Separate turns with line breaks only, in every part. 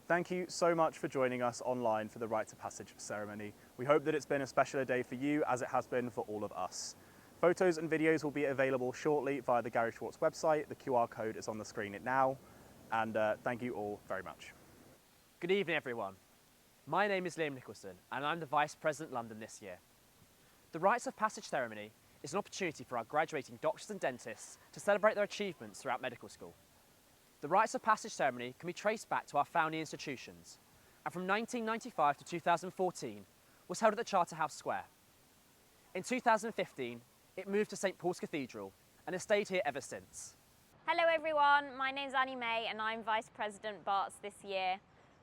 Thank you so much for joining us online for the Rites of Passage ceremony. We hope that it's been as special a day for you as it has been for all of us. Photos and videos will be available shortly via the Gary Schwartz website. The QR code is on the screen now. And thank you all very much.
Good evening, everyone. My name is Liam Nicholson, and I'm the Vice President London this year. The Rites of Passage ceremony is an opportunity for our graduating doctors and dentists to celebrate their achievements throughout medical school. The Rites of Passage ceremony can be traced back to our founding institutions, and from 1995 to 2014 was held at the Charterhouse Square. In 2015, it moved to St Paul's Cathedral and has stayed here ever since.
Hello everyone, my name's Annie May and I'm Vice President Barts this year.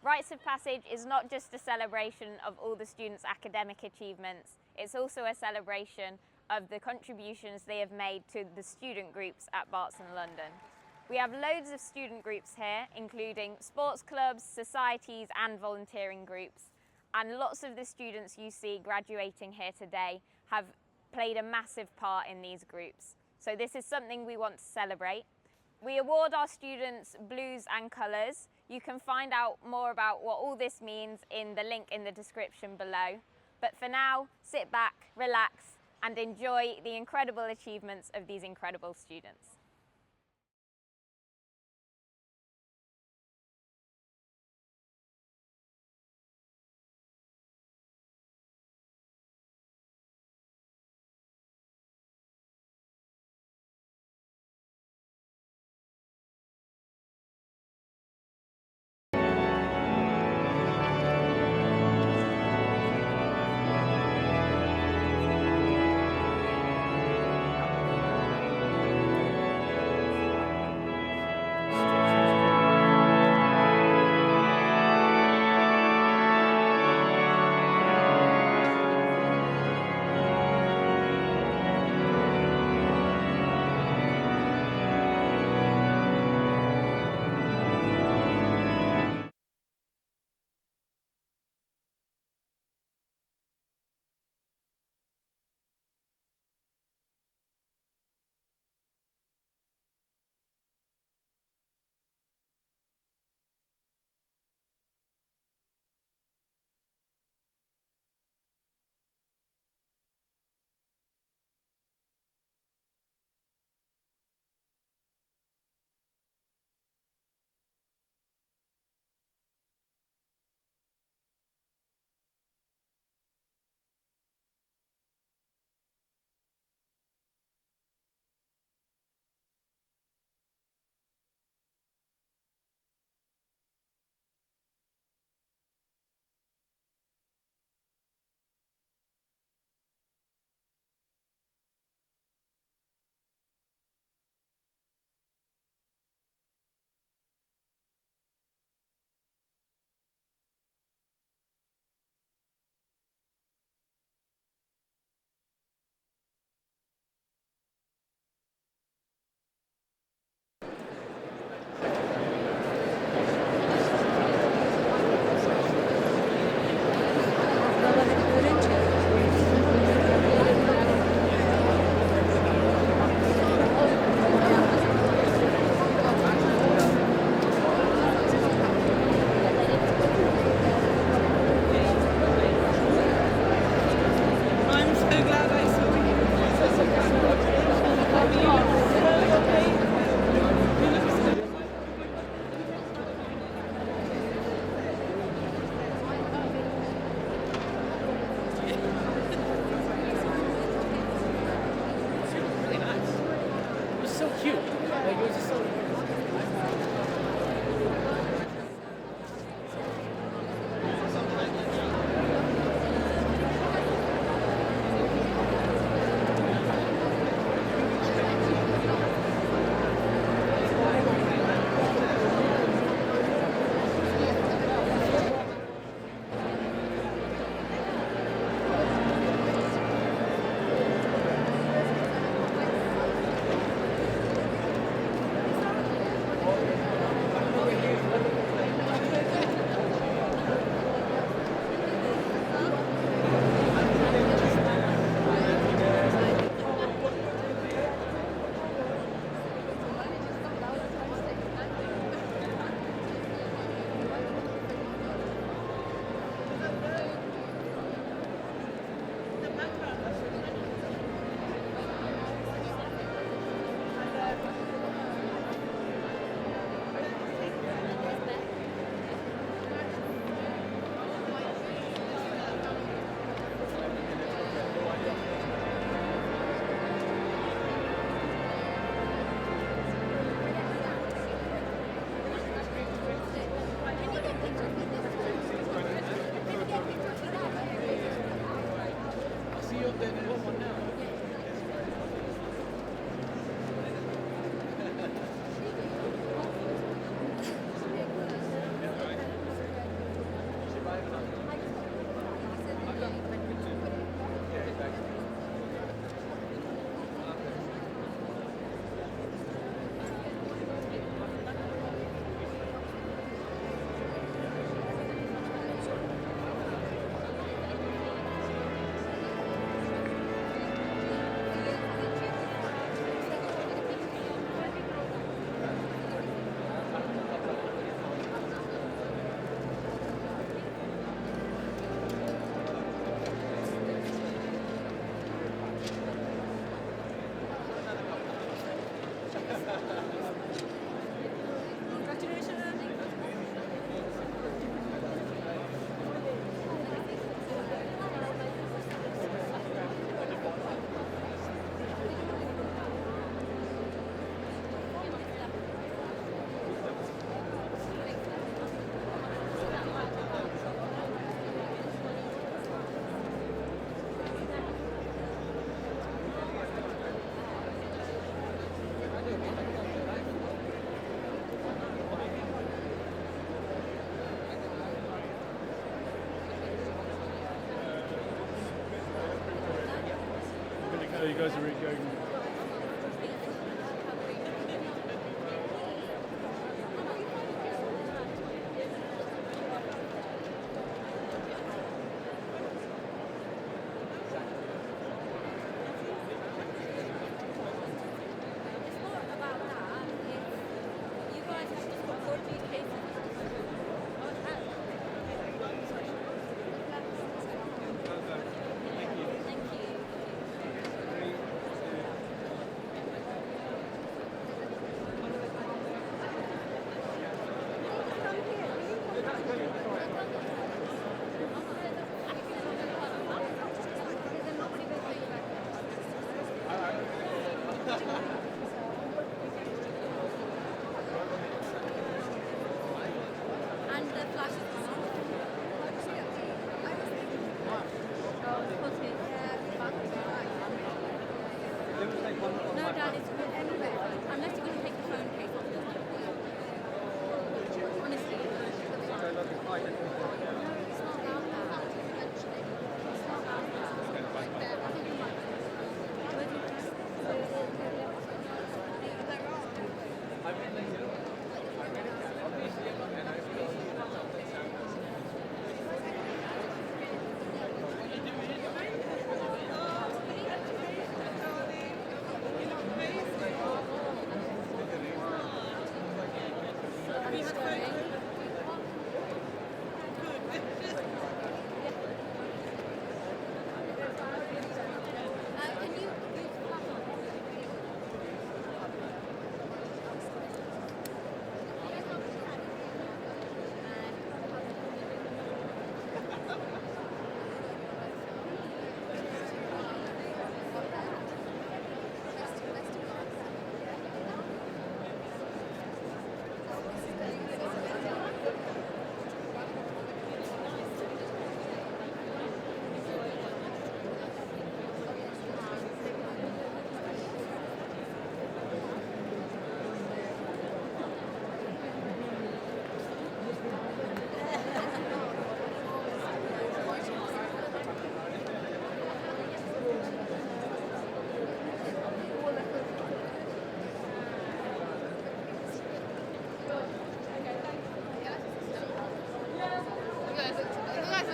Rites of Passage is not just a celebration of all the students' academic achievements, it's also a celebration of the contributions they have made to the student groups at Barts in London. We have loads of student groups here, including sports clubs, societies and volunteering groups. And lots of the students you see graduating here today have played a massive part in these groups. So this is something we want to celebrate. We award our students blues and colours. You can find out more about what all this means in the link in the description below. But for now, sit back, relax and enjoy the incredible achievements of these incredible students.
So you guys are really going.
No, Dad, it's good anyway. Unless you're going to take the phone case off. Honestly. No, it's not about that. It's not about that. I think you might. Where do you go?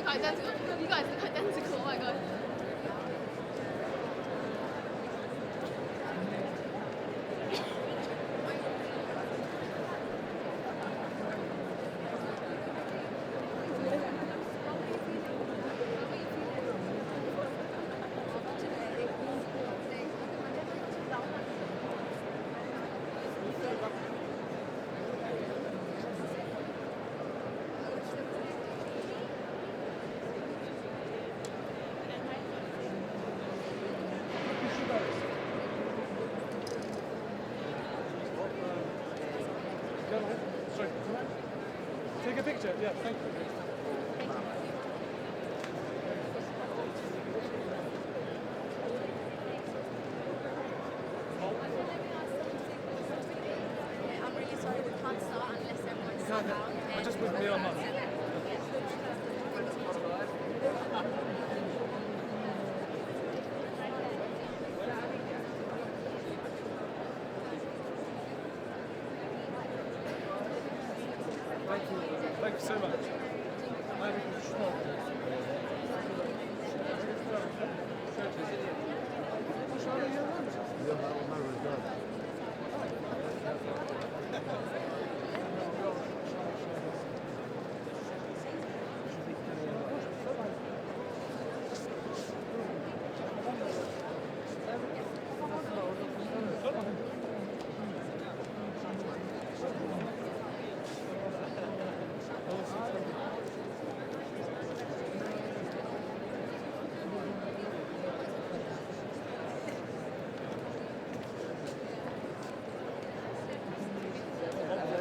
Identical. You guys look identical, oh my god.
Sorry. Take a picture. Yeah, thank you.
I'm really sorry we can't start unless everyone's sat down.
I just put me on mum. Thank you so much.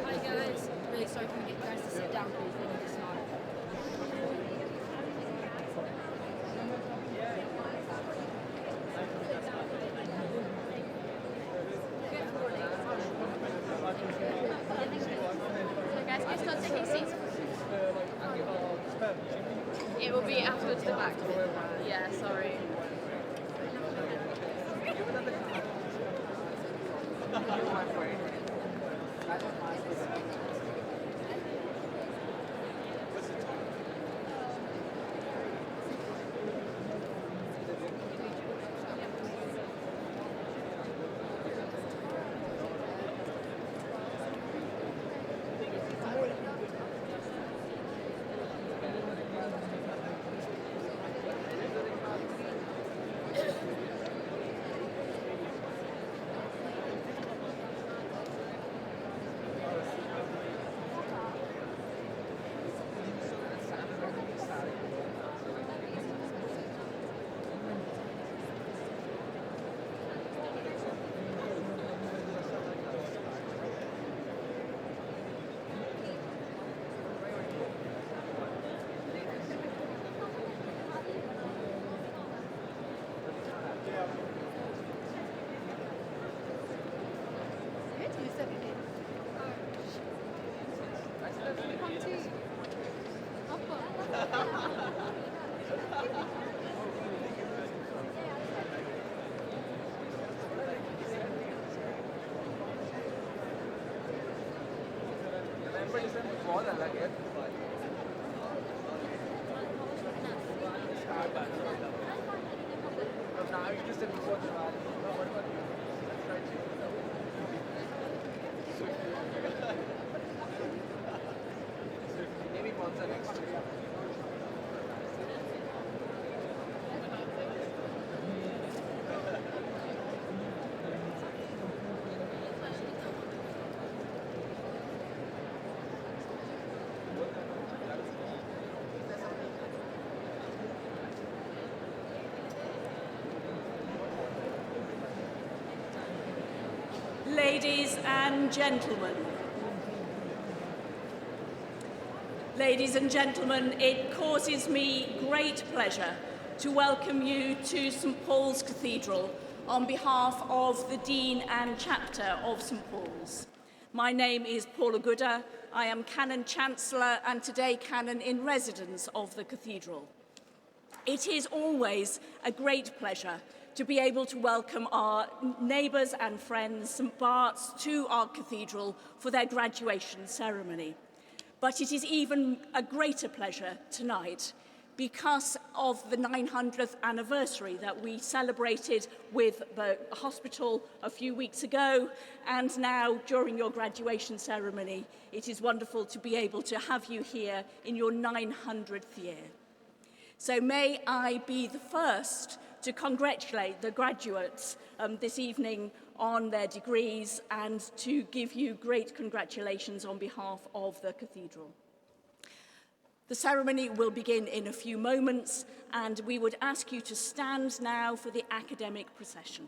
Hi guys, really sorry, can we get you guys to sit down please? We need to start.
So guys, can you start taking seats? It will be afterwards the back. Yeah, sorry.
Ladies and gentlemen. Ladies and gentlemen, it causes me great pleasure to welcome you to St Paul's Cathedral on behalf of the Dean and Chapter of St Paul's. My name is Paula Gooder. I am Canon Chancellor and today Canon in Residence of the Cathedral. It is always a great pleasure to be able to welcome our neighbours and friends, St Bart's, to our cathedral for their graduation ceremony. But it is even a greater pleasure tonight because of the 900th anniversary that we celebrated with the hospital a few weeks ago, and now during your graduation ceremony, it is wonderful to be able to have you here in your 900th year. So may I be the first to congratulate the graduates this evening on their degrees and to give you great congratulations on behalf of the cathedral. The ceremony will begin in a few moments and we would ask you to stand now for the academic procession.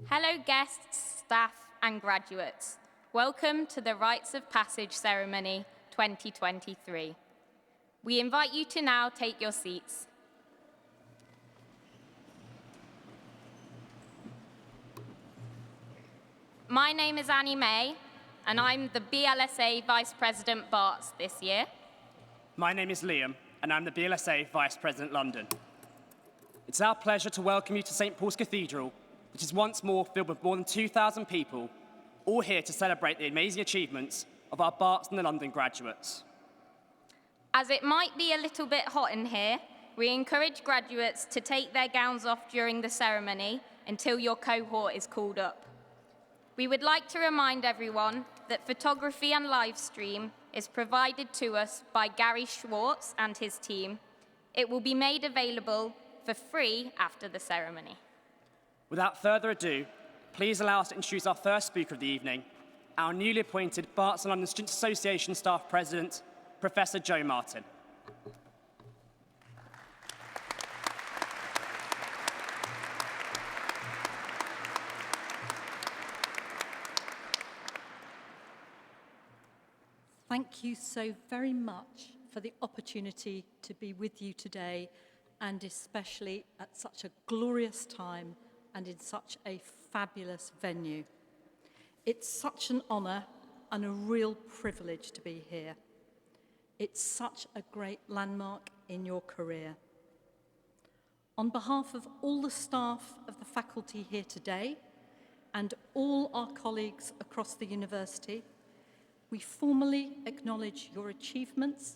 Hello guests, staff and graduates. Welcome to the Rites of Passage Ceremony 2023. We invite you to now take your seats. My name is Annie May, and I'm the BLSA Vice President Barts this year.
My name is Liam, and I'm the BLSA Vice President London. It's our pleasure to welcome you to St. Paul's Cathedral, which is once more filled with more than 2,000 people, all here to celebrate the amazing achievements of our Barts and the London graduates.
As it might be a little bit hot in here, we encourage graduates to take their gowns off during the ceremony until your cohort is called up. We would like to remind everyone that photography and live stream is provided to us by Gary Schwartz and his team. It will be made available for free after the ceremony.
Without further ado, please allow us to introduce our first speaker of the evening, our newly appointed Barts and London Students Association Staff President, Professor Joe Martin.
Thank you so very much for the opportunity to be with you today, and especially at such a glorious time and in such a fabulous venue. It's such an honour and a real privilege to be here. It's such a great landmark in your career. On behalf of all the staff of the faculty here today and all our colleagues across the university, we formally acknowledge your achievements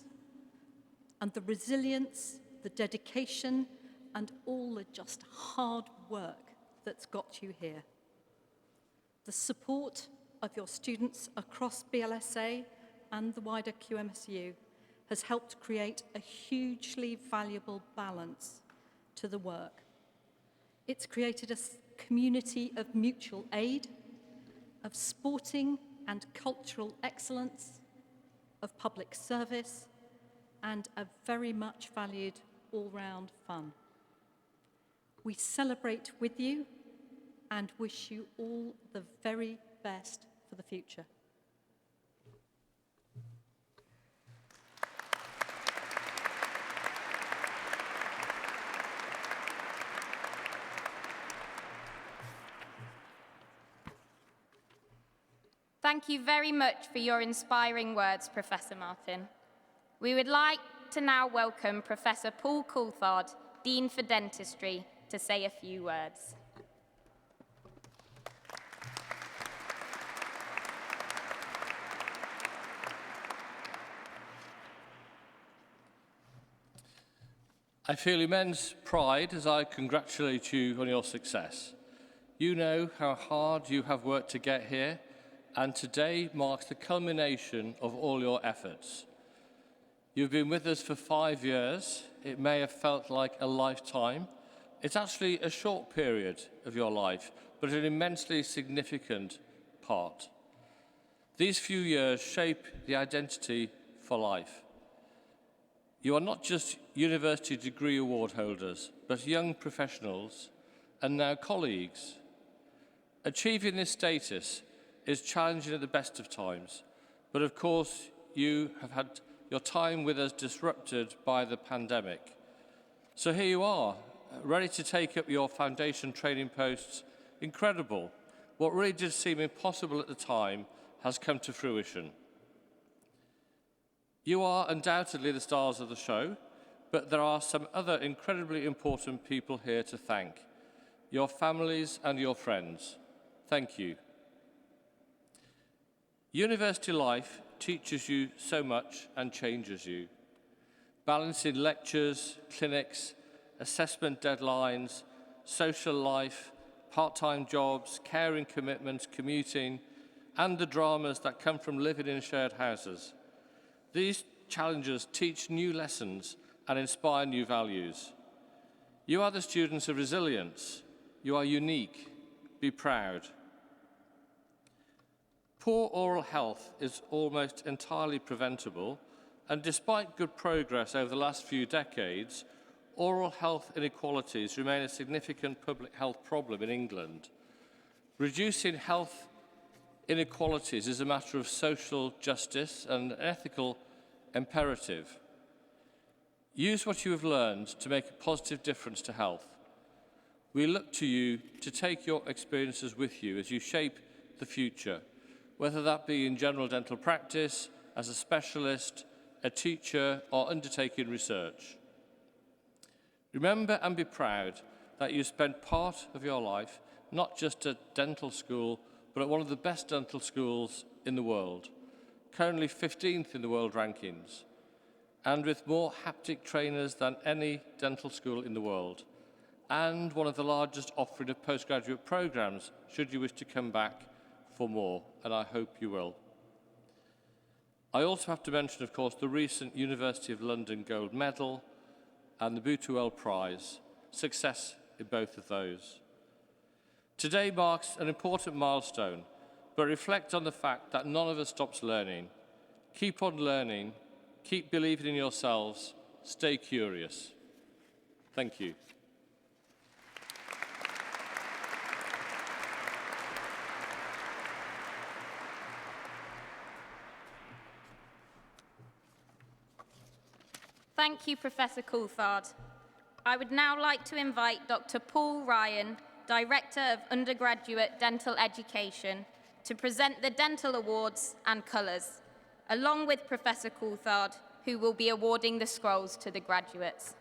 and the resilience, the dedication, and all the just hard work that's got you here. The support of your students across BLSA and the wider QMSU has helped create a hugely valuable balance to the work. It's created a community of mutual aid, of sporting and cultural excellence, of public service, and a very much valued all-round fun. We celebrate with you and wish you all the very best for the future.
Thank you very much for your inspiring words, Professor Martin. We would like to now welcome Professor Paul Coulthard, Dean for Dentistry, to say a few words.
I feel immense pride as I congratulate you on your success. You know how hard you have worked to get here, and today marks the culmination of all your efforts. You've been with us for 5 years. It may have felt like a lifetime. It's actually a short period of your life, but an immensely significant part. These few years shape the identity for life. You are not just university degree award holders, but young professionals and now colleagues. Achieving this status is challenging at the best of times, but of course you have had your time with us disrupted by the pandemic. So here you are, ready to take up your foundation training posts. Incredible. What really did seem impossible at the time has come to fruition. You are undoubtedly the stars of the show, but there are some other incredibly important people here to thank. Your families and your friends. Thank you. University life teaches you so much and changes you. Balancing lectures, clinics, assessment deadlines, social life, part-time jobs, caring commitments, commuting, and the dramas that come from living in shared houses. These challenges teach new lessons and inspire new values. You are the students of resilience. You are unique. Be proud. Poor oral health is almost entirely preventable, and despite good progress over the last few decades, oral health inequalities remain a significant public health problem in England. Reducing health inequalities is a matter of social justice and an ethical imperative. Use what you have learned to make a positive difference to health. We look to you to take your experiences with you as you shape the future, whether that be in general dental practice, as a specialist, a teacher, or undertaking research. Remember and be proud that you spent part of your life not just at dental school, but at one of the best dental schools in the world, currently 15th in the world rankings, and with more haptic trainers than any dental school in the world, and one of the largest offering of postgraduate programs, should you wish to come back for more, and I hope you will. I also have to mention, of course, the recent University of London Gold Medal and the Boutuel Prize, success in both of those. Today marks an important milestone, but reflect on the fact that none of us stops learning. Keep on learning, keep believing in yourselves, stay curious. Thank you.
Thank you, Professor Coulthard. I would now like to invite Dr. Paul Ryan, Director of Undergraduate Dental Education, to present the Dental Awards and Colours, along with Professor Coulthard, who will be awarding the scrolls to the graduates.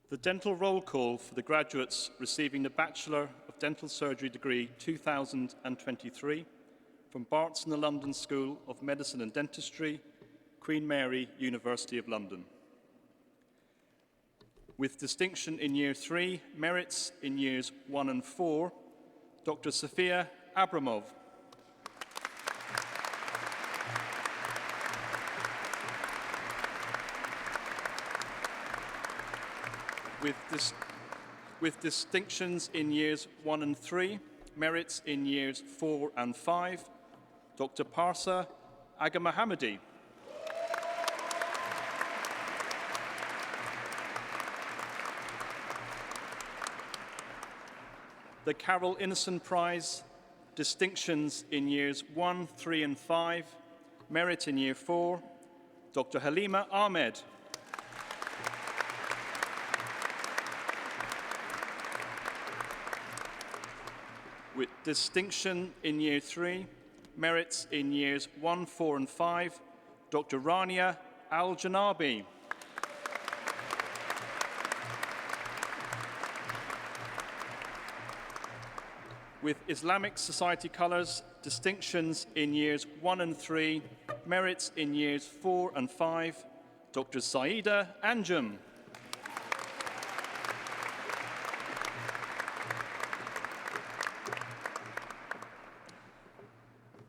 The dental roll call for the graduates receiving the Bachelor of Dental Surgery degree 2023 from Barts and the London School of Medicine and Dentistry, Queen Mary, University of London. With distinction in Year 3, merits in Years 1 and 4, Dr. Sofia Abramov. With distinctions in Years 1 and 3, merits in Years 4 and 5, Dr. Parsa Agamahamadi. The Carol Innocent Prize, distinctions in Years 1, 3 and 5, merit in Year 4, Dr. Halima Ahmed. With distinction in Year 3, merits in Years 1, 4 and 5, Dr. Rania Al-Janabi. With Islamic Society Colours, distinctions in Years 1 and 3, merits in Years 4 and 5, Dr. Saida Anjum.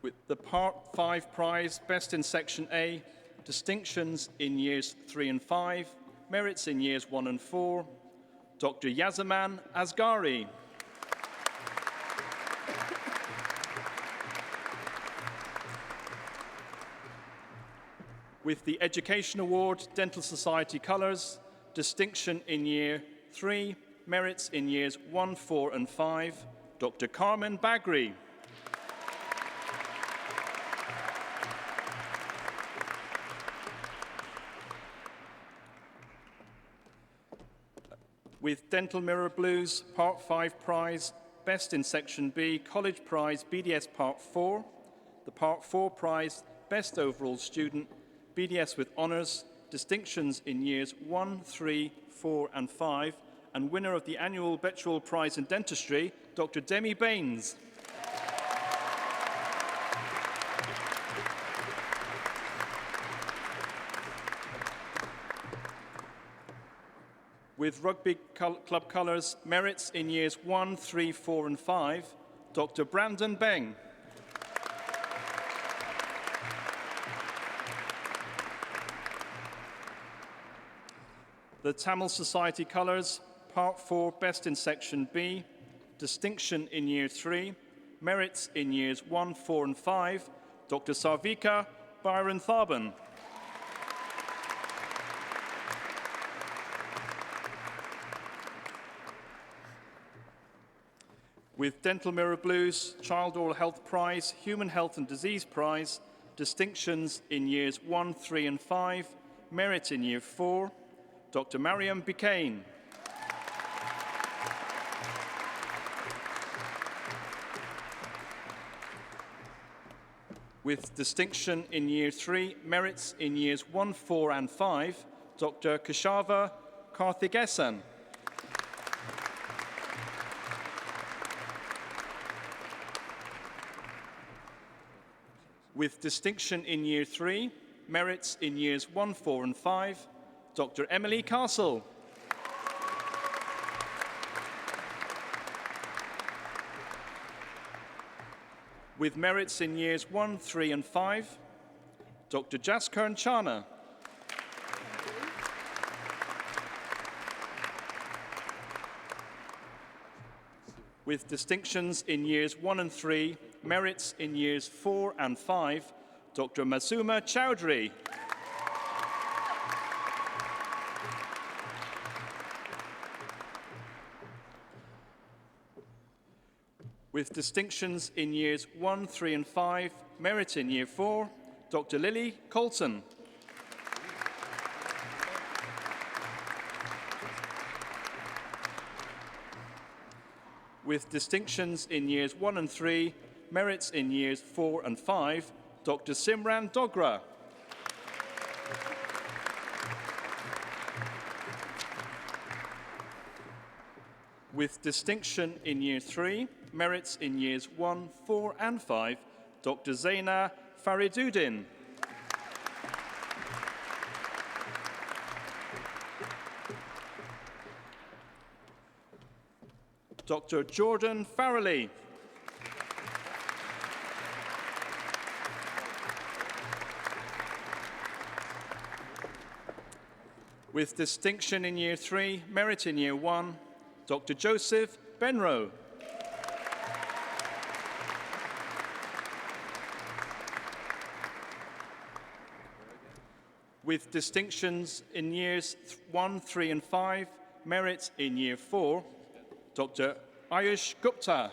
With the Part 5 prize, Best in Section A, distinctions in Years 3 and 5, merits in Years 1 and 4, Dr. Yazaman Asghari. With the Education Award, Dental Society Colours, distinction in Year 3, merits in Years 1, 4 and 5, Dr. Carmen Bagri. With Dental Mirror Blues, Part 5 prize, Best in Section B, College Prize, BDS Part 4, the Part 4 prize, Best Overall Student, BDS with Honours, distinctions in Years 1, 3, 4 and 5, and winner of the annual Betchwell Prize in Dentistry, Dr. Demi Baines. With Rugby Club Colours, merits in Years 1, 3, 4 and 5, Dr. Brandon Beng. the Tamil Society Colours, Part 4, Best in Section B, Distinction in Year 3, Merits in Years 1, 4 and 5, Dr. Sarvika Byron Tharban. With Dental Mirror Blues, Child Oral Health Prize, Human Health and Disease Prize, distinctions in Years 1, 3 and 5, Merit in Year 4, Dr. Mariam Bikain. With distinction in Year 3, Merits in Years 1, 4 and 5, Dr. Keshava Karthikesan. With distinction in Year 3, Merits in Years 1, 4 and 5, Dr. Emily Castle. With Merits in Years 1, 3 and 5, Dr. Jaskern Chana. With distinctions in Years 1 and 3, Merits in Years 4 and 5, Dr. Masuma Chowdhury. With distinctions in Years 1, 3 and 5, Merit in Year 4, Dr. Lily Colton. With distinctions in Years 1 and 3, Merits in Years 4 and 5, Dr. Simran Dogra. With distinction in Year 3, Merits in Years 1, 4 and 5, Dr. Zaina Fariduddin. Dr. Jordan Farrelly. With distinction in Year 3, Merit in Year 1, Dr. Joseph Benroe. With distinctions in Years 1, 3 and 5, Merit in Year 4, Dr. Ayush Gupta.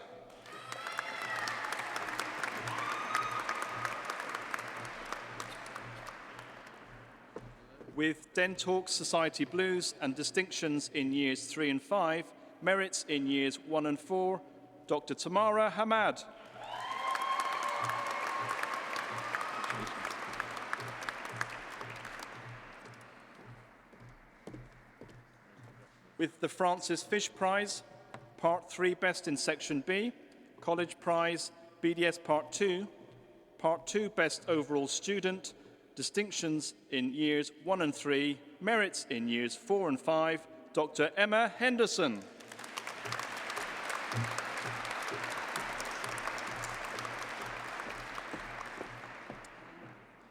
With Dentalk Society Blues and distinctions in Years 3 and 5, Merits in Years 1 and 4, Dr. Tamara Hamad. With the Francis Fish Prize, Part 3 Best in Section B, College Prize, BDS Part 2 Best Overall Student, distinctions in Years 1 and 3, Merits in Years 4 and 5, Dr. Emma Henderson.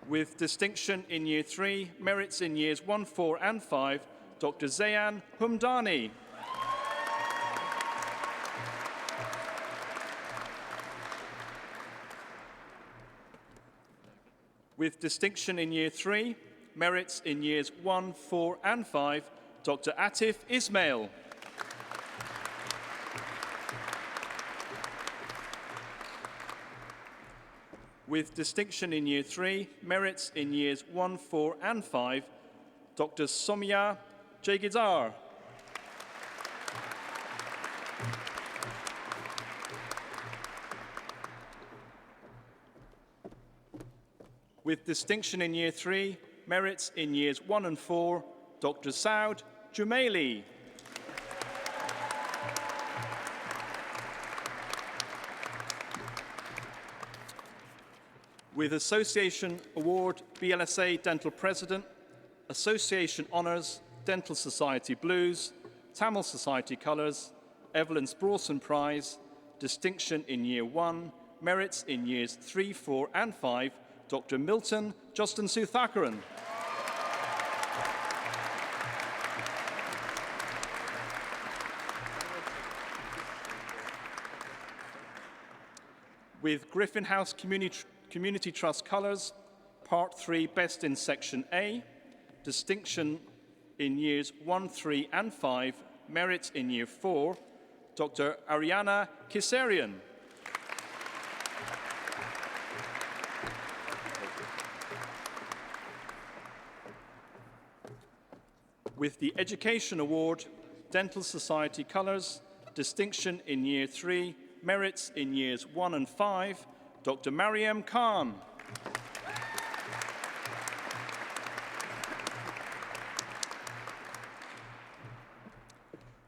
With distinction in Year 3, Merits in Years 1, 4 and 5, Dr. Zayan Humdani. With distinction in Year 3, Merits in Years 1, 4 and 5, Dr. Atif Ismail. With distinction in Year 3, Merits in Years 1, 4 and 5, Dr. Somya Jagidar. With distinction in Year 3, Merits in Years 1 and 4, Dr. Saud Jumaili. With Association Award BLSA Dental President, Association Honours Dental Society Blues, Tamil Society Colours, Evelyn Sprawson Prize, Distinction in Year 1, Merits in Years 3, 4 and 5, Dr. Milton Justin Suthakaran. With Griffin House Community Trust colours, Part 3, Best in Section A, distinction in years 1, 3 and 5, merit in year 4, Dr. Ariana Kisarian. With the Education Award, Dental Society colours, distinction in year 3, merits in years 1 and 5, Dr. Mariam Khan.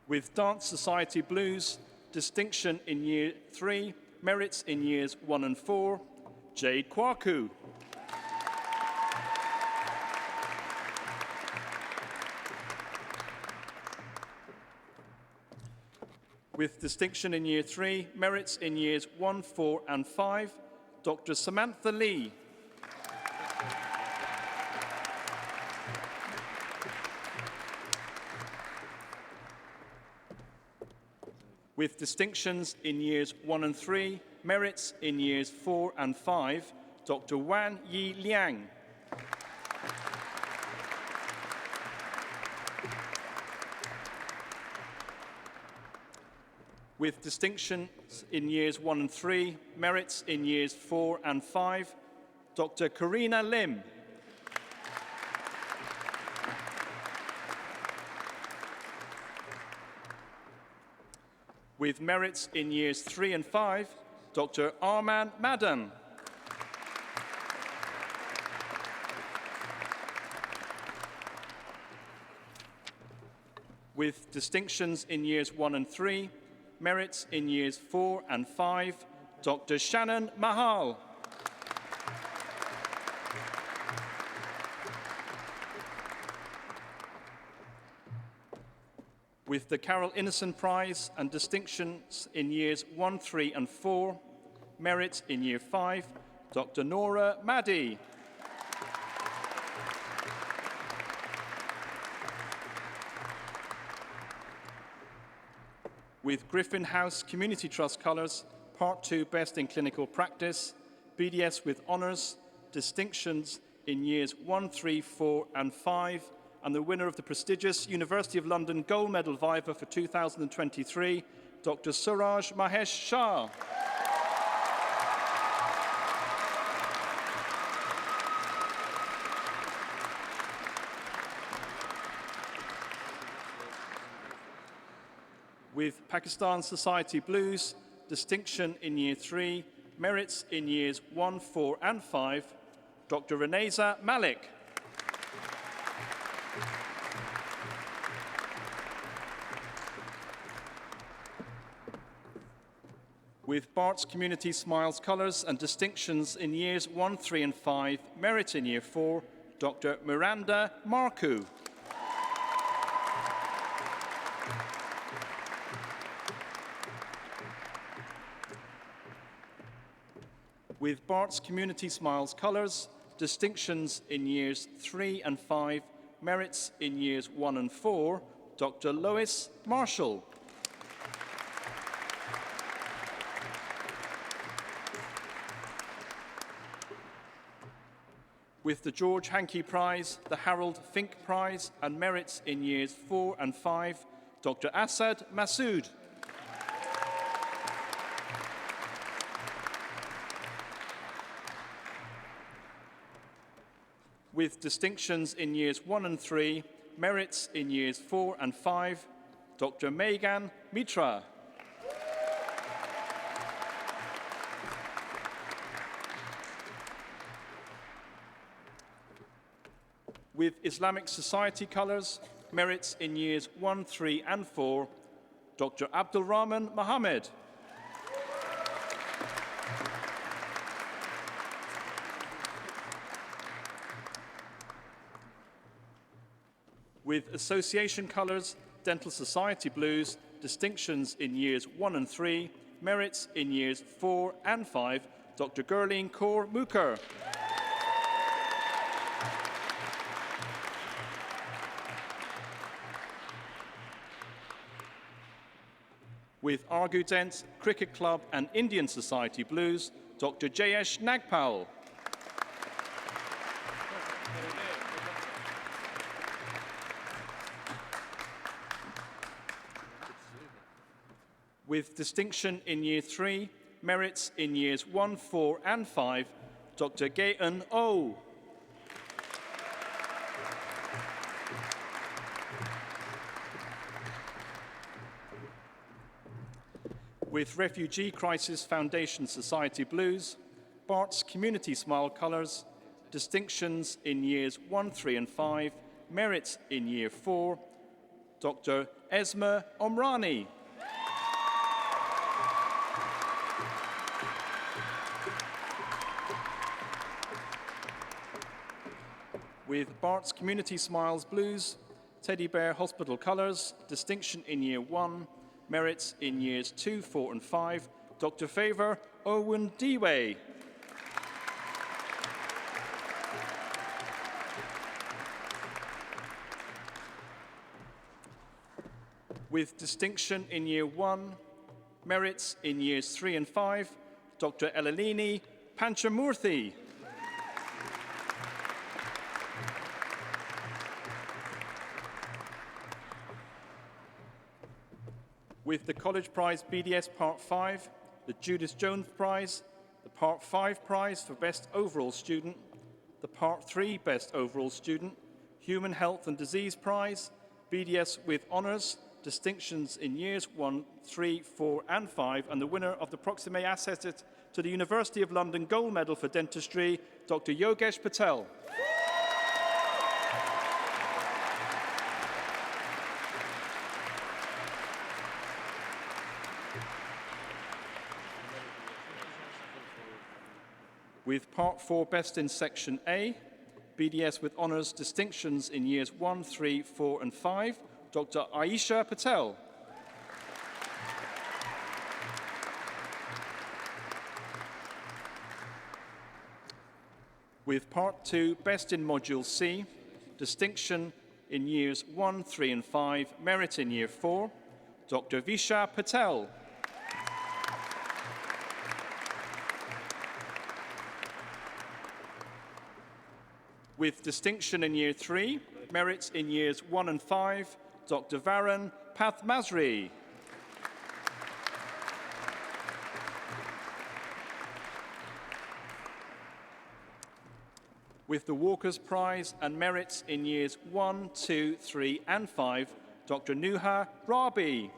With Dance Society Blues, distinction in year 3, merits in years 1 and 4, Jade Kwaku. With distinction in year 3, merits in years 1, 4 and 5, Dr. Samantha Lee. With distinctions in years 1 and 3, merits in years 4 and 5, Dr. Wan Yi Liang. With distinctions in years 1 and 3, merits in years 4 and 5, Dr. Karina Lim. With merits in years 3 and 5, Dr. Arman Madan. With distinctions in years 1 and 3, merits in years 4 and 5, Dr. Shannon Mahal. With the Carol Innocent Prize and distinctions in years 1, 3 and 4, merit in year 5, Dr. Nora Maddy. With Griffin House Community Trust colours, Part 2 Best in Clinical Practice, BDS with honours, distinctions in years 1, 3, 4 and 5, and the winner of the prestigious University of London Gold Medal Viva for 2023, Dr. Suraj Mahesh Shah. With Pakistan Society Blues, distinction in year 3, merits in years 1, 4 and 5, Dr. Reneza Malik. With Bart's Community Smiles colours and distinctions in years 1, 3 and 5, merit in year 4, Dr. Miranda Marku. With Bart's Community Smiles colours, distinctions in years 3 and 5, merits in years 1 and 4, Dr. Lois Marshall. With the George Hankey Prize, the Harold Fink Prize, and merits in years 4 and 5, Dr. Asad Masood. With distinctions in years 1 and 3, merits in years 4 and 5, Dr. Megan Mitra. With Islamic Society colours, merits in years 1, 3 and 4, Dr. Abdul Rahman Mohammed. With Association colours, Dental Society Blues, distinctions in years 1 and 3, merits in years 4 and 5, Dr. Gurleen Kaur Mukher. With Argu Dent, Cricket Club and Indian Society Blues, Dr. Jayesh Nagpal. With distinction in Year 3, merits in Years 1, 4 and 5, Dr. Gaeun Oh. With Refugee Crisis Foundation Society Blues, Bart's Community Smile Colours, distinctions in Years 1, 3 and 5, merits in Year 4, Dr. Esma Omrani. With Bart's Community Smiles Blues, Teddy Bear Hospital Colours, distinction in Year 1, merits in Years 2, 4 and 5, Dr. Favour Owen Dewey. With distinction in Year 1, merits in Years 3 and 5, Dr. Elalini Panchamurthy. With the College Prize BDS Part 5, the Judith Jones Prize, the Part 5 Prize for Best Overall Student, the Part 3 Best Overall Student, Human Health and Disease Prize, BDS with Honours, distinctions in Years 1, 3, 4 and 5, and the winner of the Proxime Assessed to the University of London Gold Medal for Dentistry, Dr. Yogesh Patel. With Part 4 Best in Section A, BDS with Honours distinctions in Years 1, 3, 4 and 5, Dr. Aisha Patel. With Part 2 Best in Module C, distinction in Years 1, 3 and 5, merit in Year 4, Dr. Visha Patel. With distinction in Year 3, merits in Years 1 and 5, Dr. Varun Pathmasri. With the Walker's Prize and merits in Years 1, 2, 3 and 5, Dr. Nuha Rabi.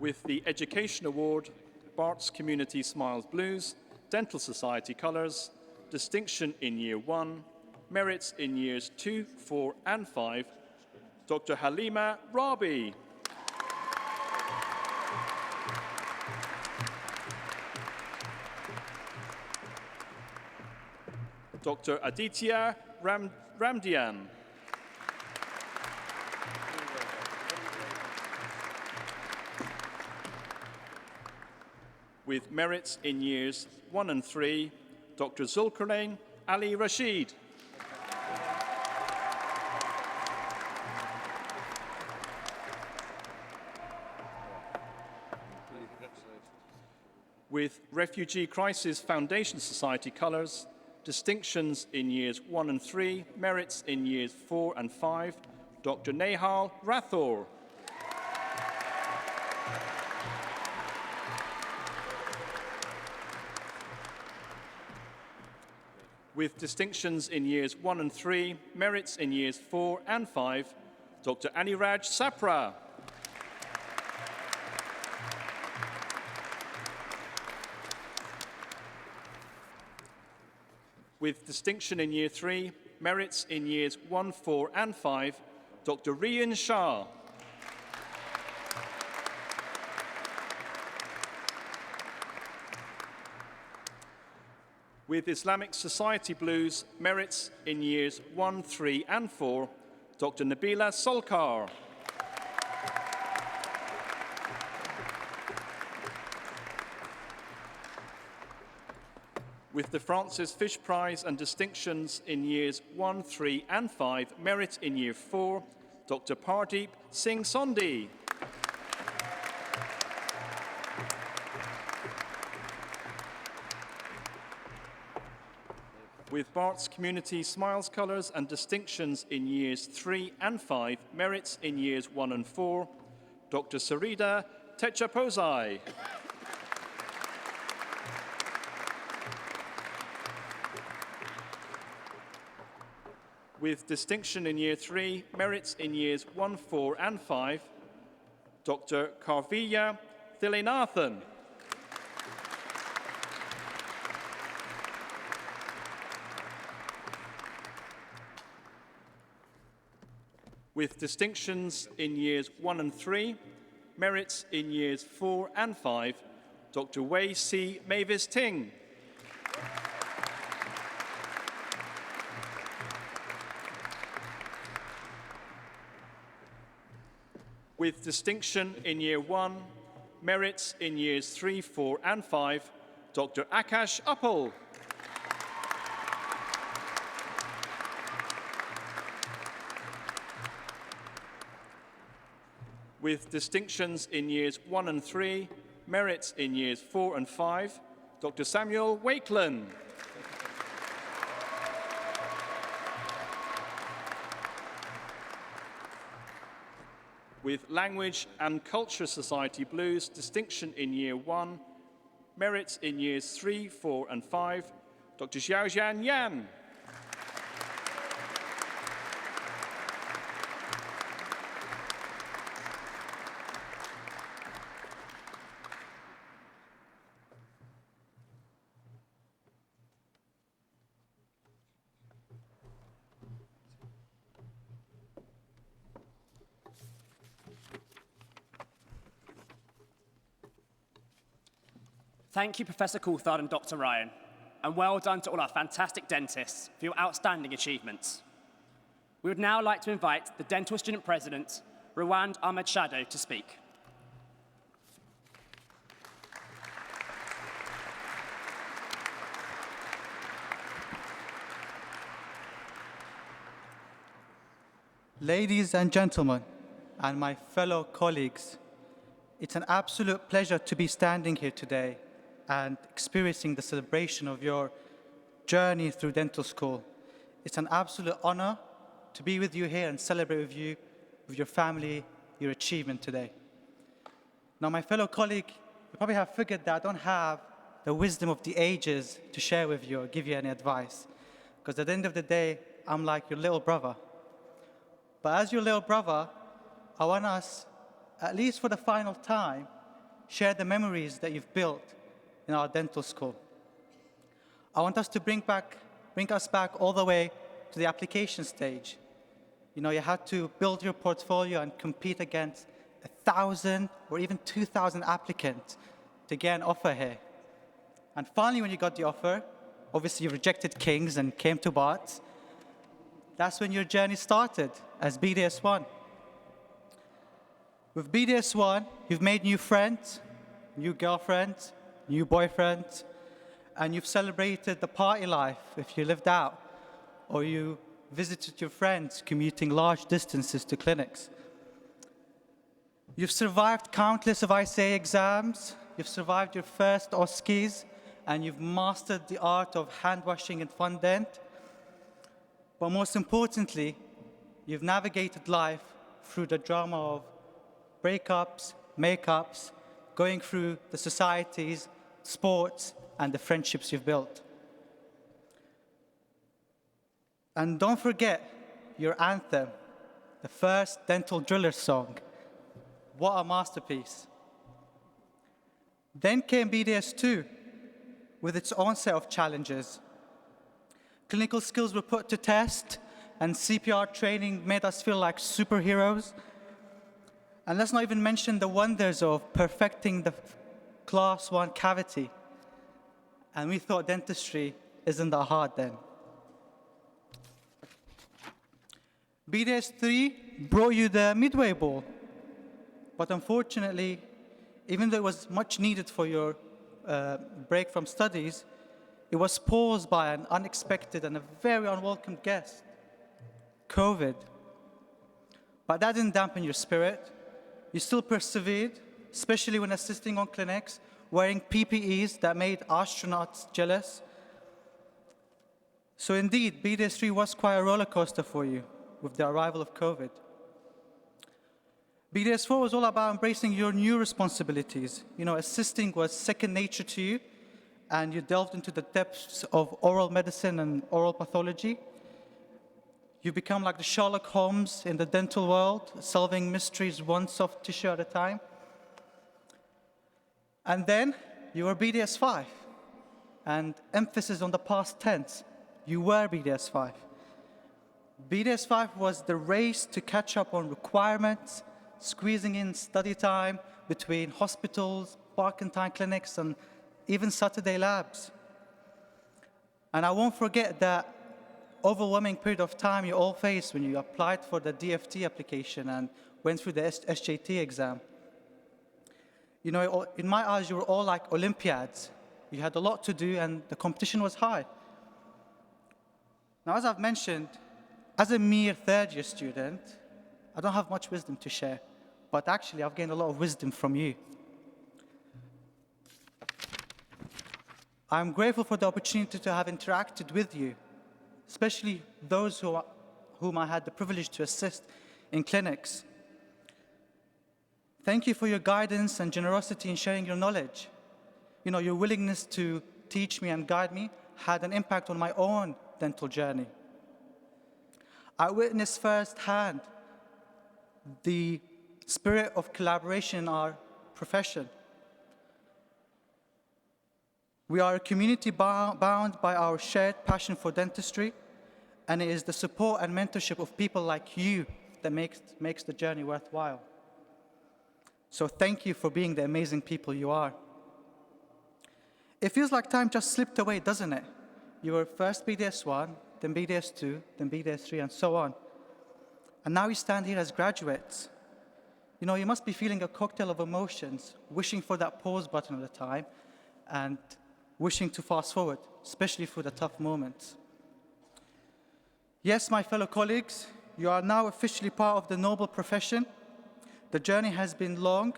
With the Education Award, Bart's Community Smiles Blues, Dental Society Colours, distinction in Year 1, merits in Years 2, 4 and 5, Dr. Halima Rabi. Dr. Aditya Ramdian. With merits in Years 1 and 3, Dr. Zulkarnain Ali Rashid. With Refugee Crisis Foundation Society Colours, distinctions in Years 1 and 3, merits in Years 4 and 5, Dr. Nehal Rathor. With distinctions in Years 1 and 3, merits in Years 4 and 5, Dr. Aniraj Sapra. With distinction in Year 3, merits in Years 1, 4 and 5, Dr. Rian Shah. With Islamic Society Blues, merits in Years 1, 3 and 4, Dr. Nabila Solkar. With the Francis Fish Prize and distinctions in Years 1, 3 and 5, merit in Year 4, Dr. Pardeep Singh Sondhi. With Bart's Community Smiles Colours and distinctions in Years 3 and 5, merits in Years 1 and 4, Dr. Sarita Techapozai. With distinction in Year 3, merits in Years 1, 4 and 5, Dr. Karviya Thilenathan. With distinctions in Years 1 and 3, merits in Years 4 and 5, Dr. Wei C. Mavis Ting. With distinction in Year 1, merits in Years 3, 4 and 5, Dr. Akash Uppal. With distinctions in Years 1 and 3, merits in Years 4 and 5, Dr. Samuel Wakeland. With Language and Culture Society Blues, distinction in Year 1, merits in Years 3, 4 and 5, Dr. Xiaojian Yan.
Thank you, Professor Coulthard and Dr. Ryan, and well done to all our fantastic dentists for your outstanding achievements. We would now like to invite the Dental Student President, Rwand Ahmed Shado, to speak.
Ladies and gentlemen, and my fellow colleagues, it's an absolute pleasure to be standing here today and experiencing the celebration of your journey through dental school. It's an absolute honor to be with you here and celebrate with you, with your family, your achievement today. Now, my fellow colleague, you probably have figured that I don't have the wisdom of the ages to share with you or give you any advice, because at the end of the day, I'm like your little brother. But as your little brother, I want us, at least for the final time, share the memories that you've built in our dental school. I want us to bring us back all the way to the application stage. You know, you had to build your portfolio and compete against 1,000 or even 2,000 applicants to get an offer here. And finally, when you got the offer, obviously you rejected King's and came to Bart's. That's when your journey started as BDS1. With BDS1, you've made new friends, new girlfriends, new boyfriends, and you've celebrated the party life if you lived out, or you visited your friends commuting large distances to clinics. You've survived countless of ICA exams, you've survived your first OSCEs, and you've mastered the art of hand washing in Fundent. But most importantly, you've navigated life through the drama of breakups, makeups, going through the societies, sports, and the friendships you've built. And don't forget your anthem, the first Dental Driller song. What a masterpiece. Then came BDS2 with its own set of challenges. Clinical skills were put to test, and CPR training made us feel like superheroes. And let's not even mention the wonders of perfecting the Class 1 cavity. And we thought dentistry isn't that hard then. BDS3 brought you the Midway Bowl. But unfortunately, even though it was much needed for your break from studies, it was paused by an unexpected and a very unwelcome guest, COVID. But that didn't dampen your spirit. You still persevered, especially when assisting on clinics, wearing PPEs that made astronauts jealous. So indeed, BDS3 was quite a roller coaster for you with the arrival of COVID. BDS4 was all about embracing your new responsibilities. You know, assisting was second nature to you, and you delved into the depths of oral medicine and oral pathology. You become like the Sherlock Holmes in the dental world, solving mysteries one soft tissue at a time. And then you were BDS5, and emphasis on the past tense. You were BDS5. BDS5 was the race to catch up on requirements, squeezing in study time between hospitals, park-and-time clinics, and even Saturday labs. And I won't forget that overwhelming period of time you all faced when you applied for the DFT application and went through the SJT exam. You know, in my eyes, you were all like Olympiads. You had a lot to do, and the competition was high. Now, as I've mentioned, as a mere third-year student, I don't have much wisdom to share, but actually, I've gained a lot of wisdom from you. I'm grateful for the opportunity to have interacted with you, especially those whom I had the privilege to assist in clinics. Thank you for your guidance and generosity in sharing your knowledge. You know, your willingness to teach me and guide me had an impact on my own dental journey. I witnessed firsthand the spirit of collaboration in our profession. We are a community bound by our shared passion for dentistry, and it is the support and mentorship of people like you that makes the journey worthwhile. So thank you for being the amazing people you are. It feels like time just slipped away, doesn't it? You were first BDS1, then BDS2, then BDS3, and so on. And now you stand here as graduates. You know, you must be feeling a cocktail of emotions, wishing for that pause button at a time, and wishing to fast forward, especially through the tough moments. Yes, my fellow colleagues, you are now officially part of the noble profession. The journey has been long,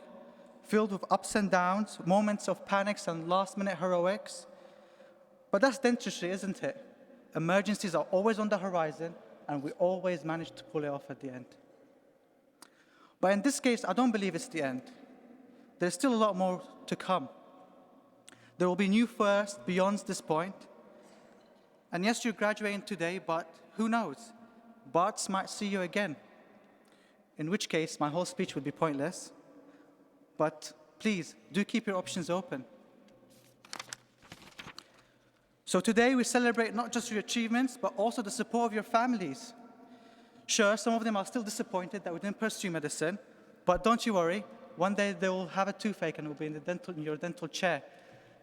filled with ups and downs, moments of panics and last-minute heroics. But that's dentistry, isn't it? Emergencies are always on the horizon, and we always manage to pull it off at the end. But in this case, I don't believe it's the end. There's still a lot more to come. There will be new firsts beyond this point. And yes, you're graduating today, but who knows? Barts might see you again. In which case, my whole speech would be pointless. But please, do keep your options open. So today, we celebrate not just your achievements, but also the support of your families. Sure, some of them are still disappointed that we didn't pursue medicine, but don't you worry. One day, they will have a toothache and will be in your dental chair.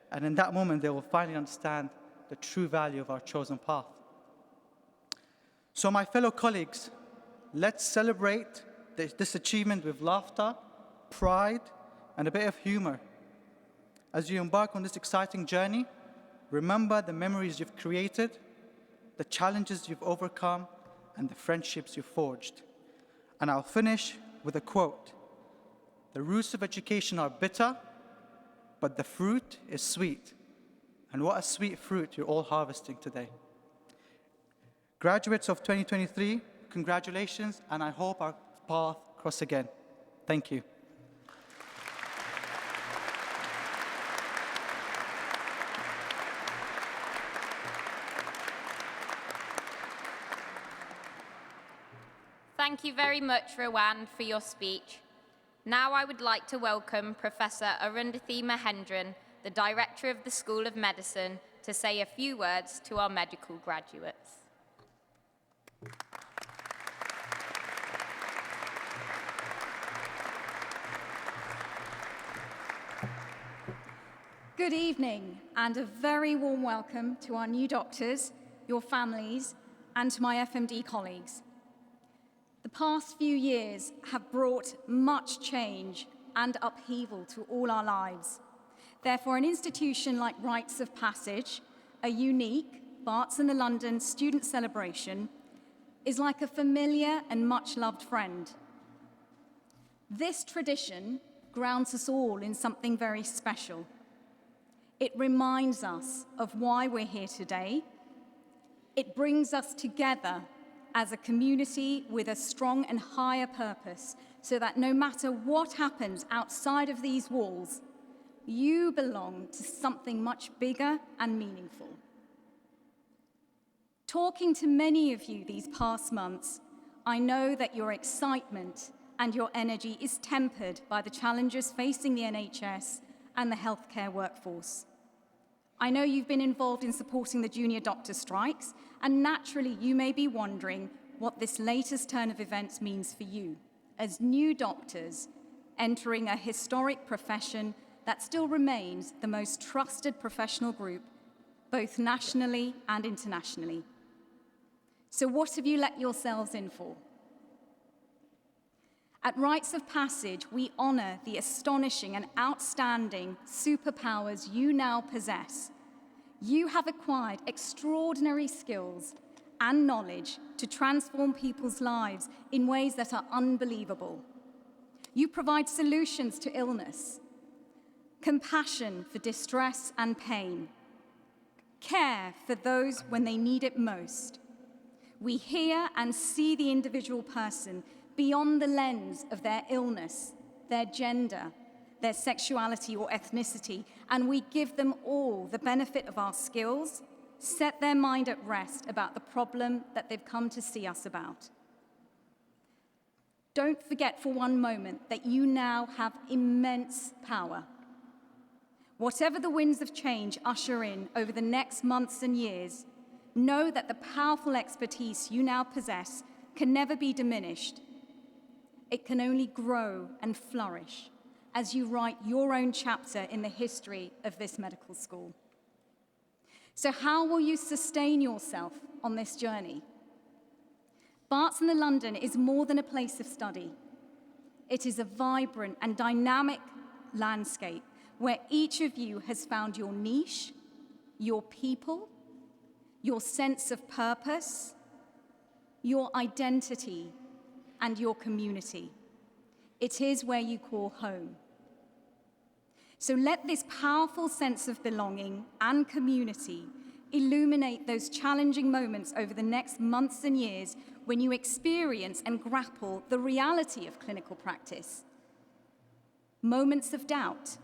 And in that moment, they will finally understand the true value of our chosen path. So my fellow colleagues, let's celebrate this achievement with laughter, pride, and a bit of humor. As you embark on this exciting journey, remember the memories you've created, the challenges you've overcome, and the friendships you've forged. And I'll finish with a quote. The roots of education are bitter, but the fruit is sweet. And what a sweet fruit you're all harvesting today. Graduates of 2023, congratulations, and I hope our path cross again. Thank you.
Thank you very much, Rowan, for your speech. Now I would like to welcome Professor Arundhati Mahendran, the Director of the School of Medicine, to say a few words to our medical graduates.
Good evening, and a very warm welcome to our new doctors, your families, and to my FMD colleagues. The past few years have brought much change and upheaval to all our lives. Therefore, an institution like Rites of Passage, a unique Barts in the London student celebration, is like a familiar and much-loved friend This tradition grounds us all in something very special. It reminds us of why we're here today. It brings us together as a community with a strong and higher purpose, so that no matter what happens outside of these walls, you belong to something much bigger and meaningful. Talking to many of you these past months, I know that your excitement and your energy is tempered by the challenges facing the NHS and the healthcare workforce. I know you've been involved in supporting the junior doctor strikes, and naturally you may be wondering what this latest turn of events means for you as new doctors entering a historic profession that still remains the most trusted professional group, both nationally and internationally. So what have you let yourselves in for? At Rites of Passage, we honor the astonishing and outstanding superpowers you now possess. You have acquired extraordinary skills and knowledge to transform people's lives in ways that are unbelievable. You provide solutions to illness, compassion for distress and pain, care for those when they need it most. We hear and see the individual person beyond the lens of their illness, their gender, their sexuality or ethnicity, and we give them all the benefit of our skills, set their mind at rest about the problem that they've come to see us about. Don't forget for one moment that you now have immense power. Whatever the winds of change usher in over the next months and years, know that the powerful expertise you now possess can never be diminished. It can only grow and flourish as you write your own chapter in the history of this medical school. So how will you sustain yourself on this journey? Barts in the London is more than a place of study. It is a vibrant and dynamic landscape where each of you has found your niche, your people, your sense of purpose, your identity, and your community. It is where you call home. So let this powerful sense of belonging and community illuminate those challenging moments over the next months and years when you experience and grapple the reality of clinical practice. Moments of doubt.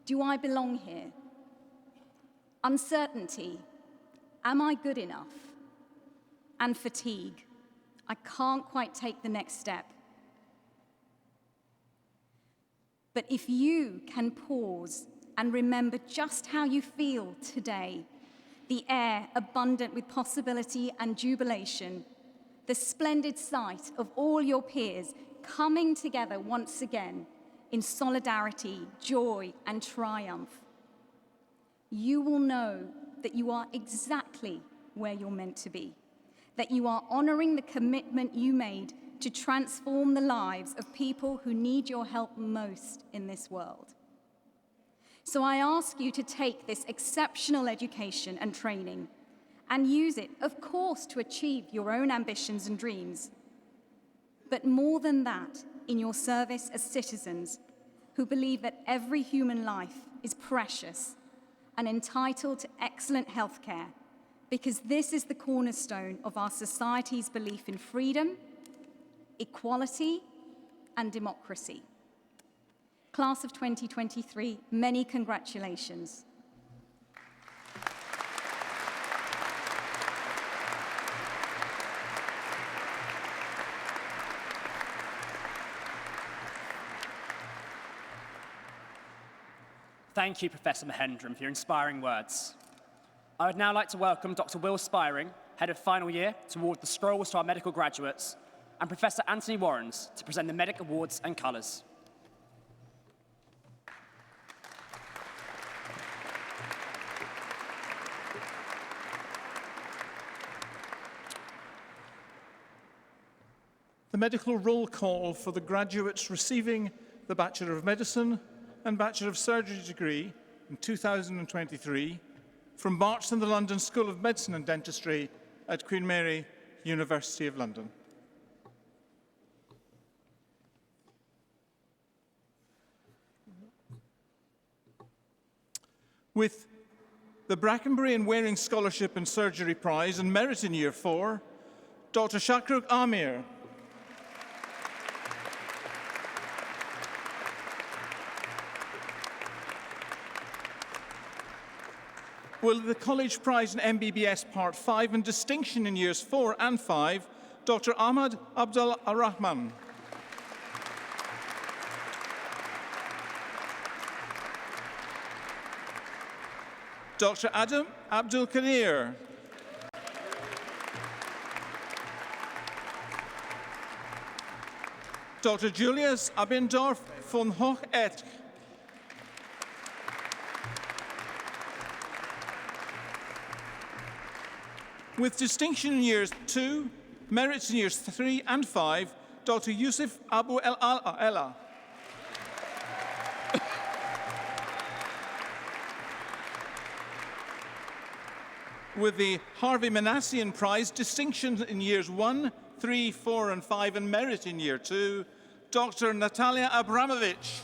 Do I belong here? Uncertainty. Am I good enough? And fatigue. I can't quite take the next step. But if you can pause and remember just how you feel today, the air abundant with possibility and jubilation, the splendid sight of all your peers coming together once again in solidarity, joy, and triumph, you will know that you are exactly where you're meant to be, that you are honoring the commitment you made to transform the lives of people who need your help most in this world. So I ask you to take this exceptional education and training and use it, of course, to achieve your own ambitions and dreams, but more than that, in your service as citizens who believe that every human life is precious and entitled to excellent healthcare, because this is the cornerstone of our society's belief in freedom, equality, and democracy. Class of 2023, many congratulations.
Thank you, Professor Mahendran, for your inspiring words. I would now like to welcome Dr. Will Spiring, Head of Final Year, to award the scrolls to our medical graduates, and Professor Anthony Warrens to present the Medic Awards and Colours.
The medical roll call for the graduates receiving the Bachelor of Medicine and Bachelor of Surgery degree in 2023 from Barts in the London School of Medicine and Dentistry at Queen Mary, University of London. With the Brackenbury and Waring Scholarship and Surgery Prize and Merit in Year 4, Dr. Shakruk Amir. Will the College Prize in MBBS Part 5 and Distinction in Years 4 and 5, Dr. Ahmad Abdul Rahman. Dr. Adam Abdul Kadir. Dr. Julius Abindorf von Hoch-Etsch. With distinction in Years 2, merits in Years 3 and 5, Dr. Yusuf Abu El-Ella. With the Harvey Manassian Prize, distinction in Years 1, 3, 4 and 5 and merit in Year 2, Dr. Natalia Abramovich.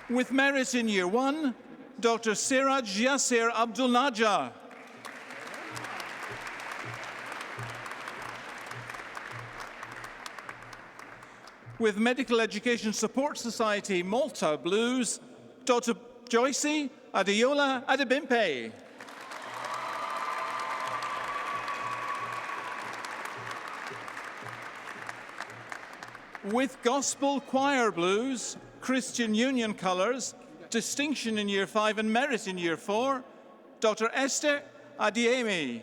With merit in Year 1, Dr. Siraj Yasir Abdul Najah. With Medical Education Support Society Malta Blues, Dr. Joyce Adeola Adebimpe. With Gospel Choir Blues, Christian Union Colours, distinction in Year 5 and merit in Year 4, Dr. Esther Adiemi.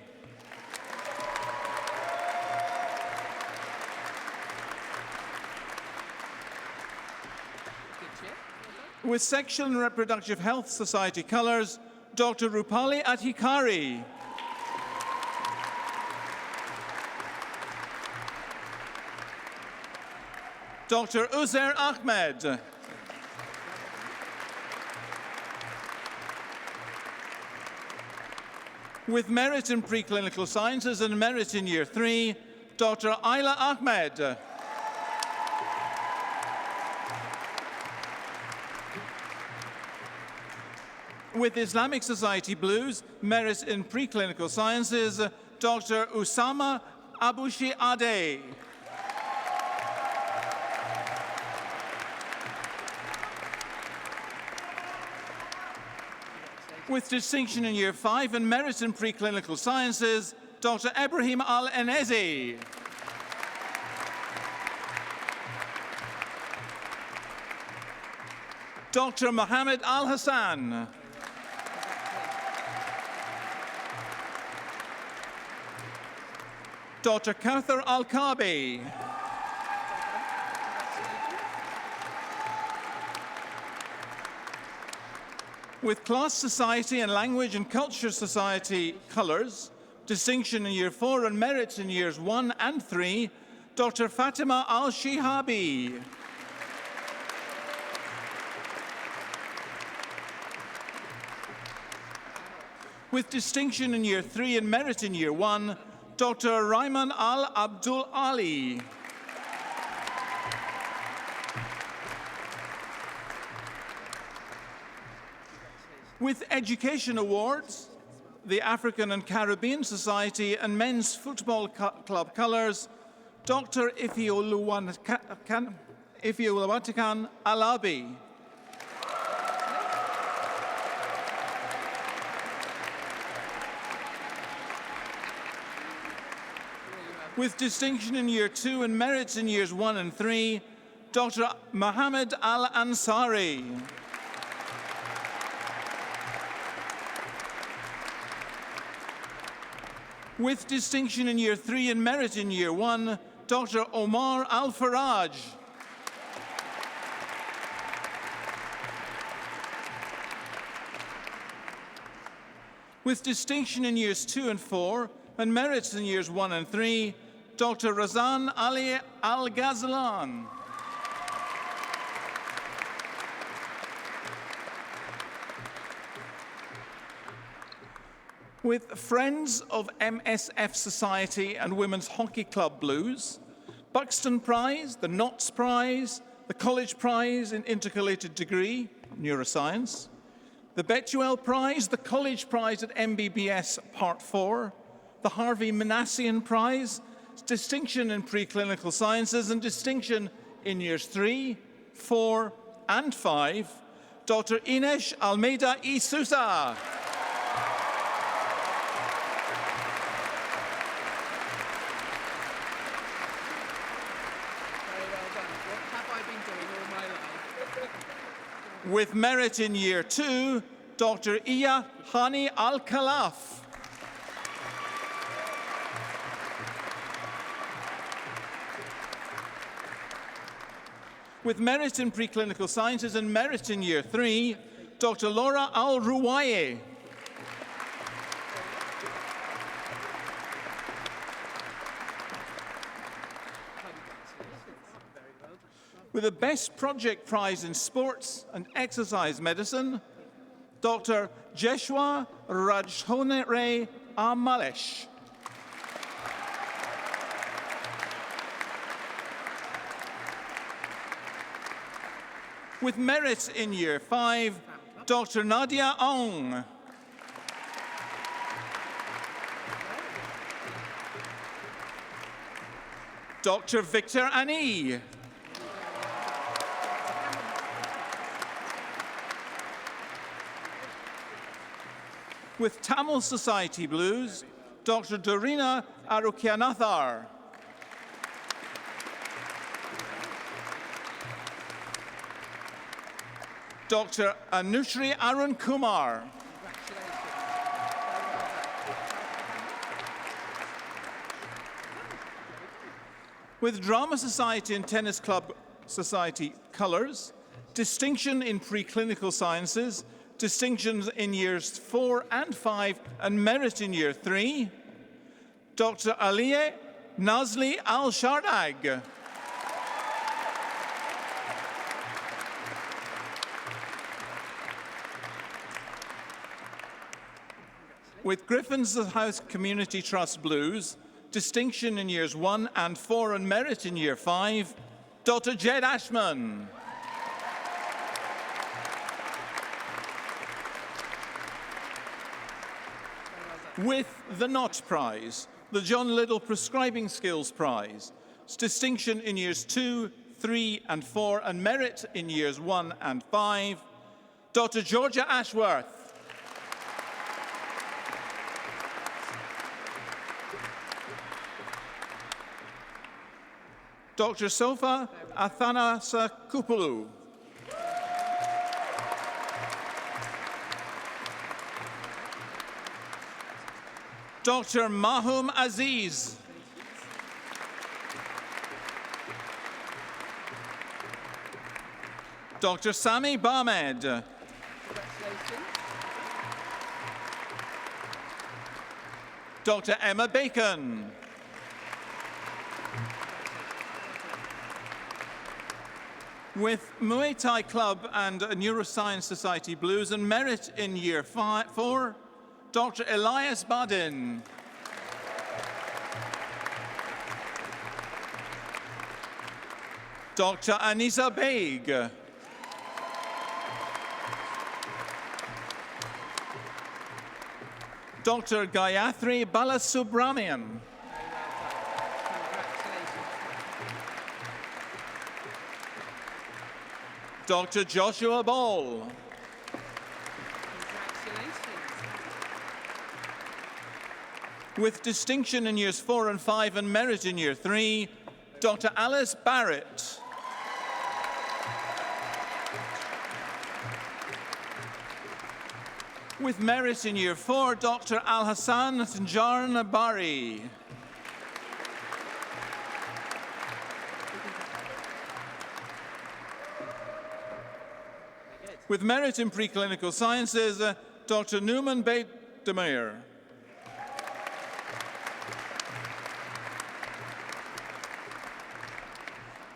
With Sexual and Reproductive Health Society Colours, Dr. Rupali Adhikari. Dr. Uzair Ahmed. With merit in preclinical sciences and merit in Year 3, Dr. Ayla Ahmed. With Islamic Society Blues, merit in preclinical sciences, Dr. Usama Abushi Ade. With distinction in Year 5 and merit in preclinical sciences, Dr. Ibrahim Al-Enezi. Dr. Mohammed Al-Hassan. Dr. Kauthar Al-Kabi. With Class Society and Language and Culture Society Colours, distinction in Year 4 and merits in Years 1 and 3, Dr. Fatima Al-Shihabi. With distinction in Year 3 and merit in Year 1, Dr. Rayman Al-Abdul Ali. With Education Awards, the African and Caribbean Society and Men's Football Club Colours, Dr. Ifioluwatikan Alabi. With distinction in Year 2 and merits in Years 1 and 3, Dr. Mohammed Al-Ansari. With distinction in Year 3 and merit in Year 1, Dr. Omar Al-Faraj. With distinction in Years 2 and 4 and merits in Years 1 and 3, Dr. Razan Ali Al-Ghazlan. With Friends of MSF Society and Women's Hockey Club Blues, Buxton Prize, the Notts Prize, the College Prize in Intercalated Degree, Neuroscience, the Betuel Prize, the College Prize at MBBS Part 4, the Harvey Manassian Prize, Distinction in Preclinical Sciences and Distinction in Years 3, 4 and 5, Dr. Ines Almeida y Sousa. With merit in Year 2, Dr. Iya Hani Al-Khalaf. With merit in preclinical sciences and merit in Year 3, Dr. Laura Al-Ruwaye. With the Best Project Prize in Sports and Exercise Medicine, Dr. Jeshua Rajhonere Amalesh. With merit in Year 5, Dr. Nadia Ong. Dr. Victor Ani. With Tamil Society Blues, Dr. Dorina Arukyanathan. Dr. Anushri Arun Kumar. With Drama Society and Tennis Club Society Colours, Distinction in Preclinical Sciences, Distinctions in Years 4 and 5 and Merit in Year 3, Dr. Aliye Nazli Al-Shardag. With Griffin's House Community Trust Blues, Distinction in Years 1 and 4 and Merit in Year 5, Dr. Jed Ashman. With the Knott Prize, the John Liddell Prescribing Skills Prize, Distinction in Years 2, 3 and 4 and Merit in Years 1 and 5, Dr. Georgia Ashworth. Dr. Sofa Athanasakoupoulou. Dr. Mahum Aziz. Dr. Sami Bamed. Dr. Emma Bacon. With Muay Thai Club and Neuroscience Society Blues and Merit in Year 4, Dr. Elias Badin. Dr. Anisa Baig. Dr. Gayatri Balasubramanian. Dr. Joshua Ball. With distinction in Years 4 and 5 and Merit in Year 3, Dr. Alice Barrett. With Merit in Year 4, Dr. Al-Hassan Tanjar Bari. With Merit in Preclinical Sciences, Dr. Numan Beidemir.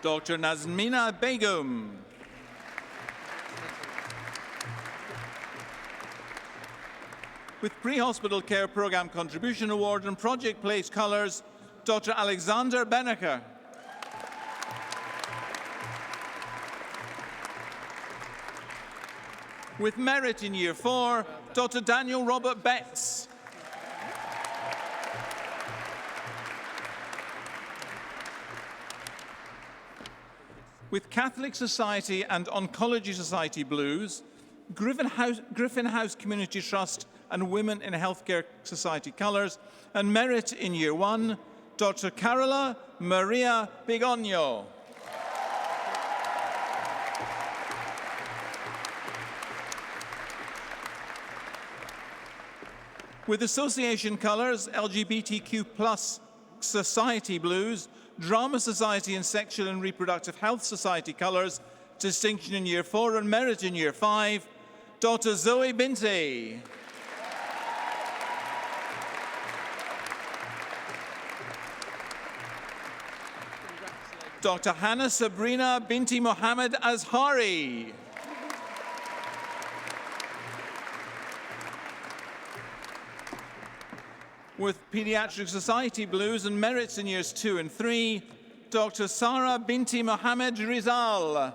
Dr. Nazmina Begum.
With Pre-Hospital Care Programme Contribution Award and Project Place Colours, Dr. Alexander Beneker. With Merit in Year 4, Dr. Daniel Robert Betts. With Catholic Society and Oncology Society Blues, Griffin House Community Trust and Women in Healthcare Society Colours, and Merit in Year 1, Dr. Carola Maria Bigogno. With Association Colours, LGBTQ+ Society Blues, Drama Society and Sexual and Reproductive Health Society Colours, Distinction in Year 4 and Merit in Year 5, Dr. Zoe Binti. Dr. Hannah Sabrina Binti Mohammed Azhari. With Pediatric Society Blues and Merits in Years 2 and 3, Dr. Sarah Binti Mohammed Rizal.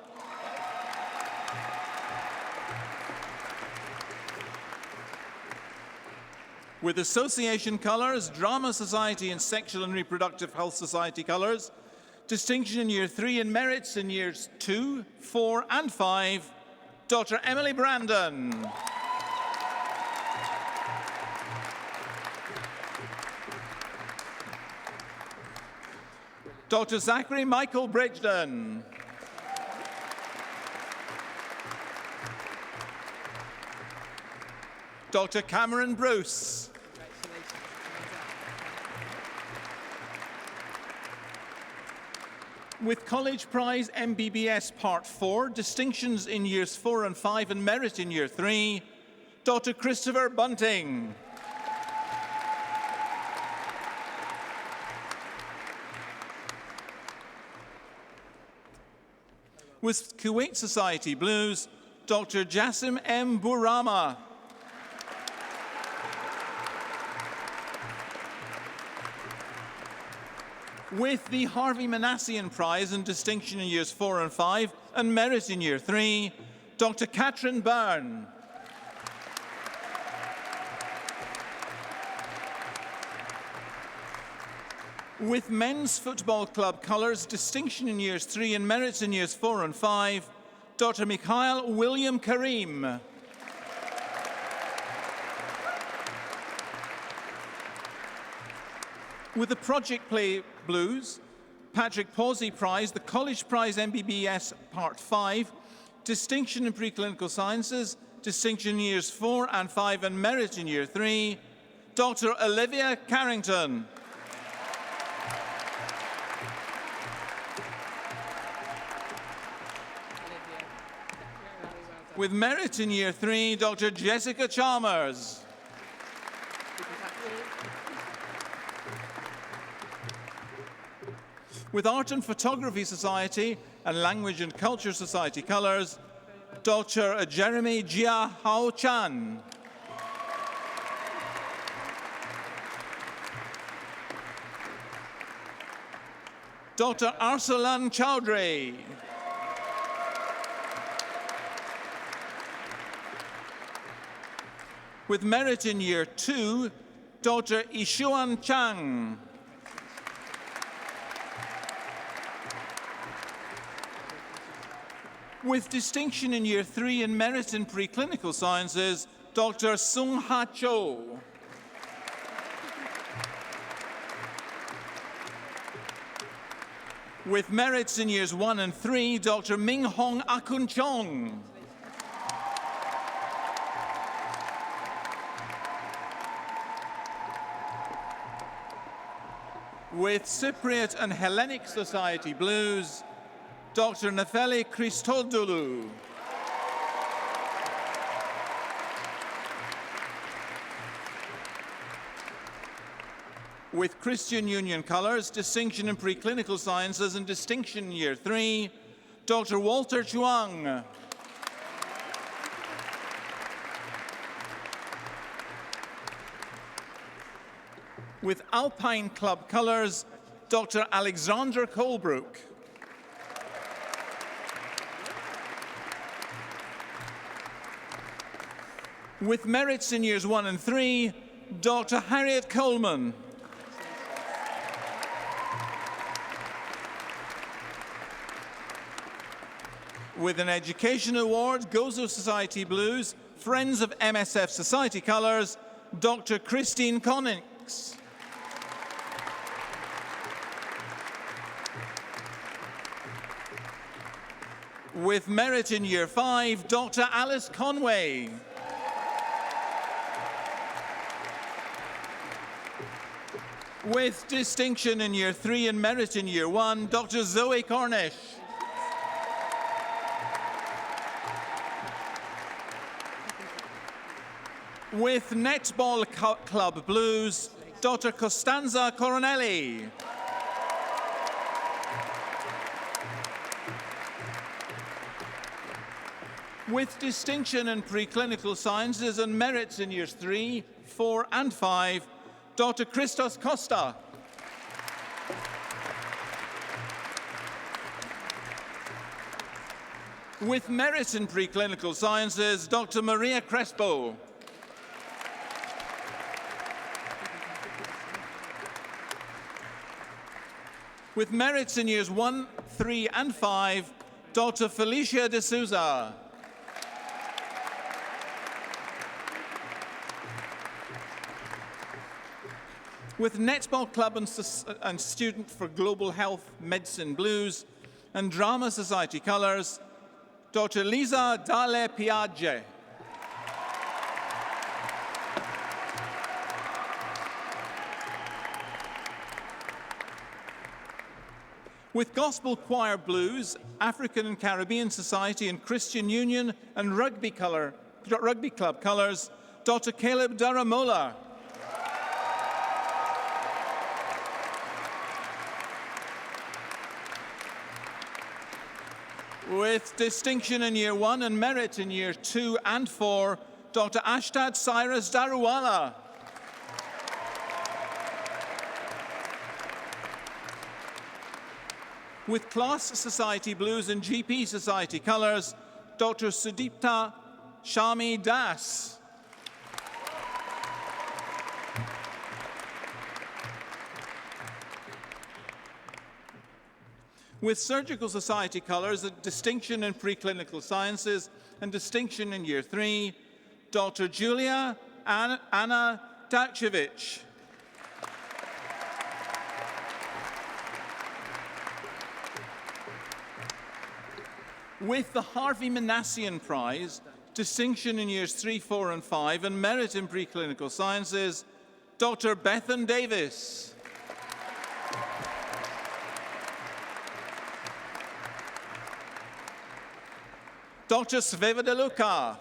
With Association Colours, Drama Society and Sexual and Reproductive Health Society Colours, Distinction in Year 3 and Merits in Years 2, 4 and 5, Dr. Emily Brandon. Dr. Zachary Michael Bridgeton. Dr. Cameron Bruce. With College Prize MBBS Part 4, Distinctions in Years 4 and 5 and Merit in Year 3, Dr. Christopher Bunting. With Kuwait Society Blues, Dr. Jassim M. Burama. With the Harvey Manassian Prize and Distinction in Years 4 and 5 and Merit in Year 3, Dr. Catherine Byrne. With Men's Football Club Colours, Distinction in Years 3 and Merits in Years 4 and 5, Dr. Mikhail William Karim. With the Project Play Blues, Patrick Pawsey Prize, the College Prize MBBS Part 5, Distinction in Preclinical Sciences, Distinction in Years 4 and 5 and Merit in Year 3, Dr. Olivia Carrington. With Merit in Year 3, Dr. Jessica Chalmers. With Art and Photography Society and Language and Culture Society Colours, Dr. Jeremy Jia Hao Chan. Dr. Arsalan Chowdhury. With Merit in Year 2, Dr. Ishuan Chang. With Distinction in Year 3 and Merit in Preclinical Sciences, Dr. Sung Ha Cho. With Merits in Years 1 and 3, Dr. Ming Hong Akun Chong. With Cypriot and Hellenic Society Blues, Dr. Nefeli Christodoulou. With Christian Union Colours, Distinction in Preclinical Sciences and Distinction in Year 3, Dr. Walter Chuang. With Alpine Club colours, Dr. Alexander Colebrook. With merits in years 1 and 3, Dr. Harriet Coleman. With an Education Award, Gozo Society Blues, Friends of MSF Society Colours, Dr. Christine Connings. With merit in year 5, Dr. Alice Conway. With distinction in year 3 and merit in year 1, Dr. Zoe Cornish. With Netball Club Blues, Dr. Costanza Coronelli. With distinction in preclinical sciences and merits in years 3, 4 and 5, Dr. Christos Costa. With merit in preclinical sciences, Dr. Maria Crespo. With merits in years 1, 3 and 5, Dr. Felicia de Souza. With Netball Club and Student for Global Health Medicine Blues and Drama Society Colours, Dr. Lisa Dale Piagge. With Gospel Choir Blues, African and Caribbean Society and Christian Union and Rugby Club Colours, Dr. Caleb Daramola. With distinction in year 1 and merit in year 2 and 4, Dr. Ashtad Cyrus Daruwala. With Class Society Blues and GP Society Colours, Dr. Sudipta Shami Das. With Surgical Society Colours, a distinction in preclinical sciences and distinction in year 3, Dr. Julia Anna Dakshevich. With the Harvey Manassian Prize, distinction in years 3, 4 and 5 and merit in preclinical sciences, Dr. Bethan Davis. Dr. Sveva De Luca.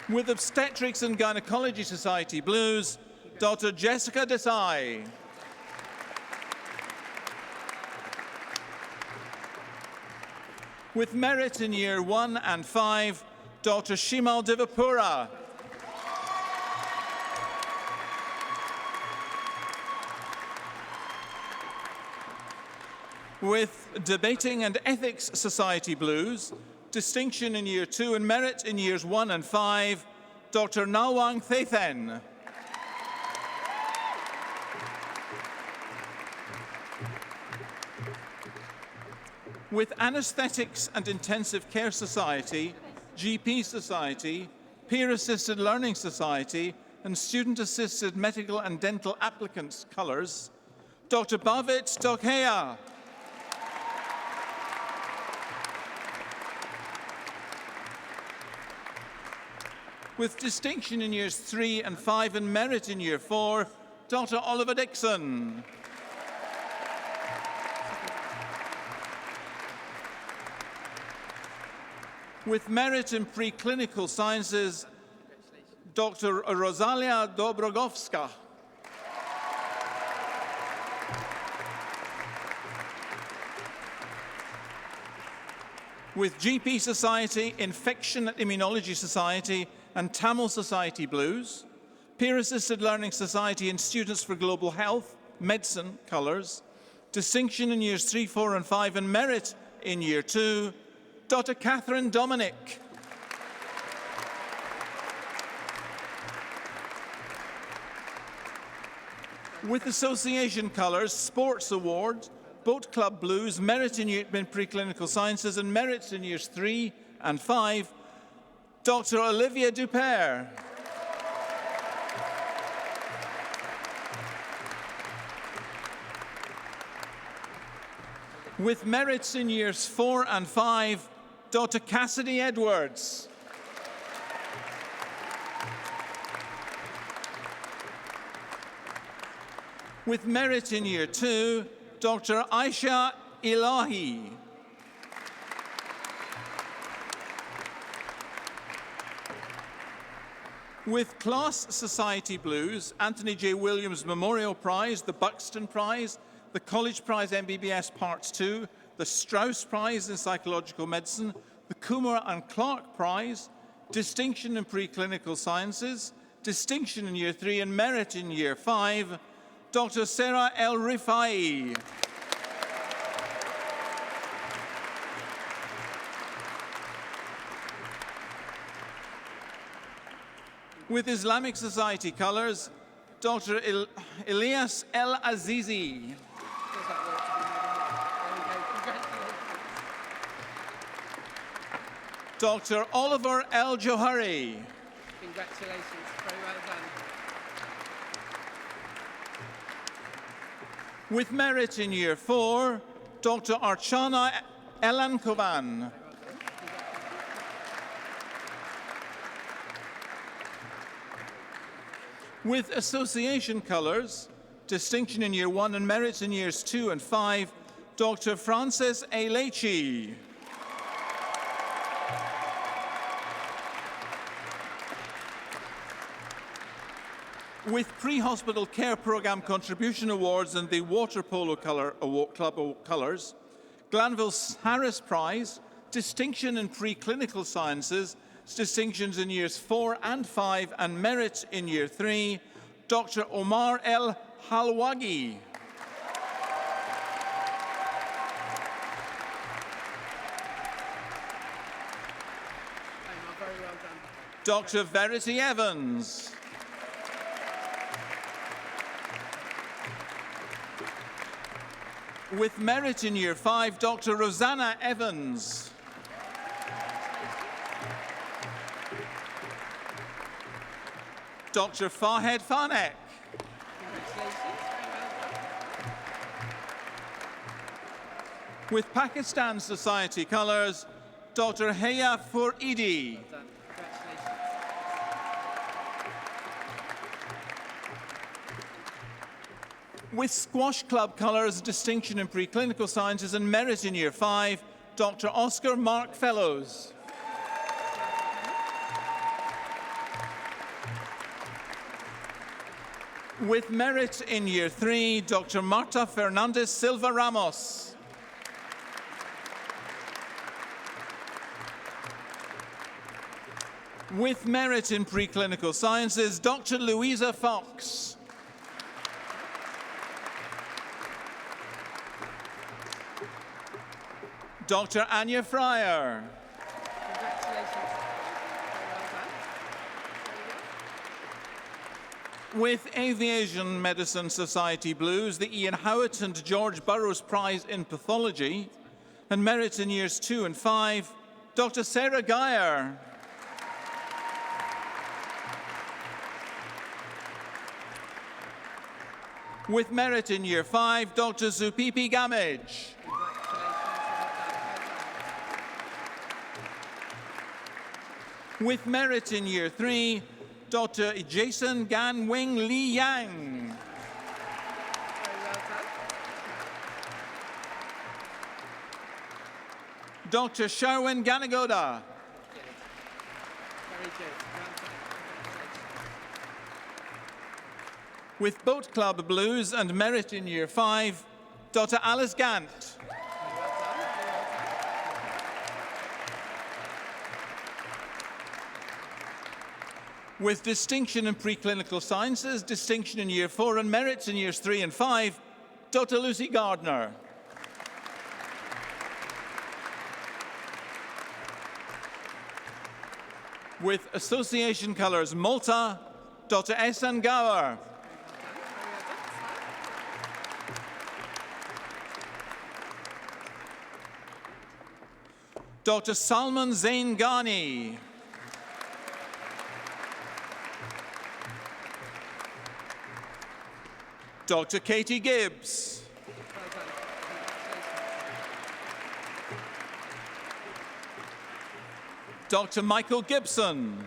With Obstetrics and Gynecology Society Blues, Dr. Jessica Desai. With merit in year 1 and 5, Dr. Shimal Divapura. With Debating and Ethics Society Blues, distinction in year 2 and merit in years 1 and 5, Dr. Nawang Thathen. With Anesthetics and Intensive Care Society, GP Society, Peer-Assisted Learning Society, and Student-Assisted Medical and Dental Applicants Colours, Dr. Bhavit Tokhea. With distinction in years 3 and 5 and merit in year 4, Dr. Oliver Dixon. With merit in preclinical sciences, Dr. Rosalia Dobrogowska. With GP Society, Infection and Immunology Society and Tamil Society Blues, Peer Assisted Learning Society and Students for Global Health, Medicine colours, distinction in years 3, 4 and 5 and merit in year 2, Dr. Catherine Dominic. With association colours, Sports Award, Boat Club Blues, Merit in Preclinical Sciences and Merits in years 3 and 5, Dr. Olivia Dupere. With merits in years 4 and 5, Dr. Cassidy Edwards. With merit in year 2, Dr. Aisha Ilahi. With Class Society Blues, Anthony J. Williams Memorial Prize, the Buxton Prize, the College Prize MBBS Part 2, the Strauss Prize in Psychological Medicine, the Kumar and Clark Prize, Distinction in Preclinical Sciences, Distinction in Year 3 and Merit in Year 5, Dr. Sarah El Rifai. With Islamic Society colours, Dr. Elias El Azizi. Dr. Oliver El Johari.
Congratulations, very well done.
With merit in year 4, Dr. Archana Elankovan. With association colours, distinction in year 1 and merits in years 2 and 5, Dr. Frances A. Leachy. With pre-hospital care programme contribution awards and the Water Polo Club colours, Glanville Harris Prize, distinction in preclinical sciences, distinctions in years 4 and 5 and merit in year 3, Dr. Omar El Halwagi.
Very well done.
Dr. Verity Evans. With merit in year 5, Dr. Rosanna Evans. Dr. Fahed Fanek. With Pakistan Society colours, Dr. Heya Furidi. With Squash Club colours, distinction in preclinical sciences and merit in year 5, Dr. Oscar Mark Fellows. With merit in year 3, Dr. Marta Fernandez Silva Ramos. With merit in preclinical sciences, Dr. Louisa Fox. Dr. Anya Fryer.
Congratulations.
With Aviation Medicine Society Blues, the Ian Howitt and George Burroughs Prize in Pathology, and merit in years 2 and 5, Dr. Sarah Geyer. With merit in year 5, Dr. Zupipi Gamage. With merit in year 3, Dr. Jason Gan Wing Li Yang. Dr. Sharwin Ganagoda.
Very good.
With Boat Club Blues and merit in year 5, Dr. Alice Gant. With distinction in preclinical sciences, distinction in Year 4 and merits in Years 3 and 5, Dr. Lucy Gardner. With association colours Malta, Dr. Ehsan Gower. Dr. Salman Zain Ghani. Dr. Katie Gibbs. Dr. Michael Gibson.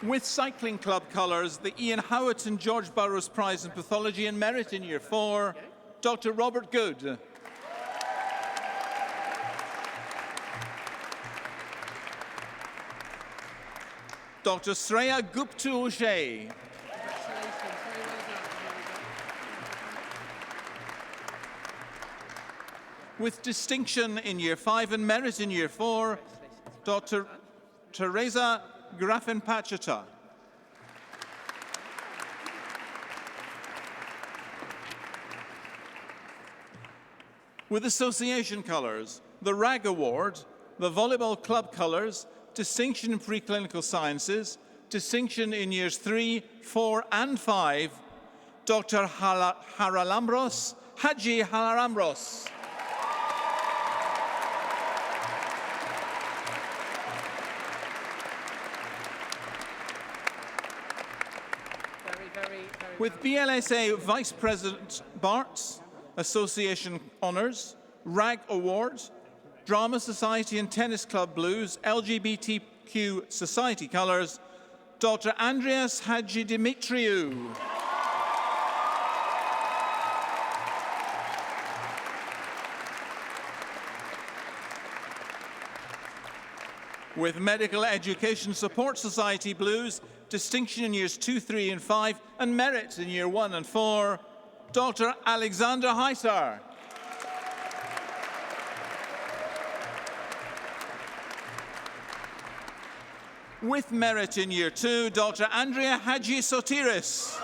With Cycling Club colours, the Ian Howitt and George Burroughs Prize in Pathology and Merit in Year 4, Dr. Robert Good. Dr. Sreya Gupta O'Shea. With distinction in Year 5 and merit in Year 4, Dr. Teresa Graffin-Pacheta. With association colours, the RAG Award, the Volleyball Club colours, distinction in preclinical sciences, distinction in Years 3, 4 and 5, Dr. Haralambros, Haji Haralambros. With BLSA Vice President Bartz, Association Honours, RAG Award, Drama Society and Tennis Club Blues, LGBTQ Society Colours, Dr. Andreas Hadji Dimitriou. With Medical Education Support Society Blues, distinction in Years 2, 3 and 5, and merit in Year 1 and 4, Dr. Alexander Heiser. With merit in Year 2, Dr. Andrea Hadji Sotiris.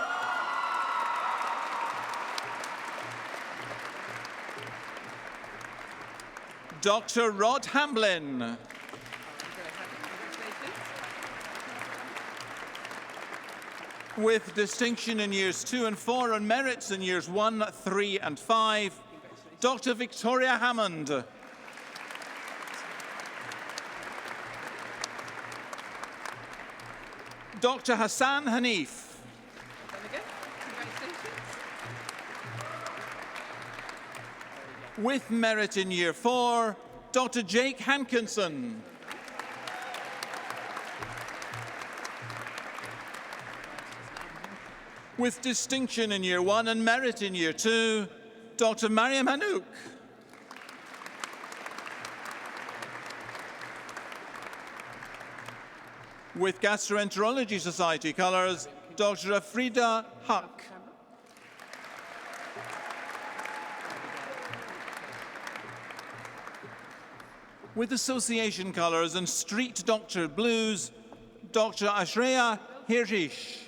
Dr. Rod Hamblin. With distinction in Years 2 and 4 and merits in Years 1, 3 and 5, Dr. Victoria Hammond. Dr. Hassan Hanif. With merit in Year 4, Dr. Jake Hankinson. With distinction in Year 1 and merit in Year 2, Dr. Mariam Hanouk. With Gastroenterology Society colours, Dr. Afrida Huck. With Association colours and Street Doctor Blues, Dr. Ashreya Hirjish.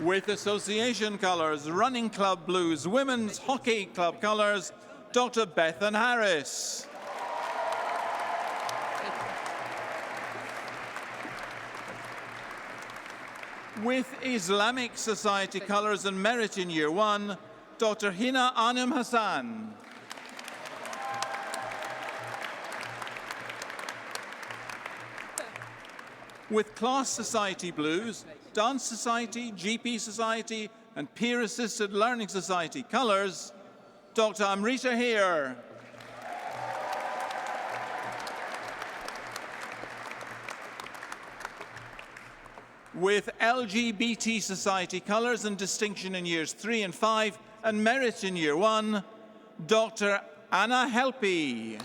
With Association colours, Running Club Blues, Women's Hockey Club colours, Dr. Bethan Harris. With Islamic Society colours and merit in Year 1, Dr. Hina Anum Hassan. With Class Society Blues, Dance Society, GP Society, and Peer Assisted Learning Society colours, Dr. Amrita Heer. With LGBT Society colours and distinction in Years 3 and 5 and merit in Year 1, Dr. Anna Helpy.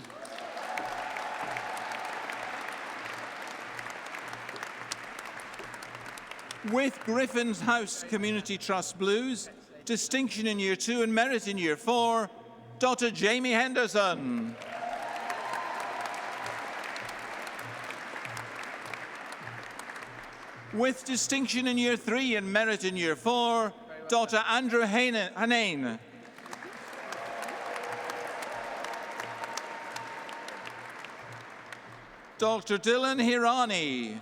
With Griffin's House Community Trust Blues, distinction in Year 2 and merit in Year 4, Dr. Jamie Henderson. With distinction in Year 3 and merit in Year 4, Dr. Andrew Hanane. Dr. Dylan Hirani.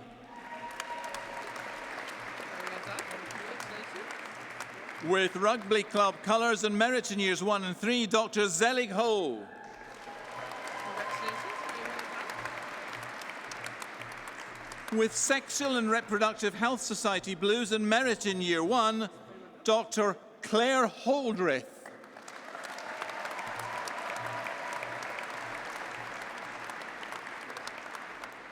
With Rugby Club colours and merit in Years 1 and 3, Dr. Zelig Ho. With Sexual and Reproductive Health Society Blues and merit in Year 1, Dr. Claire Holdreth.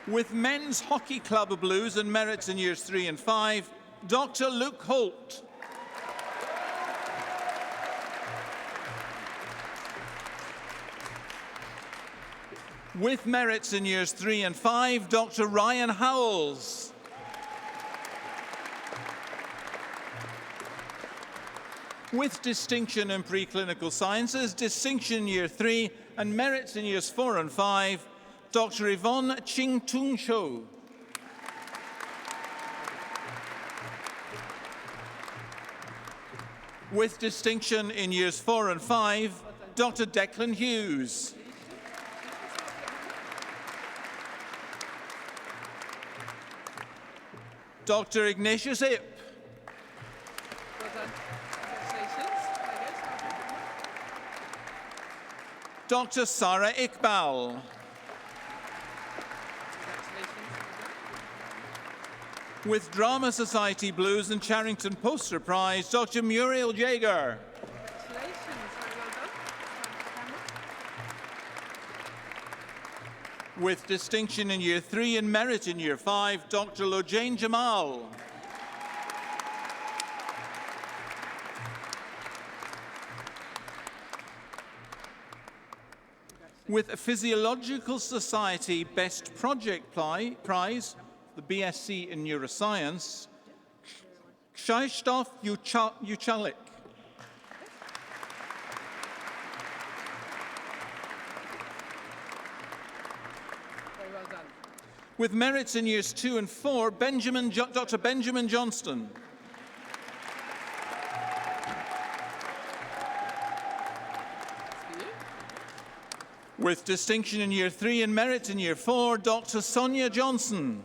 With Men's Hockey Club Blues and merits in Years 3 and 5, Dr. Luke Holt. With merits in Years 3 and 5, Dr. Ryan Howells. With distinction in preclinical sciences, distinction in Year 3 and merits in Years 4 and 5, Dr. Yvonne Ching-Tung Cho. With distinction in Years 4 and 5, Dr. Declan Hughes. Dr. Ignatius Ip. Dr. Sarah Iqbal. With Drama Society Blues and Charrington Poster Prize, Dr. Muriel Jaeger. With distinction in Year 3 and merit in Year 5, Dr. Lojane Jamal. With a Physiological Society Best Project Prize, the BSc in Neuroscience, Krzysztof Juchalik. With merits in Years 2 and 4, Dr. Benjamin Johnston. With distinction in Year 3 and merit in Year 4, Dr. Sonia Johnson.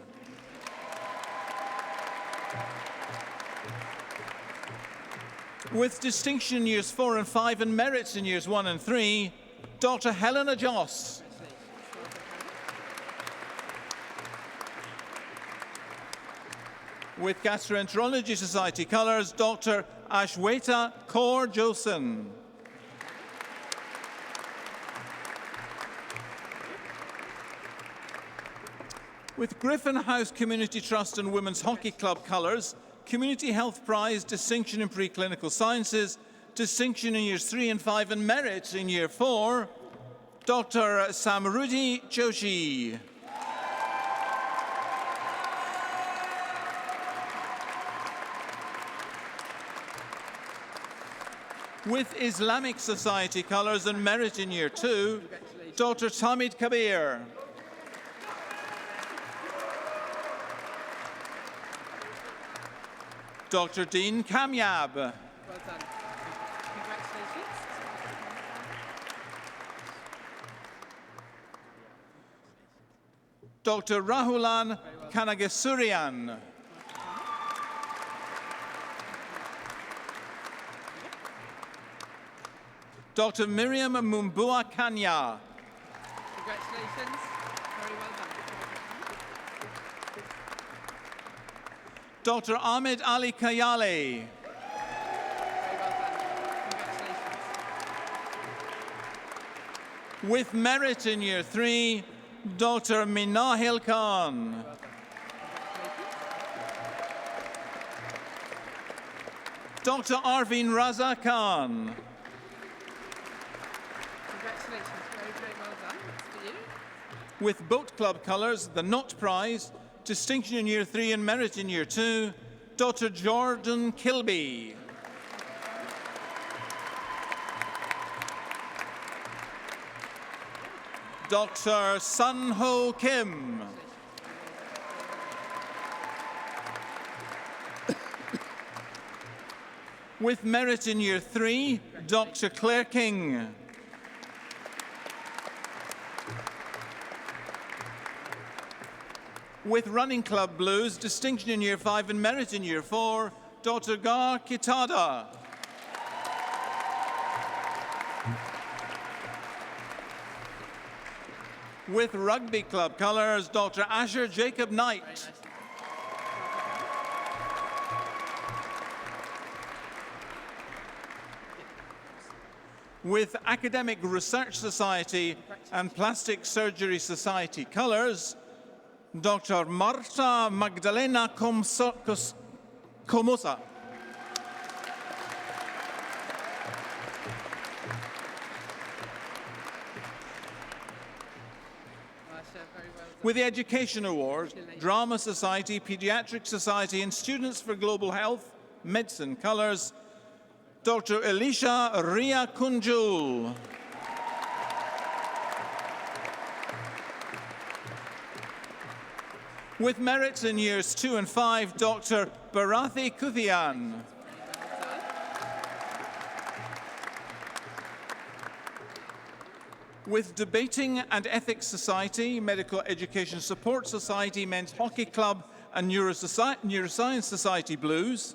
With distinction in Years 4 and 5 and merits in Years 1 and 3, Dr. Helena Joss. With Gastroenterology Society colours, Dr. Ashweta Kaur Josen. With Griffin House Community Trust and Women's Hockey Club colours, Community Health Prize, Distinction in Preclinical Sciences, Distinction in Years 3 and 5 and Merit in Year 4, Dr. Samrudhi Joshi. With Islamic Society colours and merit in Year 2, Dr. Tamid Kabir. Dr. Dean Kamyab.
Well done. Congratulations.
Dr. Rahulan Kanagesurian. Dr. Miriam Mumbua Kanya.
Congratulations. Very well done.
Dr. Ahmed Ali Kayale.
Very well done. Congratulations.
With merit in Year 3, Dr. Minahil Khan. Dr. Arvin Raza Khan.
Congratulations. Very, very well done. That's for you.
With Boat Club colours, the Knott Prize, Distinction in Year 3 and Merit in Year 2, Dr. Jordan Kilby. Dr. Sun Ho Kim. With merit in Year 3, Dr. Claire King. With Running Club Blues, distinction in Year 5 and merit in Year 4, Dr. Gar Kitada. With Rugby Club colours, Dr. Asher Jacob Knight. With Academic Research Society and Plastic Surgery Society colours, Dr. Marta Magdalena Comosa. With the Education Award, Drama Society, Pediatric Society and Students for Global Health, Medicine colours, Dr. Elisha Ria Kunjul. With merits in Years 2 and 5, Dr. Bharathi Kuthian. With Debating and Ethics Society, Medical Education Support Society, Men's Hockey Club and Neuroscience Society Blues,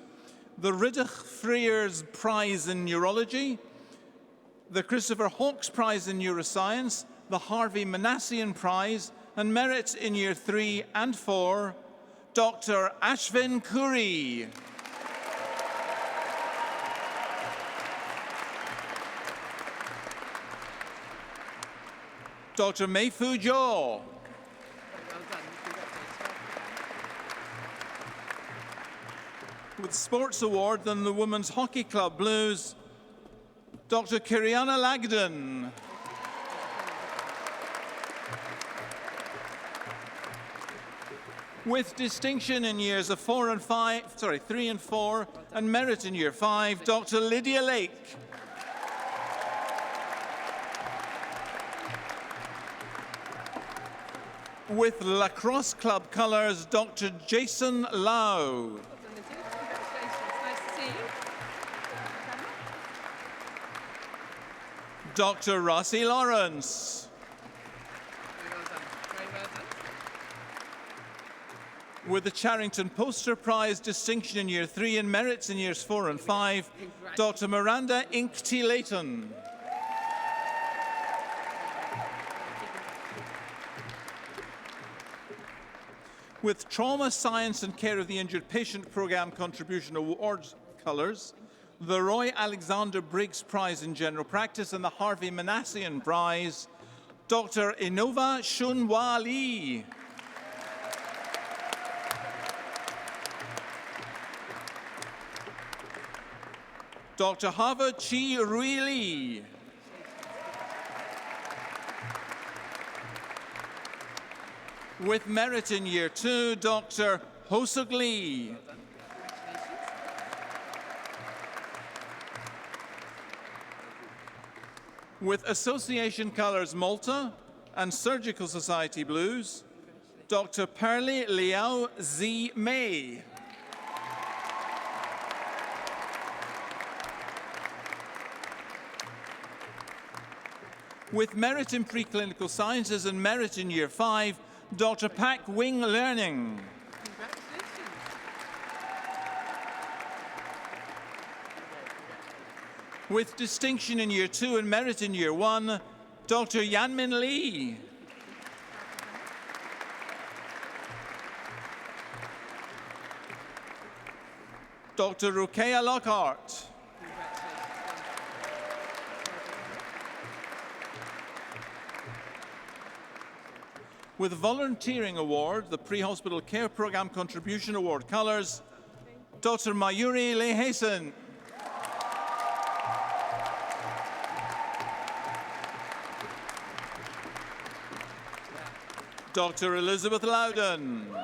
the Riddick Frears Prize in Neurology, the Christopher Hawkes Prize in Neuroscience, the Harvey Manassian Prize, and merit in Year 3 and 4, Dr. Ashvin Kuri. Dr. Meifu Jo. With Sports Award and the Women's Hockey Club Blues, Dr. Kiriana Lagden. With distinction in Years 3 and 4, and merit in Year 5, Dr. Lydia Lake. With Lacrosse Club colours, Dr. Jason Lau. Dr. Rossi Lawrence. With the Charrington Poster Prize, distinction in Year 3 and merits in Years 4 and 5, Dr. Miranda Inkty Layton. With Trauma, Science and Care of the Injured Patient Programme Contribution Awards colours, the Roy Alexander Briggs Prize in General Practice and the Harvey Manassian Prize, Dr. Inova Shunwa Lee. Dr. Hava Chi Rui Lee. With merit in Year 2, Dr. Hosuk Lee. With Association Colours Malta and Surgical Society Blues, Dr. Perli Liao Z. May. With merit in Preclinical Sciences and merit in Year 5, Dr. Pak Wing Learning. With distinction in Year 2 and merit in Year 1, Dr. Yanmin Lee. Dr. Rukeya Lockhart. With Volunteering Award, the Pre-Hospital Care Programme Contribution Award colours, Dr. Mayuri Lehasen. Dr. Elizabeth Loudon.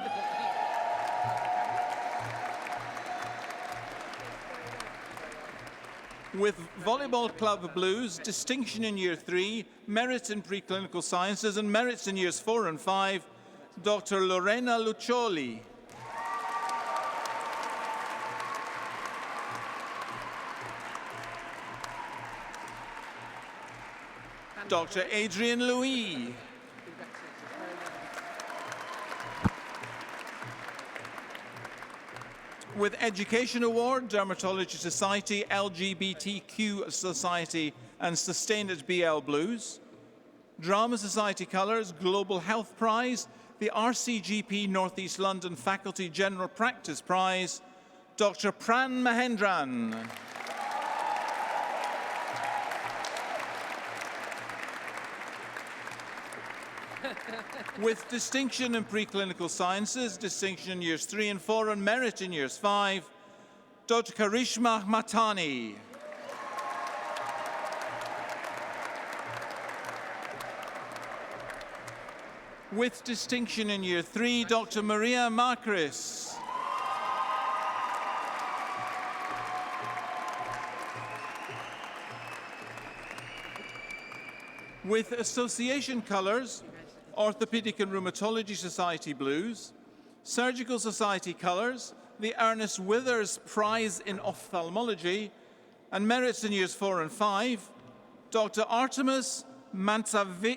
With Volleyball Club Blues, distinction in Year 3, merits in preclinical sciences and merits in Years 4 and 5, Dr. Lorena Luccioli. Dr. Adrian Louis. With Education Award, Dermatology Society, LGBTQ Society and Sustained at BL Blues. Drama Society Colours, Global Health Prize, the RCGP North East London Faculty General Practice Prize, Dr. Pran Mahendran. With distinction in preclinical sciences, distinction in Years 3 and 4 and merit in Years 5, Dr. Karishma Matani. With distinction in Year 3, Dr. Maria Marcris. With association colours, Orthopaedic and Rheumatology Society Blues, Surgical Society Colours, the Ernest Withers Prize in Ophthalmology, and merits in Years 4 and 5, Dr. Artemis Mansavenu.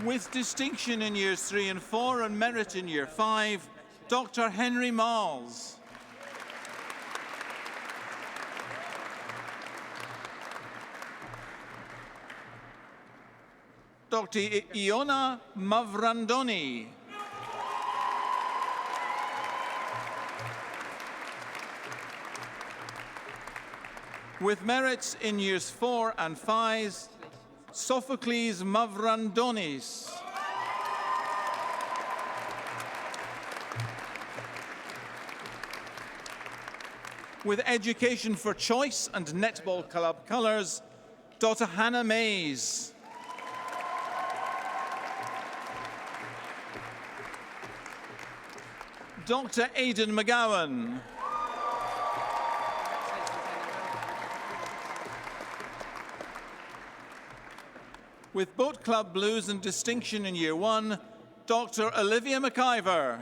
With distinction in Years 3 and 4 and merit in Year 5, Dr. Henry Malls. Dr. Iona Mavrandoni. With merits in Years 4 and 5, Sophocles Mavrandonis. With Education for Choice and Netball Club Colours, Dr. Hannah Mays. Dr. Aidan McGowan. With Boat Club Blues and distinction in Year 1, Dr. Olivia McIver.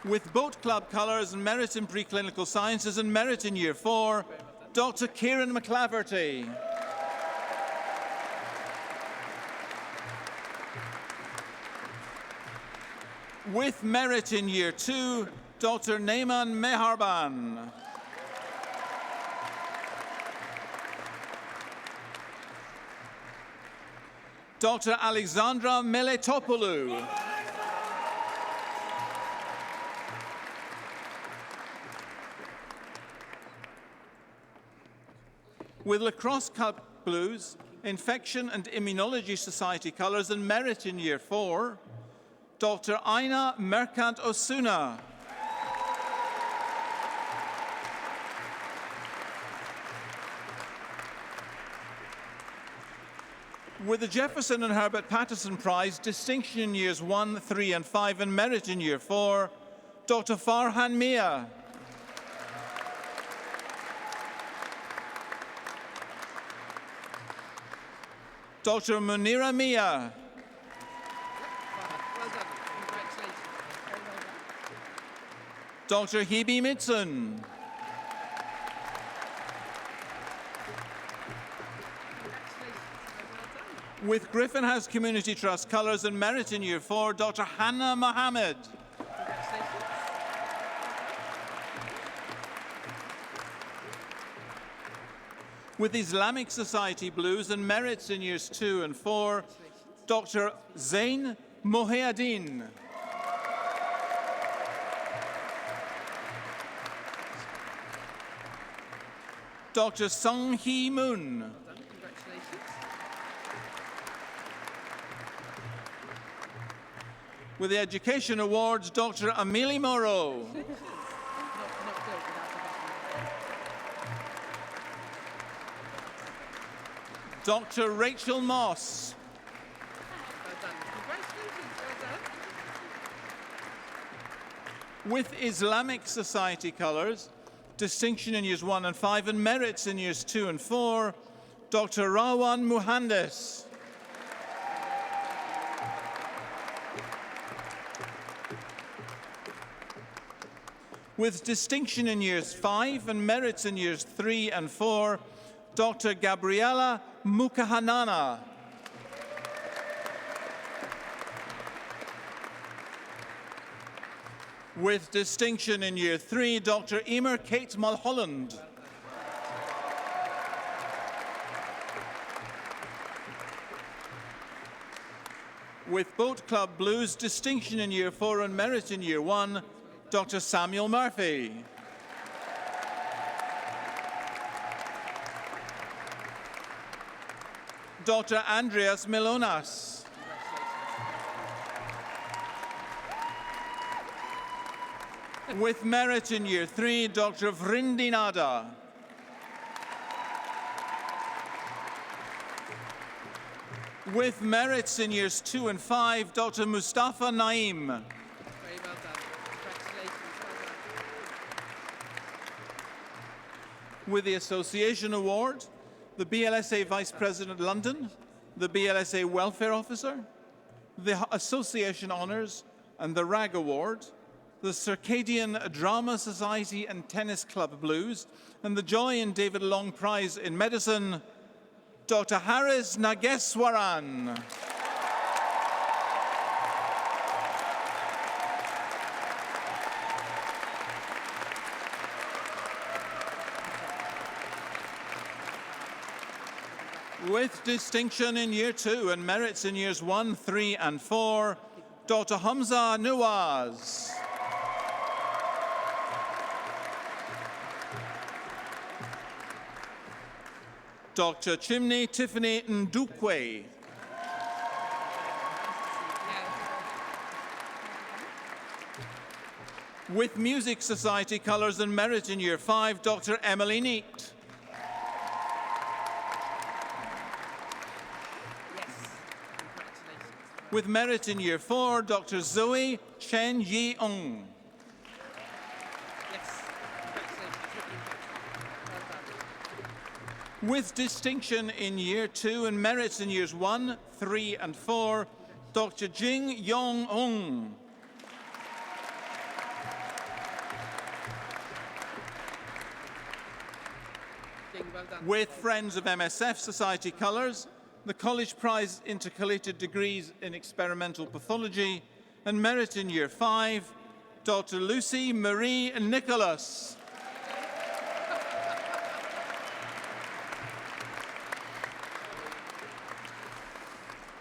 With Boat Club Colours and merit in preclinical sciences and merit in Year 4, Dr. Kieran McClaverty. With merit in Year 2, Dr. Neyman Meharban. Dr. Alexandra Meletopoulou. With Lacrosse Cup Blues, Infection and Immunology Society Colours and merit in Year 4, Dr. Aina Merkant Osuna. With the Jefferson and Herbert Patterson Prize, distinction in Years 1, 3 and 5 and merit in Year 4, Dr. Farhan Mia. Dr. Munira Mia.
Well done. Congratulations.
Dr. Hebe Mitson. With Griffin House Community Trust Colours and merit in Year 4, Dr. Hannah Mohammed. With Islamic Society Blues and merits in Years 2 and 4, Dr. Zain Mohiaddin. Dr. Sung Hee Moon. With the Education Awards, Dr. Amelie Moreau. Dr. Rachel Moss.
Well done. Congratulations. Well done.
With Islamic Society colours, distinction in years 1 and 5 and merits in years 2 and 4, Dr. Rawan Muhandes. With distinction in years 5 and merits in years 3 and 4, Dr. Gabriela Mukahanana. With distinction in year 3, Dr. Emer Kate Mulholland. With Boat Club Blues, distinction in year 4 and merit in year 1, Dr. Samuel Murphy. Dr. Andreas Milonas. With merit in year 3, Dr. Vrindi Nada. With merits in years 2 and 5, Dr. Mustafa Naim.
Very well done. Congratulations. Well done.
With the Association Award, the BLSA Vice President London, the BLSA Welfare Officer, the Association Honours and the RAG Award, the Circadian Drama Society and Tennis Club Blues, and the Joy and David Long Prize in Medicine, Dr. Haris Nageswaran. With distinction in year 2 and merits in years 1, 3 and 4, Dr. Hamza Nawaz. Dr. Chimney Tiffany Ndukwe. With Music Society colours and merit in year 5, Dr. Emily Neat. With merit in year 4, Dr. Zoe Chen Yi-ong. With distinction in year 2 and merits in years 1, 3 and 4, Dr. Jing Yong-ung.
Well done.
With Friends of MSF Society colours, the College Prize Intercalated Degrees in Experimental Pathology, and merit in year 5, Dr. Lucy Marie Nicholas.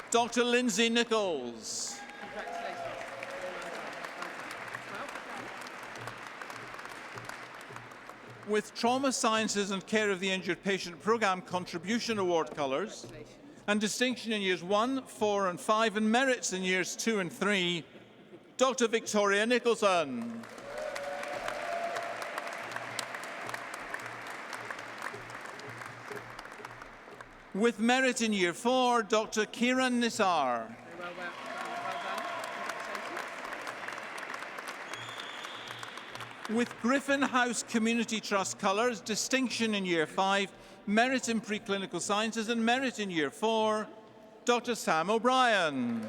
Dr. Lindsay Nichols. With Trauma Sciences and Care of the Injured Patient Programme Contribution Award colours, and distinction in years 1, 4 and 5, and merits in years 2 and 3, Dr. Victoria Nicholson. With merit in year 4, Dr. Kiran Nisar.
Well done.
With Griffin House Community Trust colours, distinction in year 5, merit in preclinical sciences, and merit in year 4, Dr. Sam O'Brien.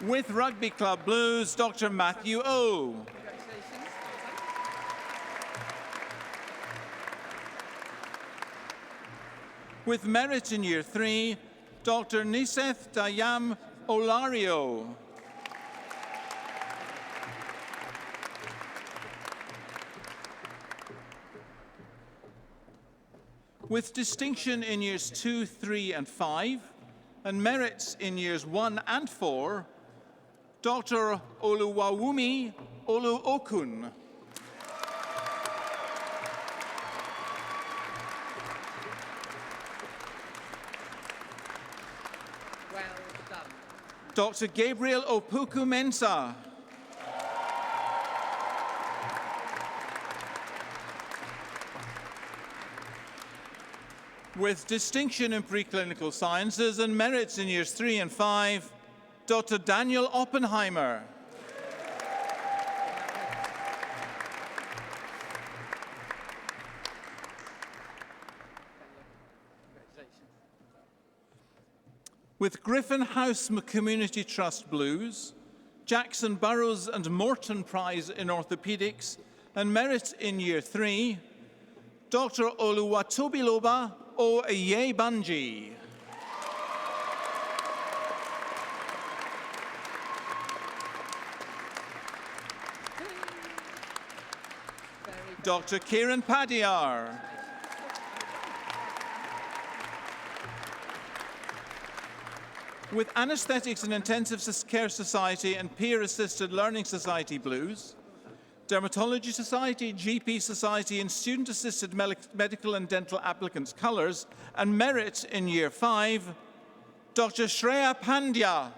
With Rugby Club Blues, Dr. Matthew O. With merit in year 3, Dr. Niseth Dayam Olario. With distinction in years 2, 3 and 5, and merits in years 1 and 4, Dr. Oluwawumi Oluokun.
Well done.
Dr. Gabriel Opoku Mensah. With distinction in preclinical sciences and merits in years 3 and 5, Dr. Daniel Oppenheimer. With Griffin House Community Trust Blues, Jackson Burroughs and Morton Prize in Orthopedics, and merit in year 3, Dr. Oluwatobiloba Oyebanji. Dr. Kieran Padiyar. With Anesthetics and Intensive Care Society and Peer Assisted Learning Society Blues, Dermatology Society, GP Society and Student Assisted Medical and Dental Applicants Colours, and merit in year 5, Dr. Shreya Pandya.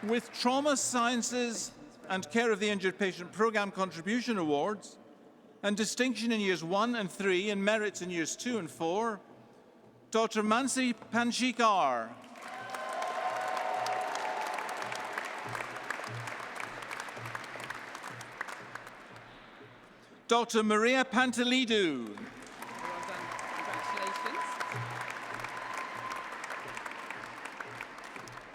With Trauma Sciences and Care of the Injured Patient Programme Contribution Awards, and distinction in years 1 and 3 and merits in years 2 and 4, Dr. Mansi Panshikar. Dr. Maria Pantalidou.
Well done. Congratulations.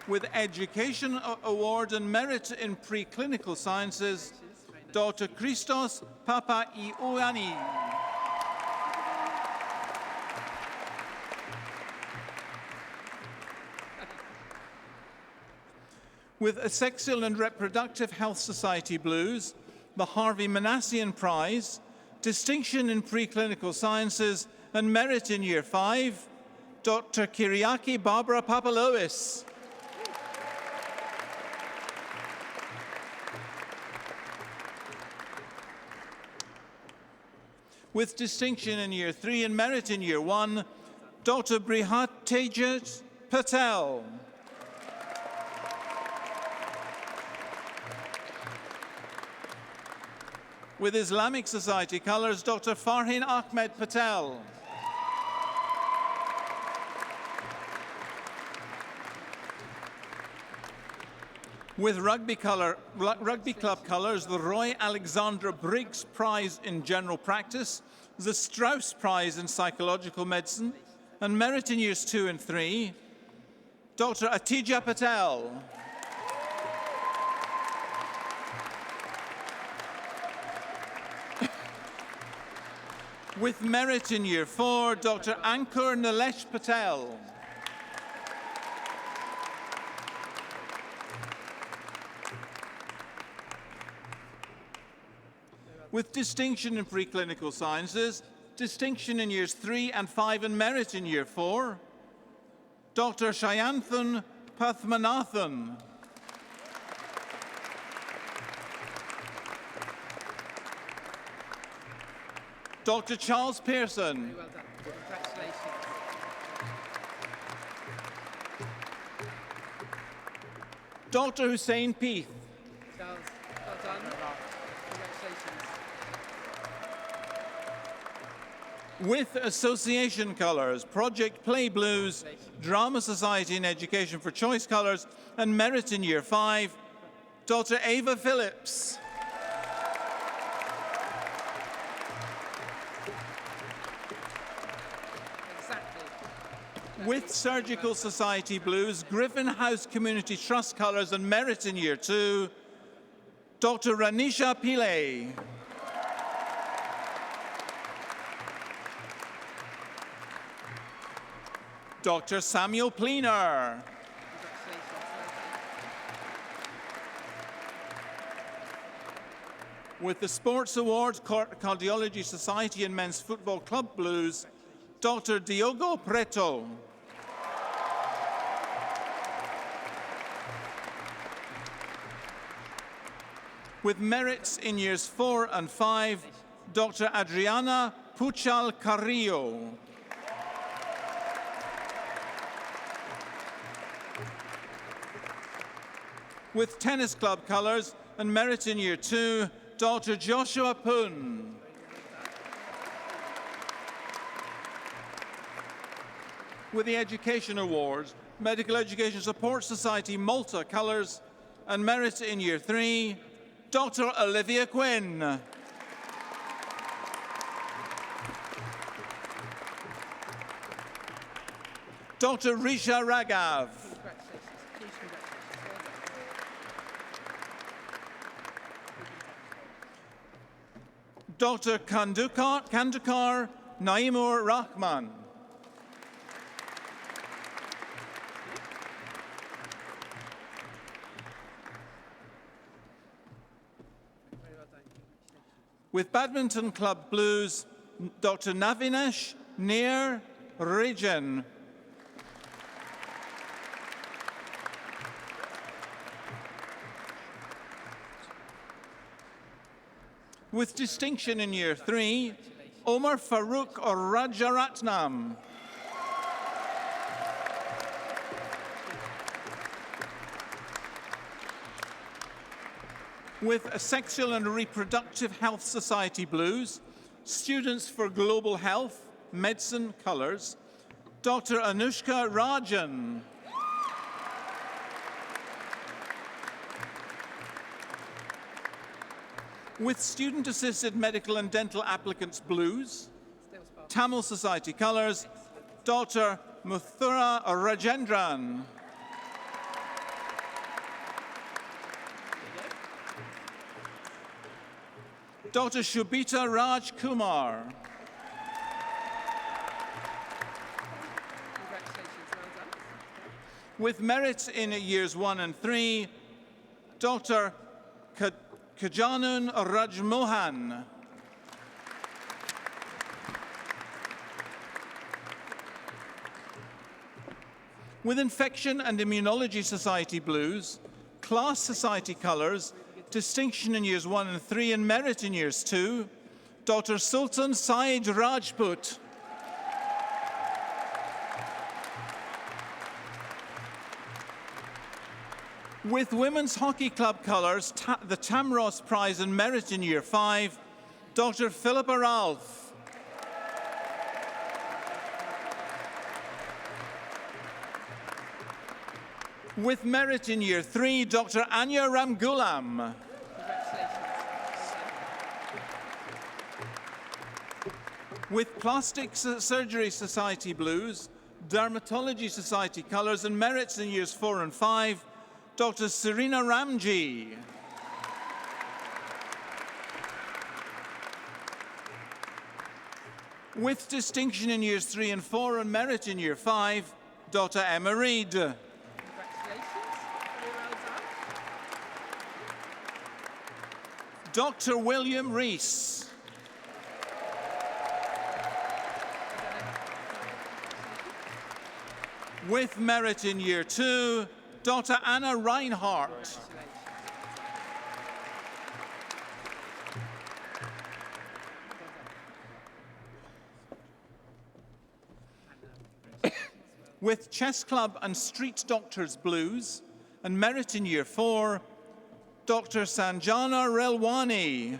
With Education Award and Merit in Preclinical Sciences, Dr. Christos Papaiouani. With a Sexual and Reproductive Health Society Blues, the Harvey Manassian Prize, Distinction in Preclinical Sciences, and Merit in Year 5, Dr. Kyriaki Barbara Papalois. With distinction in Year 3 and merit in Year 1, Dr. Brihat Tejat Patel. With Islamic Society Colours, Dr. Farhin Ahmed Patel. With Rugby Club Colours, the Roy Alexandra Briggs Prize in General Practice, the Strauss Prize in Psychological Medicine, and merit in Years 2 and 3, Dr. Atija Patel. With merit in Year 4, Dr. Ankur Nilesh Patel. With distinction in preclinical sciences, distinction in Years 3 and 5 and merit in Year 4, Dr. Shayanthan Pathmanathan. Dr. Charles Pearson.
Very well done. Congratulations.
Dr. Hussein Peath.
Charles, well done. Congratulations.
With Association Colours, Project Play Blues, Drama Society and Education for Choice Colours, and merit in Year 5, Dr. Ava Phillips. With Surgical Society Blues, Griffin House Community Trust Colours and merit in Year 2, Dr. Ranisha Pillay. Dr. Samuel Pleener. With the Sports Awards, Cardiology Society and Men's Football Club Blues, Dr. Diogo Preto. With merits in Years 4 and 5, Dr. Adriana Puchal Carrillo. With Tennis Club Colours, and Merit in Year 2, Dr. Joshua Poon. With the Education Award, Medical Education Support Society Malta Colours, and Merit in Year 3, Dr. Olivia Quinn. Dr. Risha Raghav. Dr. Kandukar Naimur Rahman. With Badminton Club Blues, Dr. Navinesh Nair Rijan. With distinction in Year 3, Omar Farouk Rajaratnam. With a Sexual and Reproductive Health Society Blues, Students for Global Health, Medicine Colours, Dr. Anushka Rajan. With Student-Assisted Medical and Dental Applicants Blues, Tamil Society Colours, Dr. Muthura Rajendran. Dr. Shubita Raj Kumar. With Merit in Years 1 and 3, Dr. Kajanun Rajmohan. With Infection and Immunology Society Blues, Class Society Colours, Distinction in Years 1 and 3 and Merit in Years 2, Dr. Sultan Said Rajput. With Women's Hockey Club Colours, the Tamros Prize and Merit in Year 5, Dr. Philippa Ralph. With Merit in Year 3, Dr. Anya Ramgulam. With Plastic Surgery Society Blues, Dermatology Society Colours and Merits in Years 4 and 5, Dr. Serena Ramji. With Distinction in Years 3 and 4 and Merit in Year 5, Dr. Emma Reid. Dr. William Rees. With Merit in Year 2, Dr. Anna Reinhardt. With Chess Club and Street Doctors Blues and Merit in Year 4, Dr. Sanjana Relwani.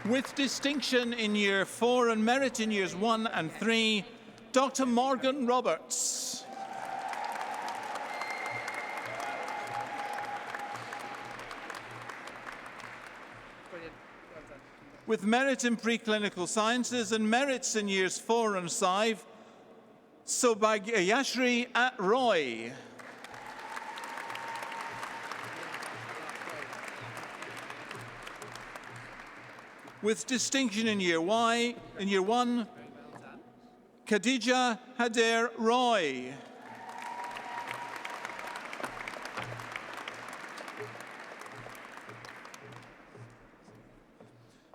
With Distinction in Year 4 and Merit in Years 1 and 3, Dr. Morgan Roberts. With Merit in Preclinical Sciences and Merits in Years 4 and 5, Sobhagyashri Roy. With Distinction in Year 1, Khadija Hader Roy.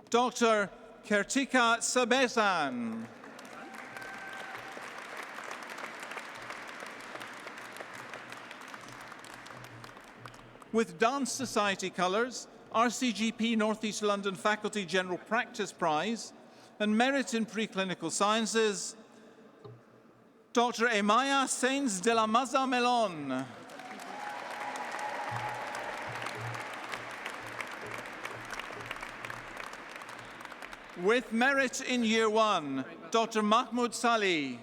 Dr. Kartika Sabesan. With Dance Society Colours, RCGP North East London Faculty General Practice Prize and Merit in Preclinical Sciences, Dr. Emaya Sainz de la Maza Melon. With merit in Year 1, Dr. Mahmoud Salih.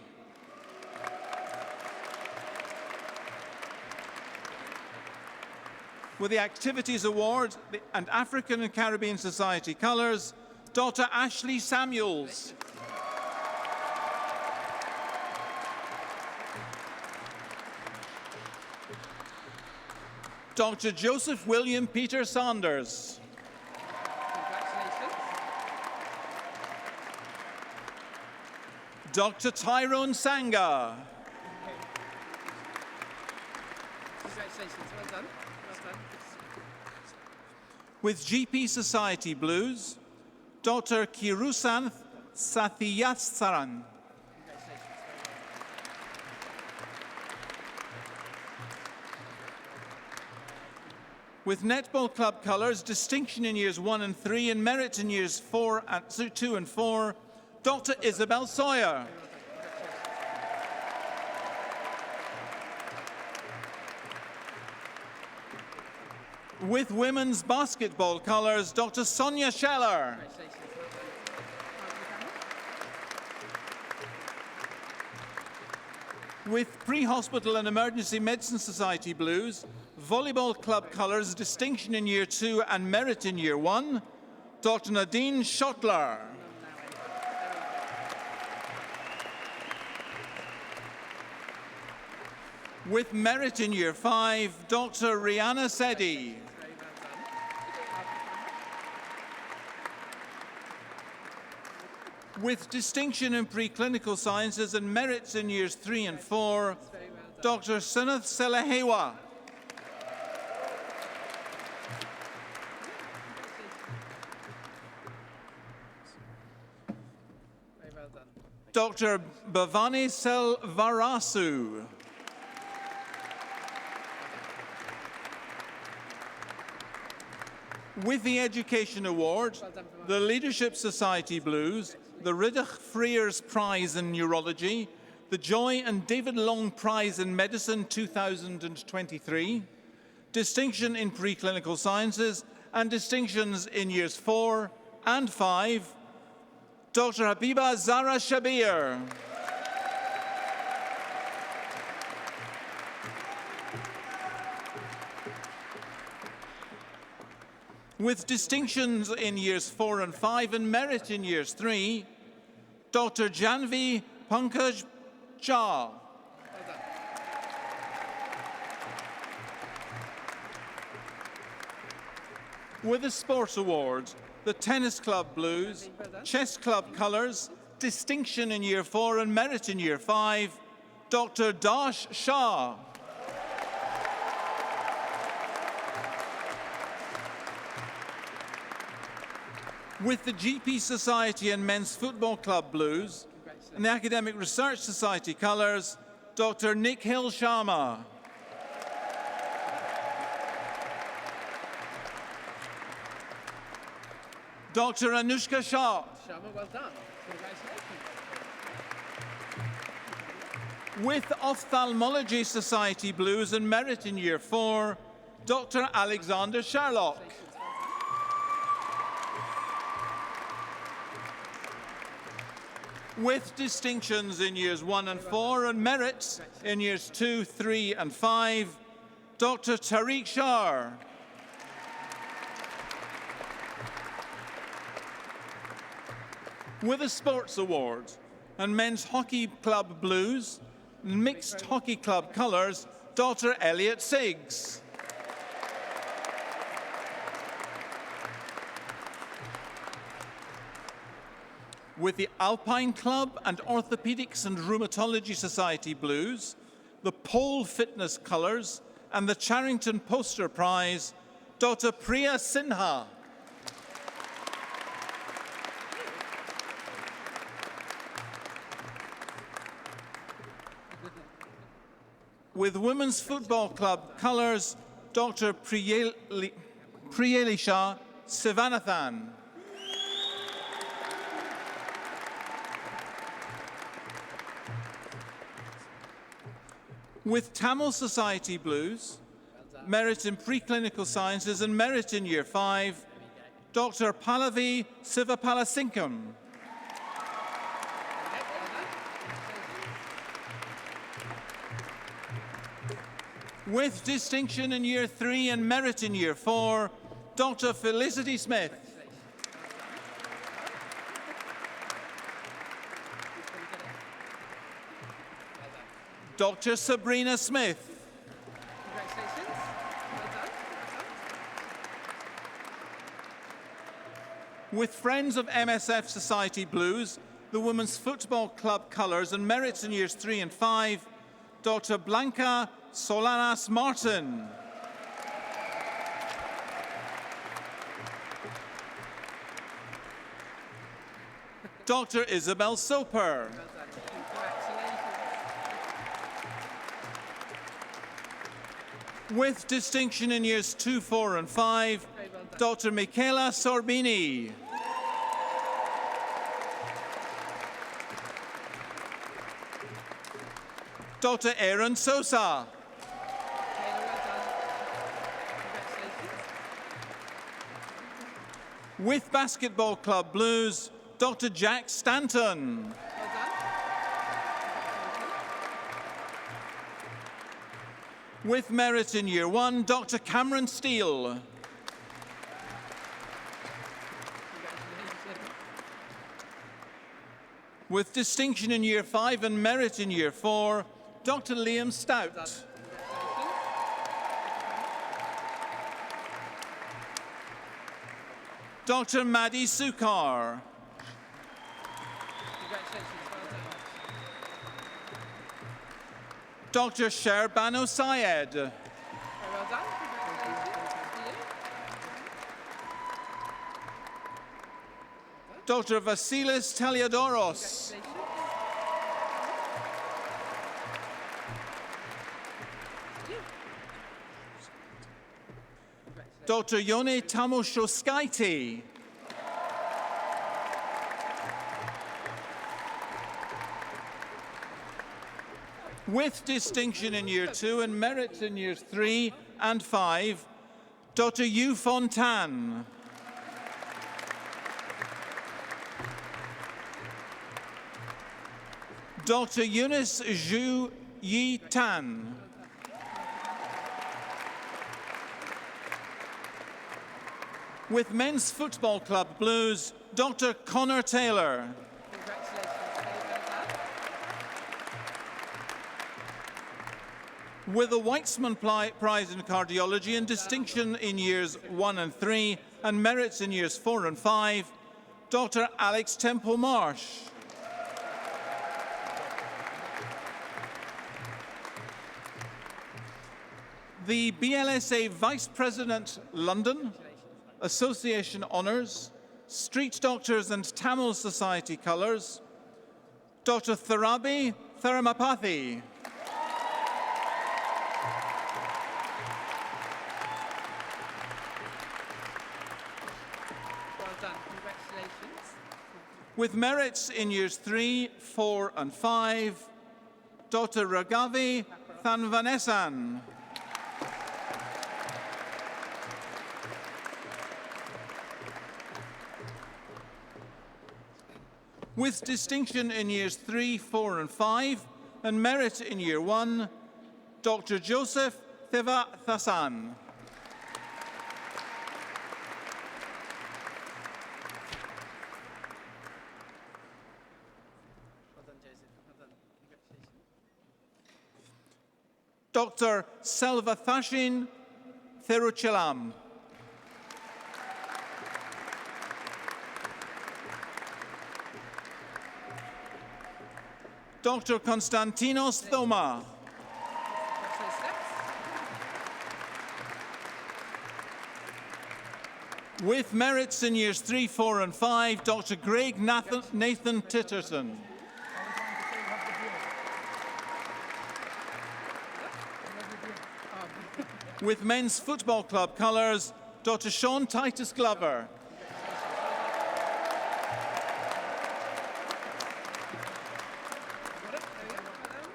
With the Activities Award and African and Caribbean Society Colours, Dr. Ashley Samuels. Dr. Joseph William Peter Saunders. Dr. Tyrone Sanga.
Congratulations, well done. Well done.
With GP Society Blues, Dr. Kirusanth Sathiyasaran. With Netball Club Colours, distinction in Years 1 and 3 and merit in Years 2 and 4, Dr. Isabel Sawyer. With Women's Basketball Colours, Dr. Sonia Scheller. With Pre-Hospital and Emergency Medicine Society Blues, Volleyball Club Colours, distinction in Year 2 and merit in Year 1, Dr. Nadine Schottler. With merit in Year 5, Dr. Rihanna Sedi. With distinction in preclinical sciences and merits in Years 3 and 4, Dr. Sunath Selahewa.
Very well done.
Dr. Bhavani Selvarasu. With the Education Award, the Leadership Society Blues, the Riddick Frears Prize in Neurology, the Joy and David Long Prize in Medicine 2023, distinction in preclinical sciences, and distinctions in Years 4 and 5, Dr. Habiba Zara Shabir. With distinctions in Years 4 and 5 and merit in Years 3, Dr. Janvi Pankaj Jha. With the Sports Awards, the Tennis Club Blues, Chess Club Colours, distinction in Year 4 and merit in Year 5, Dr. Dash Shah. With the GP Society and Men's Football Club Blues and the Academic Research Society Colours, Dr. Nikhil Sharma. Dr. Anushka Shah.
Sharma, well done. Congratulations.
With Ophthalmology Society Blues and merit in Year 4, Dr. Alexander Sherlock. With distinctions in Years 1 and 4 and merits in Years 2, 3 and 5, Dr. Tariq Shah. With the Sports Awards and Men's Hockey Club Blues and Mixed Hockey Club Colours, Dr. Elliot Siggs. With the Alpine Club and Orthopedics and Rheumatology Society Blues, the Pole Fitness Colours, and the Charrington Poster Prize, Dr. Priya Sinha. With Women's Football Club Colours, Dr. Priyelisha Sivanathan. With Tamil Society Blues, Merit in Preclinical Sciences and Merit in Year 5, Dr. Pallavi Sivapalasinkham. With distinction in Year 3 and Merit in Year 4, Dr. Felicity Smith. Dr. Sabrina Smith.
Congratulations. Well done.
With Friends of MSF Society Blues, the Women's Football Club colours and Merits in Years 3 and 5, Dr. Blanca Solanas Martin. Dr. Isabel Soper. With distinction in Years 2, 4 and 5, Dr. Michaela Sorbini. Dr. Aaron Sosa. With Basketball Club Blues, Dr. Jack Stanton. With Merit in Year 1, Dr. Cameron Steele. With distinction in Year 5 and Merit in Year 4, Dr. Liam Stout. Dr. Maddie Sukar. Dr. Sherbano Syed.
Very well done.
Dr. Vasilis Taliadoros. Dr. Yone Tamoshoskaite. With distinction in Year 2 and Merit in Years 3 and 5, Dr. Yu Fontan. Dr. Eunice Zhu Yi Tan. With Men's Football Club Blues, Dr. Connor Taylor. With the Weitzman Prize in Cardiology and distinction in Years 1 and 3 and Merits in Years 4 and 5, Dr. Alex Temple Marsh. The BLSA Vice President, London, Association Honours, Street Doctors and Tamil Society Colours, Dr. Tharabi Tharamapathy.
Well done. Congratulations.
With merits in Years 3, 4 and 5, Dr. Ragavi Thanvanesan. With distinction in Years 3, 4 and 5, and merit in Year 1, Dr. Joseph Thevathasan. Dr. Selvathashin Theruchelam. Dr. Konstantinos Thoma. With merits in Years 3, 4 and 5, Dr. Greg Nathan Titterton. With Men's Football Club colours, Dr. Sean Titus Glover.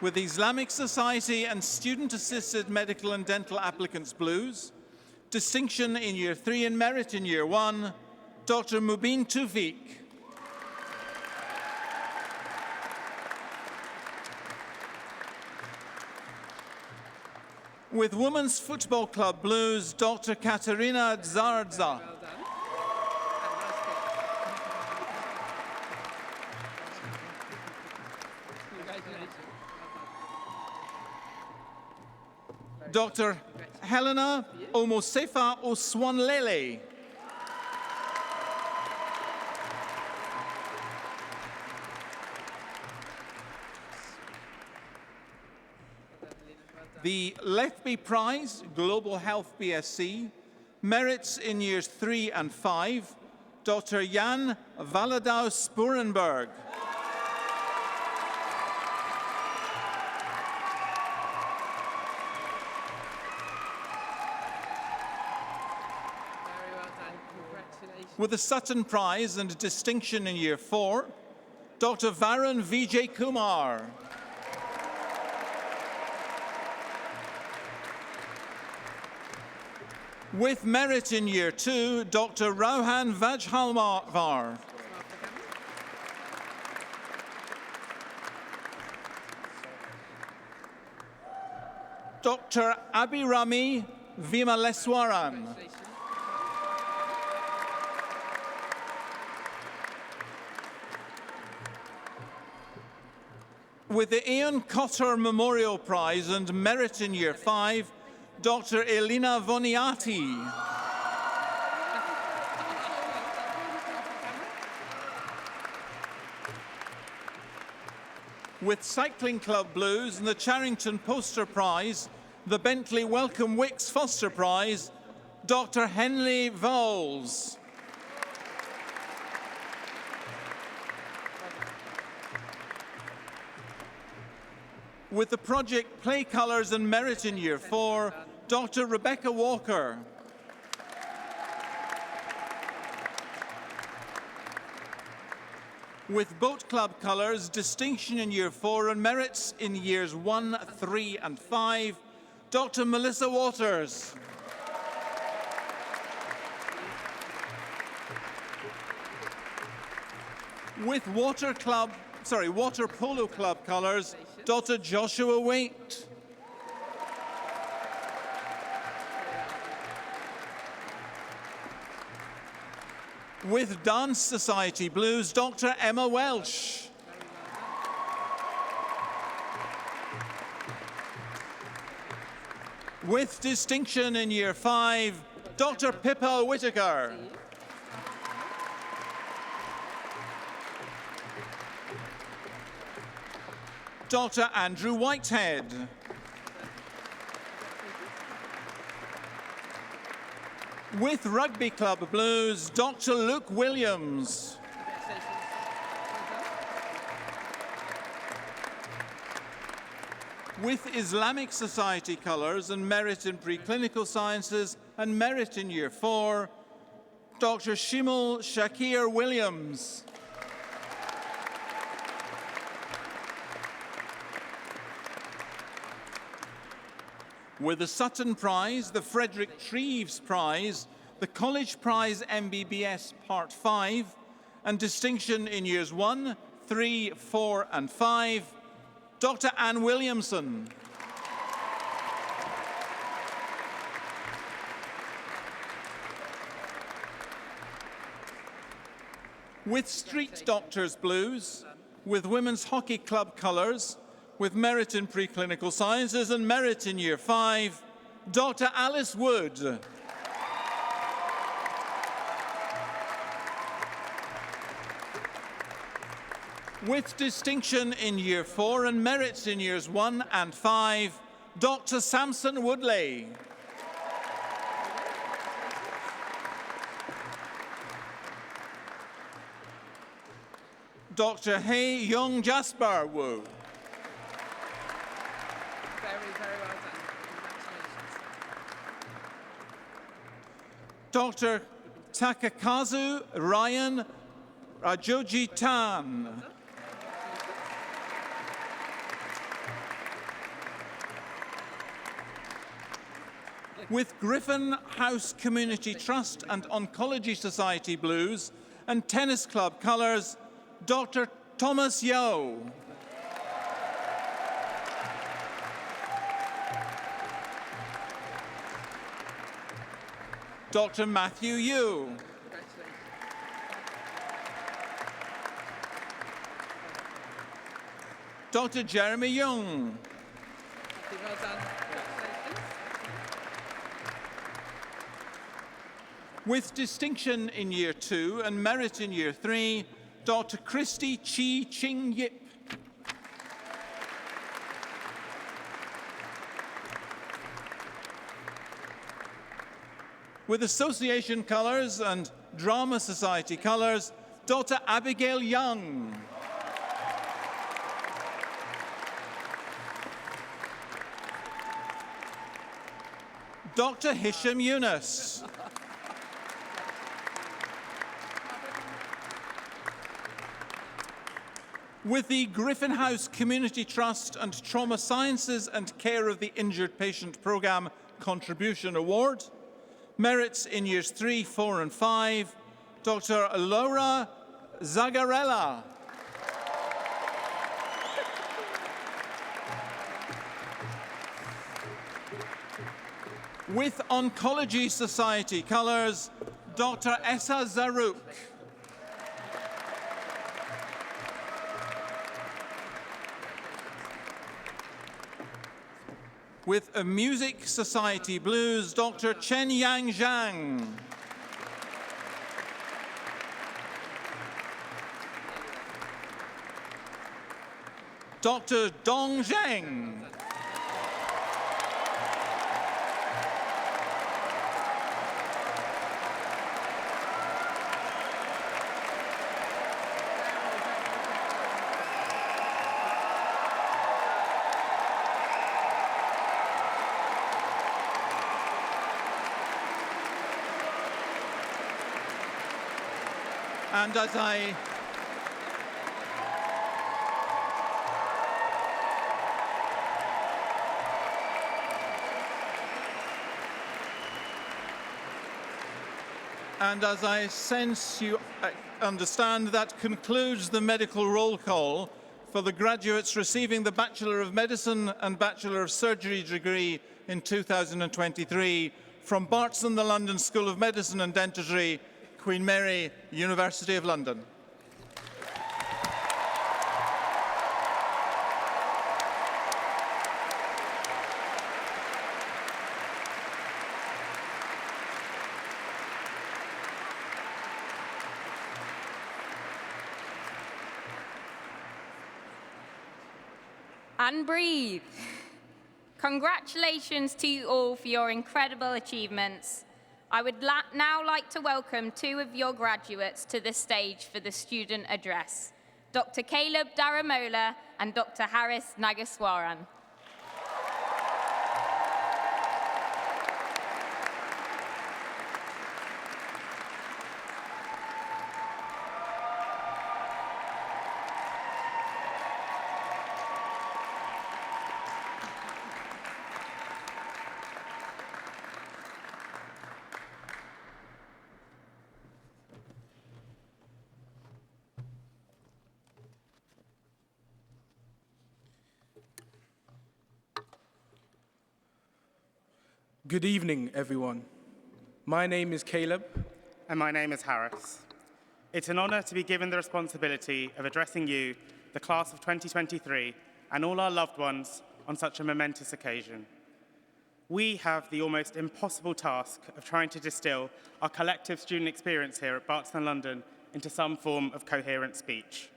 with Islamic Society and Student-Assisted Medical and Dental Applicants Blues, distinction in Year 3 and merit in Year 1, Dr. Mubin Tufik. With Women's Football Club Blues, Dr. Katerina Dzardza. Dr. Helena Omosefa Oswanlele. The Lethby Prize, Global Health BSc, merits in Years 3 and 5, Dr. Jan Valadau Spurenberg. With the Sutton Prize and distinction in Year 4, Dr. Varun Vijay Kumar. With merit in Year 2, Dr. Rauhan Vajhalvar. Dr. Abhirami Vimaleswaran. With the Ian Cotter Memorial Prize and merit in Year 5, Dr. Elina Voniati. With Cycling Club Blues and the Charrington Poster Prize, the Bentley Wellcome Wicks Foster Prize, Dr. Henley Vowles. With the project Play Colours and merit in Year 4, Dr. Rebecca Walker. With Boat Club Colours, distinction in Year 4 and merits in Years 1, 3 and 5, Dr. Melissa Waters. With Water Polo Club Colours, Dr. Joshua Waite. With Dance Society Blues, Dr. Emma Welsh. With distinction in Year 5, Dr. Pippa Whittaker. Dr. Andrew Whitehead. With Rugby Club Blues, Dr. Luke Williams. With Islamic Society Colours and merit in Preclinical Sciences and merit in Year 4, Dr. Shimul Shakir Williams. With the Sutton Prize, the Frederick Treves Prize, the College Prize MBBS Part 5, and distinction in Years 1, 3, 4 and 5, Dr. Anne Williamson. With Street Doctors Blues, with Women's Hockey Club Colours, with merit in Preclinical Sciences and merit in Year 5, Dr. Alice Wood. With distinction in Year 4 and merits in Years 1 and 5, Dr. Samson Woodley. Dr. Hei Young Jasper Wu.
Very well done. Congratulations.
Dr. Takakazu Ryan Rajoji Tan. With Griffin House Community Trust and Oncology Society Blues and Tennis Club colours, Dr. Thomas Yeo. Dr. Matthew Yu. Dr. Jeremy Young.
Well done.
With distinction in Year 2 and merit in Year 3, Dr. Christy Chi Ching Yip. With Association Colours and Drama Society Colours, Dr. Abigail Young. Dr. Hisham Yunus. With the Griffin House Community Trust and Trauma Sciences and Care of the Injured Patient Programme Contribution Award, merits in Years 3, 4 and 5, Dr. Laura Zagarella. With Oncology Society colours, Dr. Essa Zarouk. With a Music Society Blues, Dr. Chen Yang Zhang. Dr. Dong Zheng. And as I sense you understand, that concludes the medical roll call for the graduates receiving the Bachelor of Medicine and Bachelor of Surgery degree in 2023 from Barts and the London School of Medicine and Dentistry, Queen Mary, University of London.
And breathe. Congratulations to you all for your incredible achievements. I would now like to welcome two of your graduates to the stage for the student address, Dr. Caleb Daramola and Dr. Haris Nageswaran.
Good evening, everyone. My name is Caleb.
And my name is Harris. It's an honor to be given the responsibility of addressing you, the class of 2023, and all our loved ones on such a momentous occasion. We have the almost impossible task of trying to distill our collective student experience here at Barts and London into some form of coherent speech.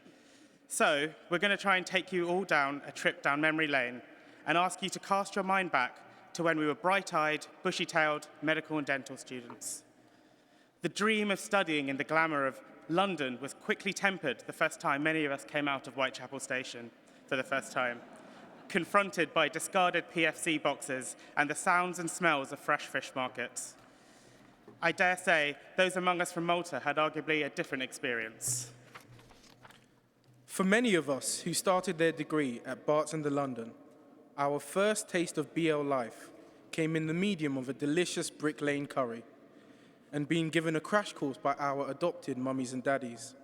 So, we're going to try and take you all down a trip down memory lane and ask you to cast your mind back to when we were bright-eyed, bushy-tailed medical and dental students. The dream of studying in the glamour of London was quickly tempered the first time many of us came out of Whitechapel Station for the first time, confronted by discarded PFC boxes and the sounds and smells of fresh fish markets. I dare say those among us from Malta had arguably a different experience.
For many of us who started their degree at Barts and London, our first taste of BL life came in the medium of a delicious Brick Lane curry and being given a crash course by our adopted mummies and daddies.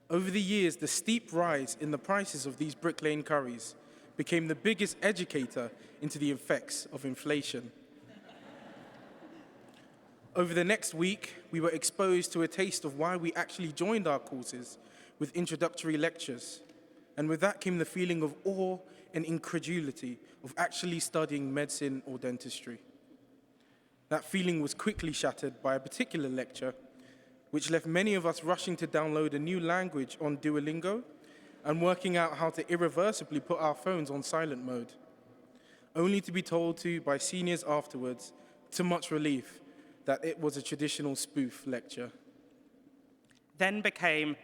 Over the years, the steep rise in the prices of these Brick Lane curries became the biggest educator into the effects of inflation. Over the next week, we were exposed to a taste of why we actually joined our courses with introductory lectures. And with that came the feeling of awe and incredulity of actually studying medicine or dentistry. That feeling was quickly shattered by a particular lecture, which left many of us rushing to download a new language on Duolingo and working out how to irreversibly put our phones on silent mode, only to be told to by seniors afterwards, to much relief, that it was a traditional spoof lecture.
Then began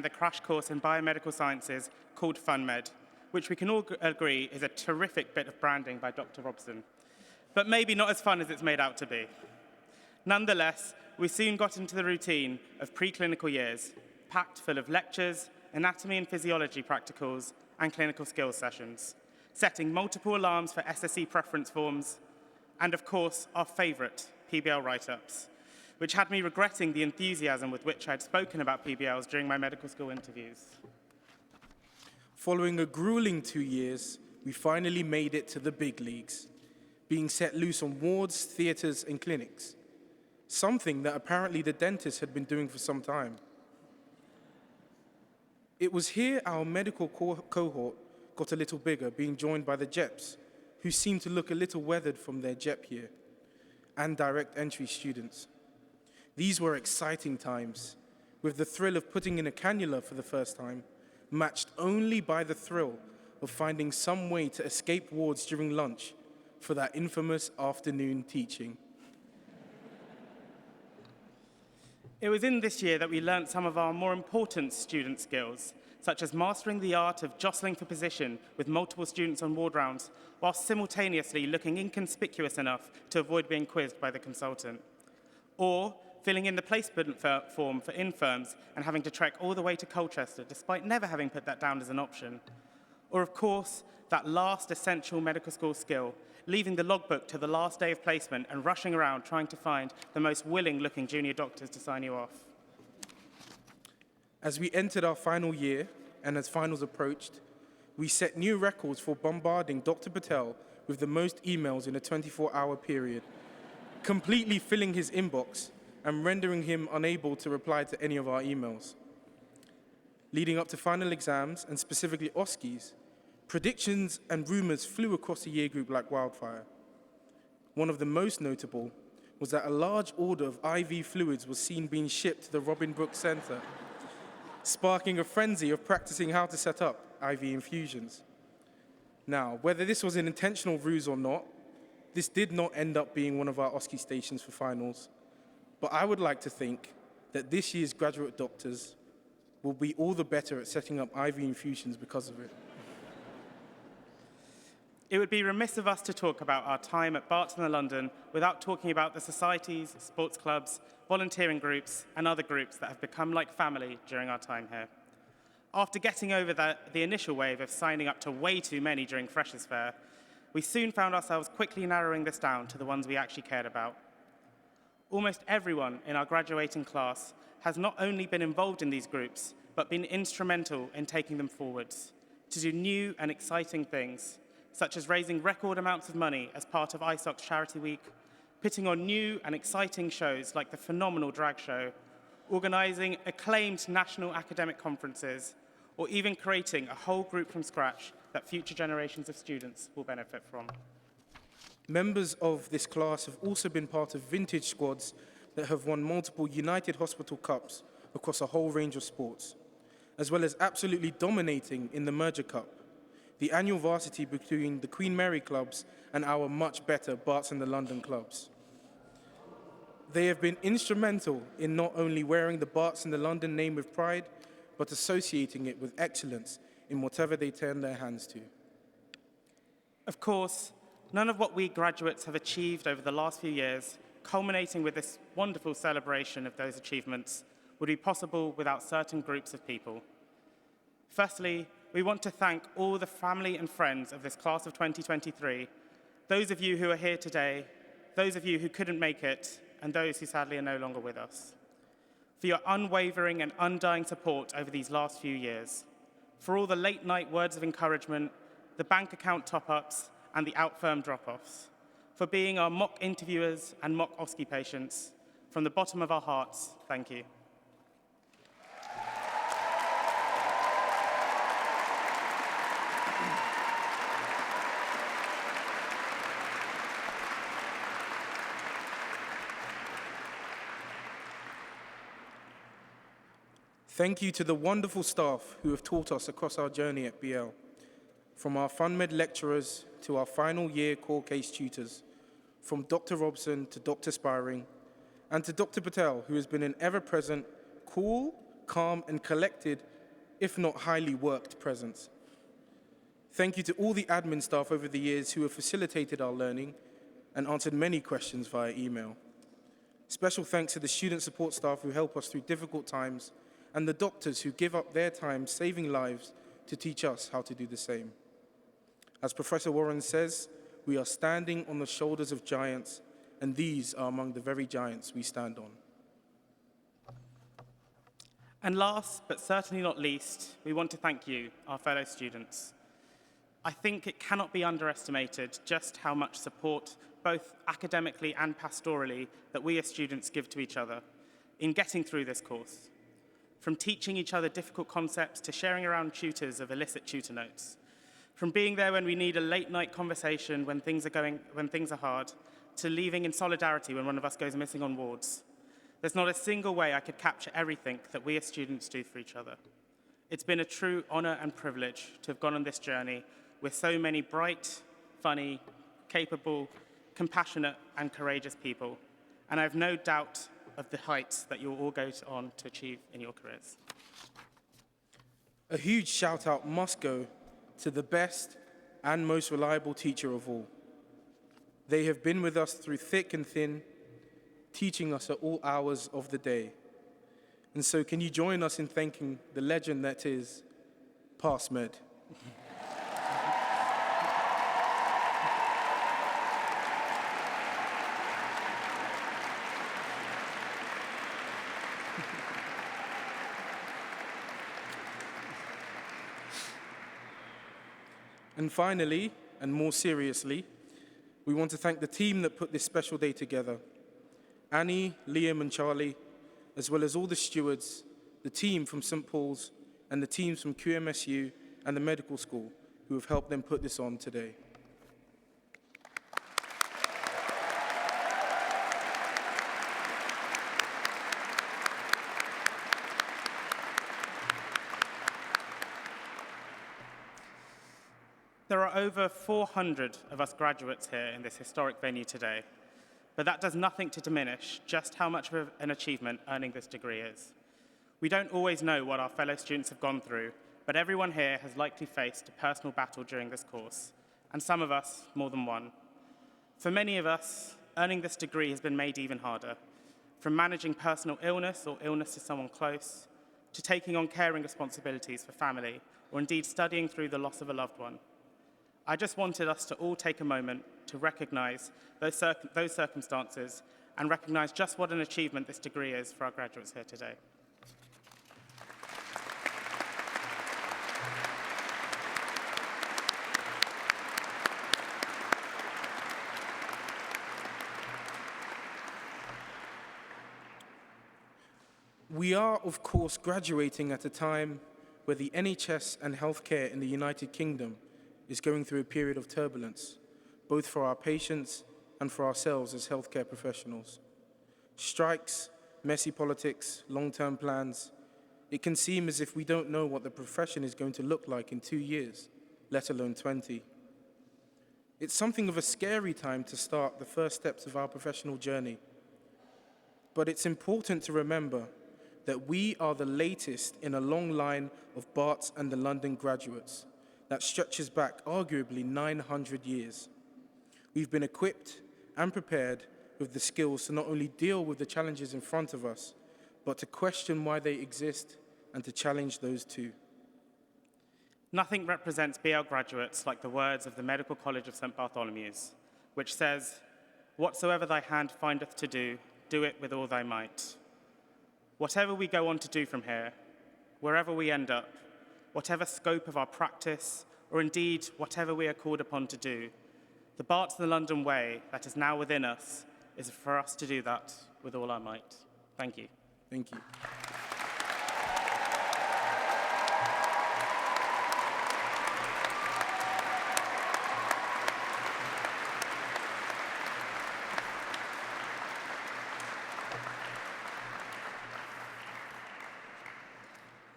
the crash course in biomedical sciences called FunMed, which we can all agree is a terrific bit of branding by Dr. Robson, but maybe not as fun as it's made out to be. Nonetheless, we soon got into the routine of preclinical years, packed full of lectures, anatomy and physiology practicals, and clinical skills sessions, setting multiple alarms for SSE preference forms, and of course, our favorite, PBL write-ups, which had me regretting the enthusiasm with which I'd spoken about PBLs during my medical school interviews.
Following a grueling 2 years, we finally made it to the big leagues, being set loose on wards, theatres, and clinics, something that apparently the dentists had been doing for some time. It was here our medical cohort got a little bigger, being joined by the JEPs, who seemed to look a little weathered from their JEP year, and direct entry students. These were exciting times, with the thrill of putting in a cannula for the first time, matched only by the thrill of finding some way to escape wards during lunch for that infamous afternoon teaching.
It was in this year that we learnt some of our more important student skills, such as mastering the art of jostling for position with multiple students on ward rounds, while simultaneously looking inconspicuous enough to avoid being quizzed by the consultant. Or filling in the placement form for infirms and having to trek all the way to Colchester, despite never having put that down as an option. Or, of course, that last essential medical school skill, leaving the logbook to the last day of placement and rushing around trying to find the most willing-looking junior doctors to sign you off.
As we entered our final year, and as finals approached, we set new records for bombarding Dr. Patel with the most emails in a 24-hour period, completely filling his inbox and rendering him unable to reply to any of our emails. Leading up to final exams, and specifically OSCEs, predictions and rumors flew across the year group like wildfire. One of the most notable was that a large order of IV fluids was seen being shipped to the Robin Brooks Center, sparking a frenzy of practicing how to set up IV infusions. Now, whether this was an intentional ruse or not, this did not end up being one of our OSCE stations for finals, but I would like to think that this year's graduate doctors will be all the better at setting up IV infusions because of it.
It would be remiss of us to talk about our time at Barton and London without talking about the societies, sports clubs, volunteering groups, and other groups that have become like family during our time here. After getting over the initial wave of signing up to way too many during Freshers' Fair, we soon found ourselves quickly narrowing this down to the ones we actually cared about. Almost everyone in our graduating class has not only been involved in these groups, but been instrumental in taking them forwards to do new and exciting things, such as raising record amounts of money as part of ISOC's Charity Week, putting on new and exciting shows like the phenomenal drag show, organising acclaimed national academic conferences, or even creating a whole group from scratch that future generations of students will benefit from.
Members of this class have also been part of vintage squads that have won multiple United Hospital Cups across a whole range of sports, as well as absolutely dominating in the Merger Cup, the annual varsity between the Queen Mary clubs and our much better Barts and the London clubs. They have been instrumental in not only wearing the Barts and the London name with pride, but associating it with excellence in whatever they turn their hands to.
Of course, none of what we graduates have achieved over the last few years, culminating with this wonderful celebration of those achievements, would be possible without certain groups of people. Firstly, we want to thank all the family and friends of this class of 2023, those of you who are here today, those of you who couldn't make it, and those who sadly are no longer with us. For your unwavering and undying support over these last few years. For all the late-night words of encouragement, the bank account top-ups, and the out-firm drop-offs. For being our mock interviewers and mock OSCE patients. From the bottom of our hearts, thank you.
Thank you to the wonderful staff who have taught us across our journey at BL. From our FunMed lecturers to our final year core case tutors, from Dr. Robson to Dr. Spiring, and to Dr. Patel, who has been an ever-present, cool, calm, and collected, if not highly worked presence. Thank you to all the admin staff over the years who have facilitated our learning and answered many questions via email. Special thanks to the student support staff who help us through difficult times and the doctors who give up their time saving lives to teach us how to do the same. As Professor Warren says, we are standing on the shoulders of giants, and these are among the very giants we stand on.
And last, but certainly not least, we want to thank you, our fellow students. I think it cannot be underestimated just how much support, both academically and pastorally, that we as students give to each other in getting through this course. From teaching each other difficult concepts to sharing around tutors of illicit tutor notes. From being there when we need a late-night conversation when things are hard, to leaving in solidarity when one of us goes missing on wards. There's not a single way I could capture everything that we as students do for each other. It's been a true honor and privilege to have gone on this journey with so many bright, funny, capable, compassionate, and courageous people. And I have no doubt of the heights that you'll all go on to achieve in your careers.
A huge shout out must go to the best and most reliable teacher of all. They have been with us through thick and thin, teaching us at all hours of the day. And so can you join us in thanking the legend that is Past Med? And finally, and more seriously, we want to thank the team that put this special day together. Annie, Liam, and Charlie, as well as all the stewards, the team from St. Paul's, and the teams from QMSU and the medical school who have helped them put this on today.
There are over 400 of us graduates here in this historic venue today, but that does nothing to diminish just how much of an achievement earning this degree is. We don't always know what our fellow students have gone through, but everyone here has likely faced a personal battle during this course, and some of us more than one. For many of us, earning this degree has been made even harder, from managing personal illness or illness to someone close, to taking on caring responsibilities for family, or indeed studying through the loss of a loved one. I just wanted us to all take a moment to recognize those circumstances and recognize just what an achievement this degree is for our graduates here today.
We are, of course, graduating at a time where the NHS and healthcare in the United Kingdom is going through a period of turbulence, both for our patients and for ourselves as healthcare professionals. Strikes, messy politics, long-term plans. It can seem as if we don't know what the profession is going to look like in 2 years, let alone 20. It's something of a scary time to start the first steps of our professional journey. But it's important to remember that we are the latest in a long line of Barts and the London graduates that stretches back arguably 900 years. We've been equipped and prepared with the skills to not only deal with the challenges in front of us, but to question why they exist and to challenge those too.
Nothing represents BL graduates like the words of the Medical College of St. Bartholomew's. which says, "Whatsoever thy hand findeth to do, do it with all thy might." Whatever we go on to do from here, wherever we end up, whatever scope of our practice, or indeed whatever we are called upon to do, the Barts and the London way that is now within us is for us to do that with all our might. Thank you.
Thank you.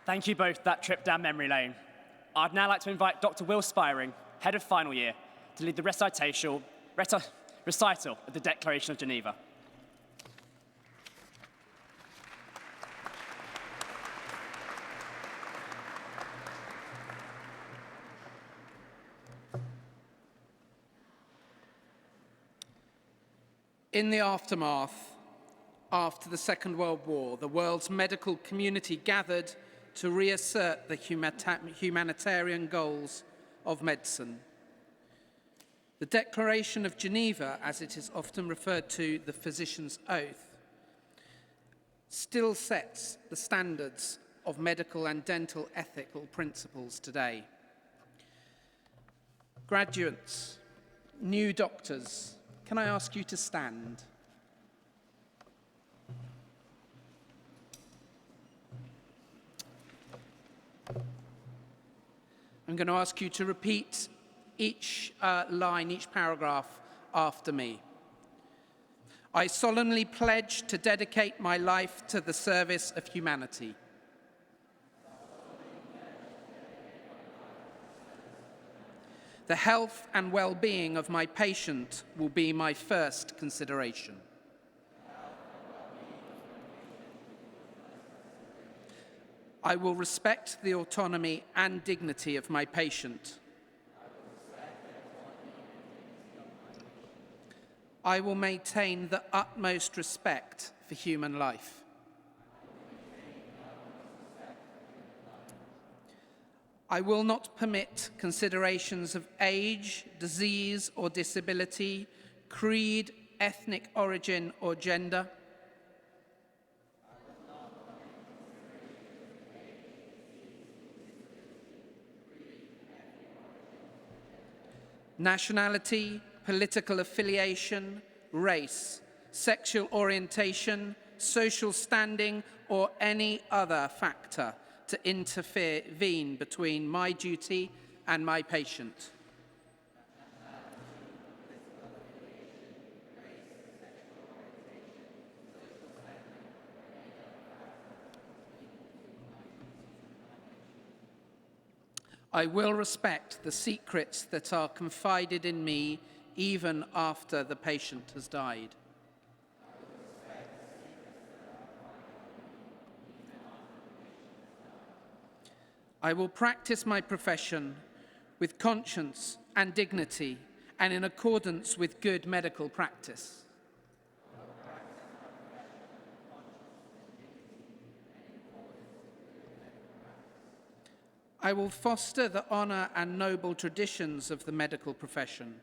Thank you both for that trip down memory lane. I'd now like to invite Dr. Will Spiring, head of final year, to lead the recital of the Declaration of Geneva.
In the aftermath, after the Second World War, the world's medical community gathered to reassert the humanitarian goals of medicine. The Declaration of Geneva, as it is often referred to, the physician's oath, still sets the standards of medical and dental ethical principles today. Graduates, new doctors, can I ask you to stand? I'm going to ask you to repeat each line, each paragraph after me. I solemnly pledge to dedicate my life to the service of humanity. The health and well-being of my patient will be my first consideration. I will respect the autonomy and dignity of my patient. I will maintain the utmost respect for human life. I will not permit considerations of age, disease or disability, creed, ethnic origin or gender. Nationality, political affiliation, race, sexual orientation, social standing, or any other factor to intervene between my duty and my patient. I will respect the secrets that are confided in me even after the patient has died. I will practice my profession with conscience and dignity and in accordance with good medical practice. I will foster the honour and noble traditions of the medical profession.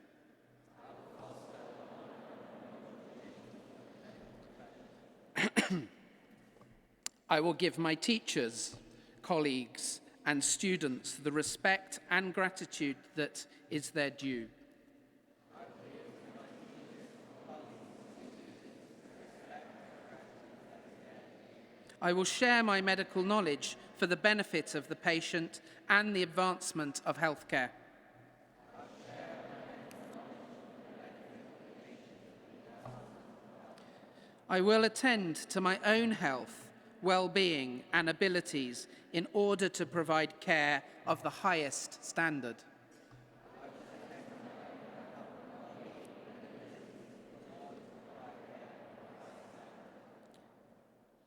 I will give my teachers, colleagues, and students the respect and gratitude that is their due. I will share my medical knowledge for the benefit of the patient and the advancement of healthcare. I will attend to my own health, well-being and abilities in order to provide care of the highest standard.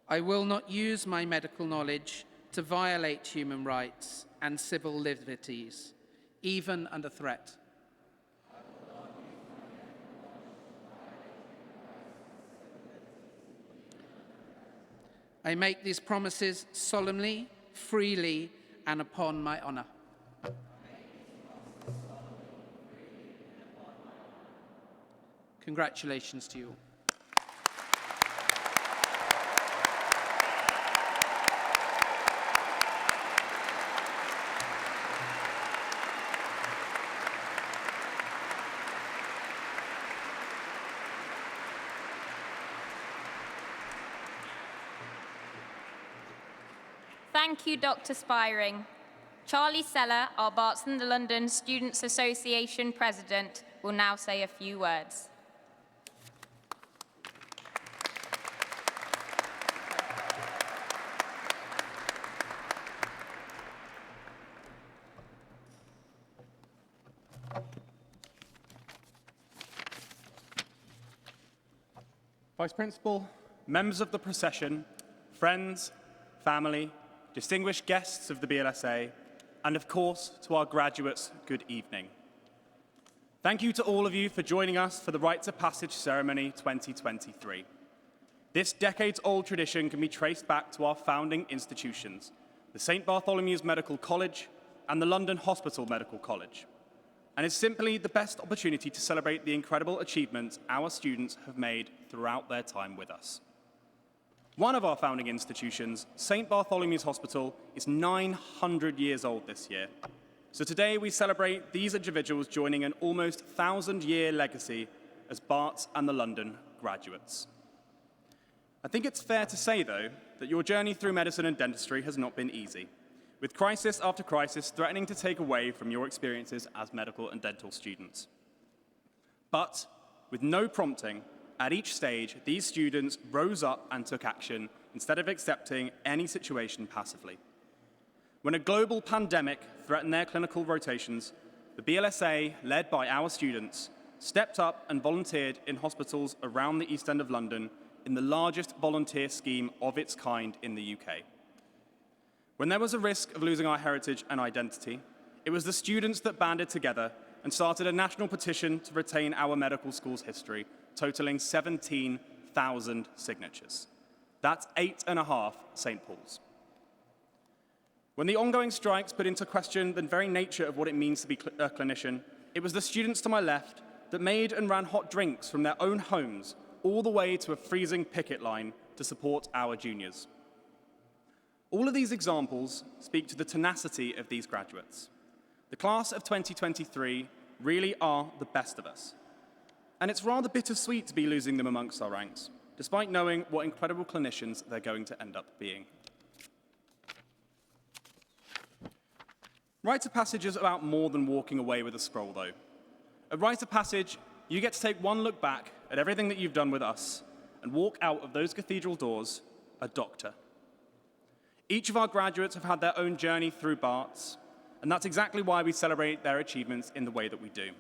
I will not use my medical knowledge to violate human rights and civil liberties, even under threat. I make these promises solemnly, freely, and upon my honour. Congratulations to you all.
Thank you, Dr. Spiring. Charlie Seller, our Barts and London Students Association President, will now say a few words.
Vice Principal, members of the procession, friends, family, distinguished guests of the BLSA, and of course, to our graduates, good evening. Thank you to all of you for joining us for the Rites of Passage Ceremony 2023. This decades-old tradition can be traced back to our founding institutions, the St. Bartholomew's Medical College and the London Hospital Medical College, and is simply the best opportunity to celebrate the incredible achievements our students have made throughout their time with us. One of our founding institutions, St. Bartholomew's Hospital, is 900 years old this year. So today we celebrate these individuals joining an almost 1,000-year legacy as Barts and the London graduates. I think it's fair to say, though, that your journey through medicine and dentistry has not been easy, with crisis after crisis threatening to take away from your experiences as medical and dental students. But with no prompting, at each stage, these students rose up and took action instead of accepting any situation passively. When a global pandemic threatened their clinical rotations, the BLSA, led by our students, stepped up and volunteered in hospitals around the East End of London in the largest volunteer scheme of its kind in the UK. When there was a risk of losing our heritage and identity, it was the students that banded together and started a national petition to retain our medical school's history, totaling 17,000 signatures. That's 8.5 St. Paul's. When the ongoing strikes put into question the very nature of what it means to be a clinician, it was the students to my left that made and ran hot drinks from their own homes all the way to a freezing picket line to support our juniors. All of these examples speak to the tenacity of these graduates. The class of 2023 really are the best of us. And it's rather bittersweet to be losing them amongst our ranks, despite knowing what incredible clinicians they're going to end up being. Rites of Passage is about more than walking away with a scroll, though. At Rites of Passage, you get to take one look back at everything that you've done with us and walk out of those cathedral doors a doctor. Each of our graduates have had their own journey through Barts, and that's exactly why we celebrate their achievements in the way that we do.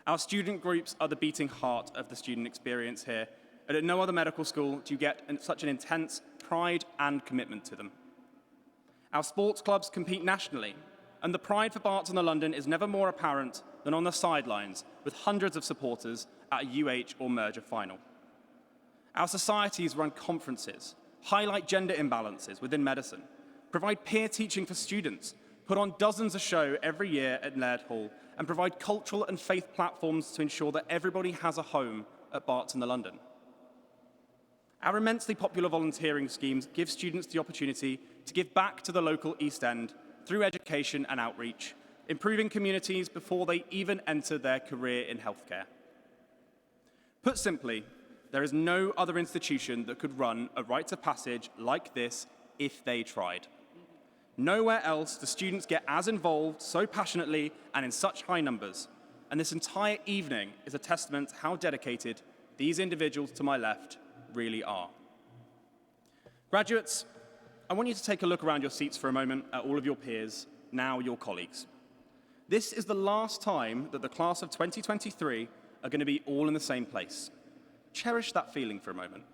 Our student groups are the beating heart of the student experience here, and at no other medical school do you get such an intense pride and commitment to them. Our sports clubs compete nationally, and the pride for Barts and the London is never more apparent than on the sidelines with hundreds of supporters at a UH or merger final. Our societies run conferences, highlight gender imbalances within medicine, provide peer teaching for students, put on dozens of shows every year at Laird Hall, and provide cultural and faith platforms to ensure that everybody has a home at Barts and the London. Our immensely popular volunteering schemes give students the opportunity to give back to the local East End through education and outreach, improving communities before they even enter their career in healthcare. Put simply, there is no other institution that could run a Rites of Passage like this if they tried. Nowhere else do students get as involved so passionately and in such high numbers, and this entire evening is a testament to how dedicated these individuals to my left really are. Graduates, I want you to take a look around your seats for a moment at all of your peers, now your colleagues. This is the last time that the class of 2023 are going to be all in the same place. Cherish that feeling for a moment.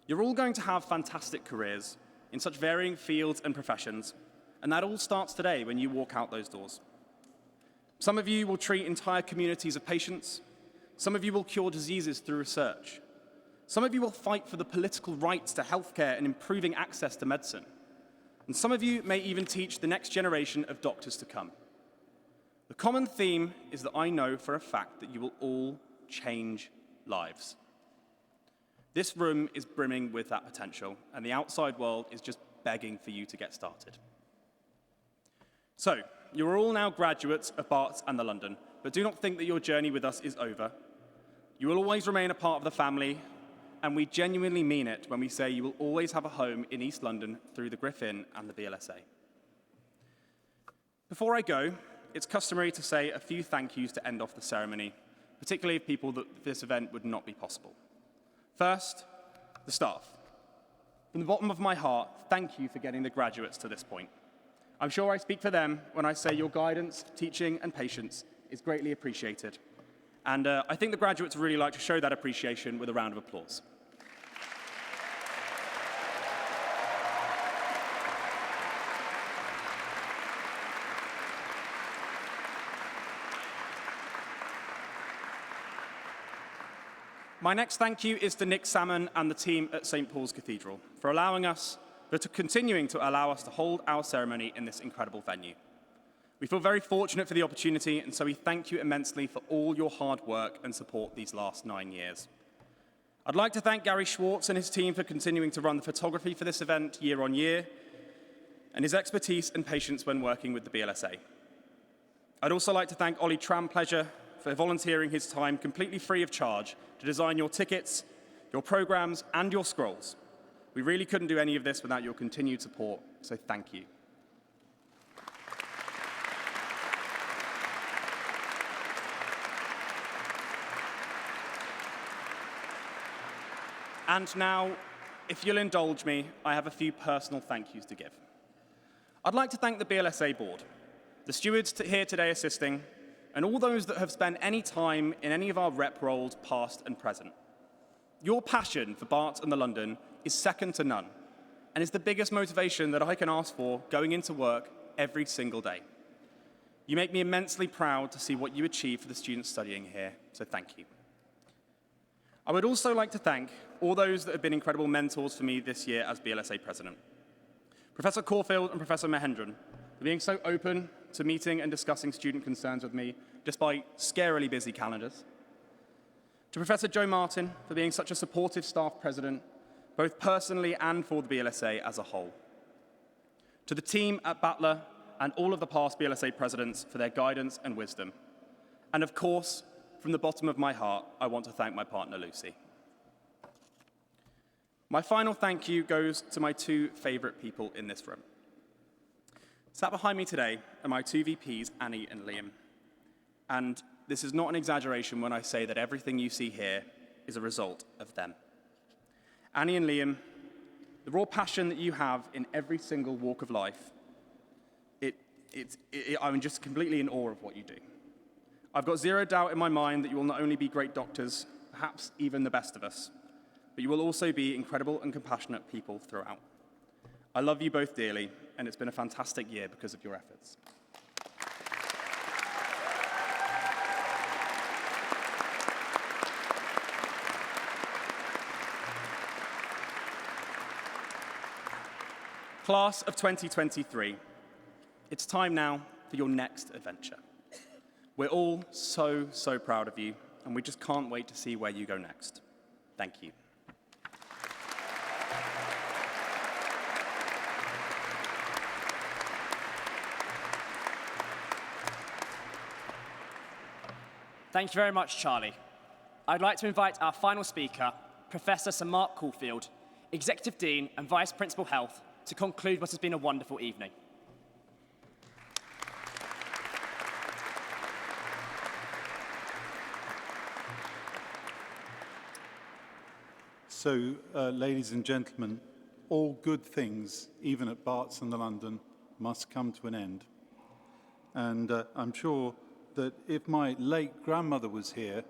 You're all going to have fantastic careers in such varying fields and professions, and that all starts today when you walk out those doors. Some of you will treat entire communities of patients. Some of you will cure diseases through research. Some of you will fight for the political rights to healthcare and improving access to medicine. And some of you may even teach the next generation of doctors to come. The common theme is that I know for a fact that you will all change lives. This room is brimming with that potential, and the outside world is just begging for you to get started. So, you are all now graduates of Barts and the London, but do not think that your journey with us is over. You will always remain a part of the family, and we genuinely mean it when we say you will always have a home in East London through the Griffin and the BLSA. Before I go, it's customary to say a few thank yous to end off the ceremony, particularly of people that this event would not be possible. First, the staff. From the bottom of my heart, thank you for getting the graduates to this point. I'm sure I speak for them when I say your guidance, teaching, and patience is greatly appreciated. And I think the graduates really like to show that appreciation with a round of applause. My next thank you is to Nick Salmon and the team at St. Paul's Cathedral for continuing to allow us to hold our ceremony in this incredible venue. We feel very fortunate for the opportunity, and so we thank you immensely for all your hard work and support these last 9 years. I'd like to thank Gary Schwartz and his team for continuing to run the photography for this event year on year, and his expertise and patience when working with the BLSA. I'd also like to thank Ollie Trampleasure for volunteering his time completely free of charge to design your tickets, your programs, and your scrolls. We really couldn't do any of this without your continued support, so thank you. And now, if you'll indulge me, I have a few personal thank yous to give. I'd like to thank the BLSA board, the stewards here today assisting, and all those that have spent any time in any of our rep roles, past and present. Your passion for Barts and the London is second to none, and is the biggest motivation that I can ask for going into work every single day. You make me immensely proud to see what you achieve for the students studying here, so thank you. I would also like to thank all those that have been incredible mentors for me this year as BLSA president. Professor Caulfield and Professor Mahendran for being so open to meeting and discussing student concerns with me, despite scarily busy calendars. To Professor Joe Martin for being such a supportive staff president, both personally and for the BLSA as a whole. To the team at Battler and all of the past BLSA presidents for their guidance and wisdom. And of course, from the bottom of my heart, I want to thank my partner, Lucy. My final thank you goes to my two favorite people in this room. Sat behind me today are my two VPs, Annie and Liam. And this is not an exaggeration when I say that everything you see here is a result of them. Annie and Liam, the raw passion that you have in every single walk of life, I'm just completely in awe of what you do. I've got zero doubt in my mind that you will not only be great doctors, perhaps even the best of us, but you will also be incredible and compassionate people throughout. I love you both dearly, and it's been a fantastic year because of your efforts. Class of 2023, it's time now for your next adventure. We're all so, so proud of you, and we just can't wait to see where you go next. Thank you.
Thank you very much, Charlie. I'd like to invite our final speaker, Professor Sir Mark Caulfield, Executive Dean and Vice Principal Health, to conclude what has been a wonderful evening.
So, ladies and gentlemen, all good things, even at Barts and the London, must come to an end. And I'm sure that if my late grandmother was here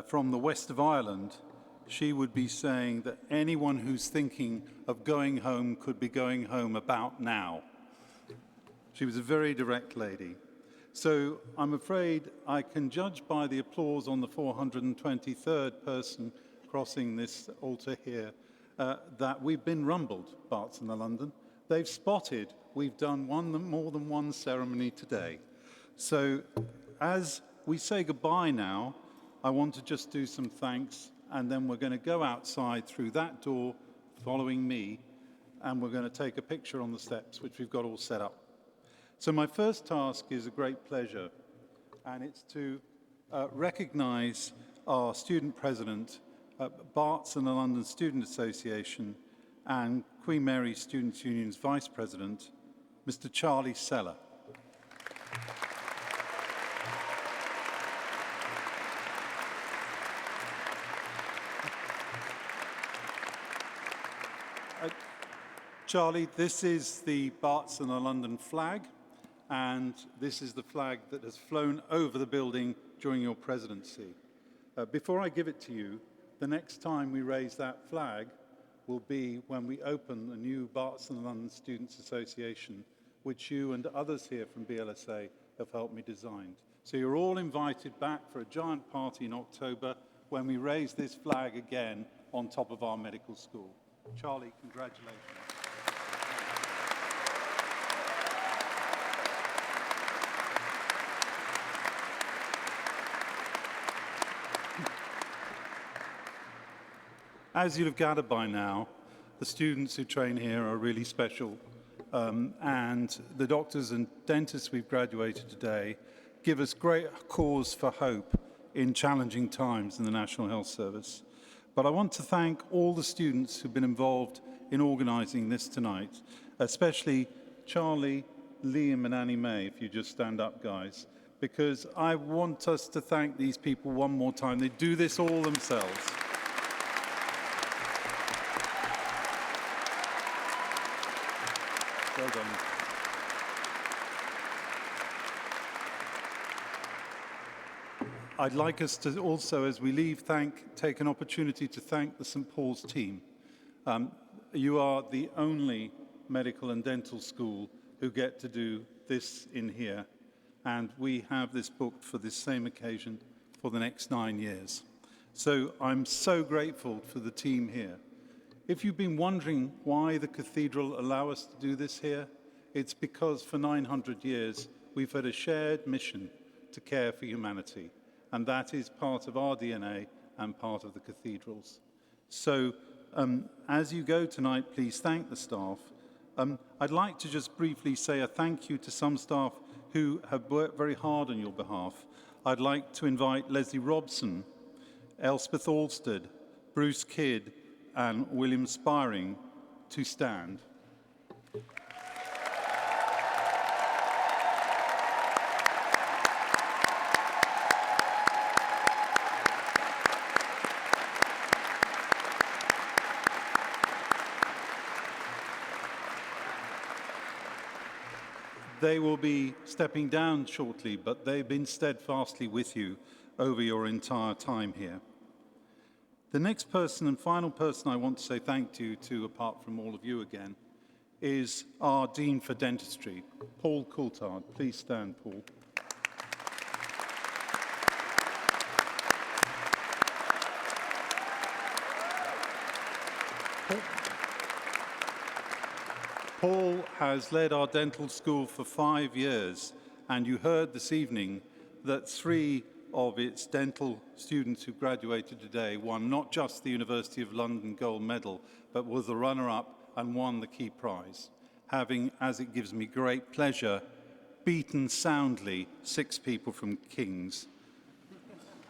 from the west of Ireland, she would be saying that anyone who's thinking of going home could be going home about now. She was a very direct lady. So I'm afraid I can judge by the applause on the 423rd person crossing this altar here that we've been rumbled, Barts and the London. They've spotted we've done more than one ceremony today. So as we say goodbye now, I want to just do some thanks, and then we're going to go outside through that door following me, and we're going to take a picture on the steps, which we've got all set up. So my first task is a great pleasure, and it's to recognise our student president, Barts and the London Student Association, and Queen Mary Students' Union's vice president, Mr. Charlie Seller. Charlie, this is the Barts and the London flag, and this is the flag that has flown over the building during your presidency. Before I give it to you, the next time we raise that flag will be when we open the new Barts and the London Students Association, which you and others here from BLSA have helped me design. So you're all invited back for a giant party in October when we raise this flag again on top of our medical school. Charlie, congratulations. As you'll have gathered by now, the students who train here are really special, and the doctors and dentists we've graduated today give us great cause for hope in challenging times in the National Health Service. But I want to thank all the students who've been involved in organising this tonight, especially Charlie, Liam and Annie May, if you just stand up, guys, because I want us to thank these people one more time. They do this all themselves. Well done. I'd like us to also, as we leave, take an opportunity to thank the St. Paul's team. You are the only medical and dental school who get to do this in here, and we have this booked for this same occasion for the next 9 years. So I'm so grateful for the team here. If you've been wondering why the cathedral allow us to do this here, it's because for 900 years we've had a shared mission to care for humanity, and that is part of our DNA and part of the cathedral's. So as you go tonight, please thank the staff. I'd like to just briefly say a thank you to some staff who have worked very hard on your behalf. I'd like to invite Leslie Robson, Elspeth Alsted, Bruce Kidd, and William Spiring to stand. They will be stepping down shortly, but they've been steadfastly with you over your entire time here. The next person and final person I want to say thank you to, apart from all of you again, is our Dean for Dentistry, Paul Coulthard. Please stand, Paul. Paul has led our dental school for 5 years, and you heard this evening that 3 of its dental students who graduated today won not just the University of London gold medal, but was the runner-up and won the key prize, having, as it gives me great pleasure, beaten soundly 6 people from King's.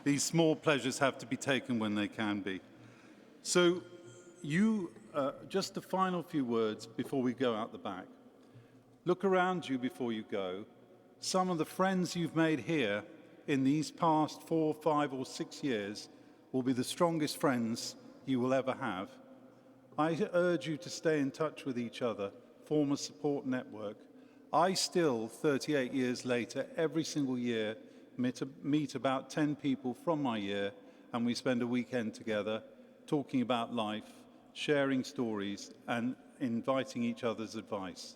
These small pleasures have to be taken when they can be. So just a final few words before we go out the back. Look around you before you go. Some of the friends you've made here in these past 4, 5, or 6 years will be the strongest friends you will ever have. I urge you to stay in touch with each other, form a support network. I still, 38 years later, every single year, meet about 10 people from my year, and we spend a weekend together talking about life, sharing stories, and inviting each other's advice.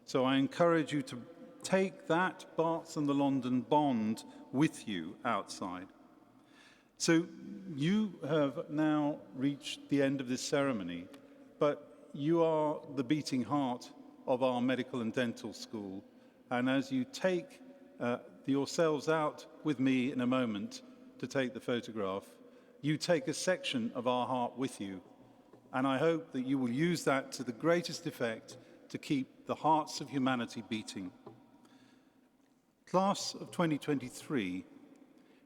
So I encourage you to take that Barts and the London bond with you outside. So you have now reached the end of this ceremony, but you are the beating heart of our medical and dental school. And as you take yourselves out with me in a moment to take the photograph, you take a section of our heart with you. And I hope that you will use that to the greatest effect to keep the hearts of humanity beating. Class of 2023,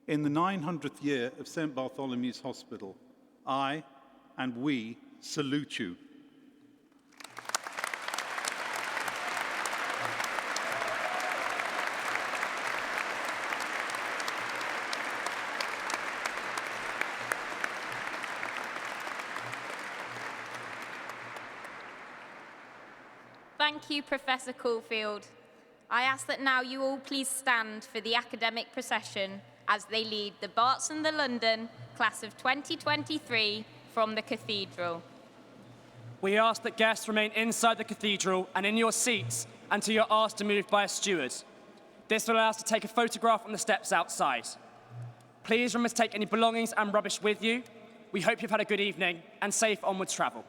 in the 900th year of St. Bartholomew's Hospital, I and we salute you.
Thank you, Professor Caulfield. I ask that now you all please stand for the academic procession as they lead the Barts and the London class of 2023 from the cathedral.
We ask that guests remain inside the cathedral and in your seats until you're asked to move by a steward. This will allow us to take a photograph on the steps outside. Please remember to take any belongings and rubbish with you. We hope you've had a good evening and safe onwards travel.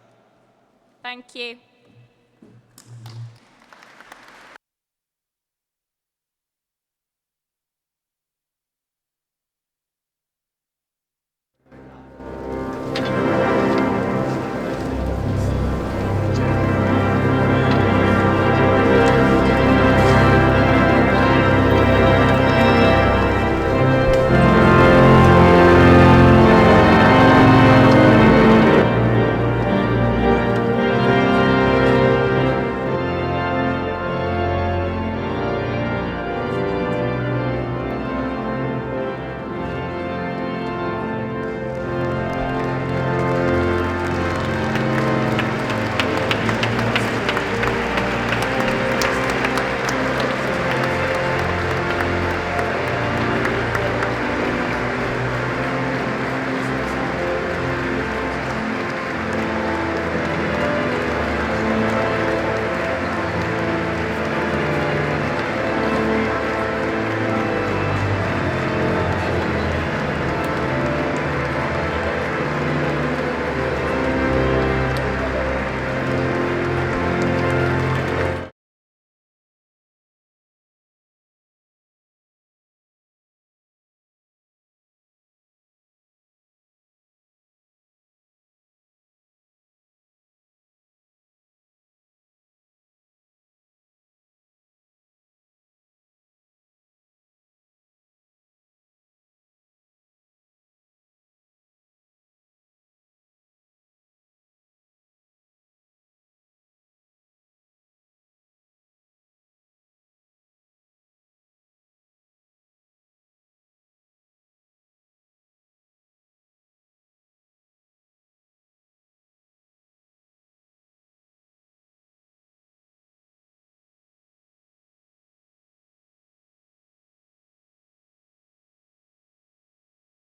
Thank you.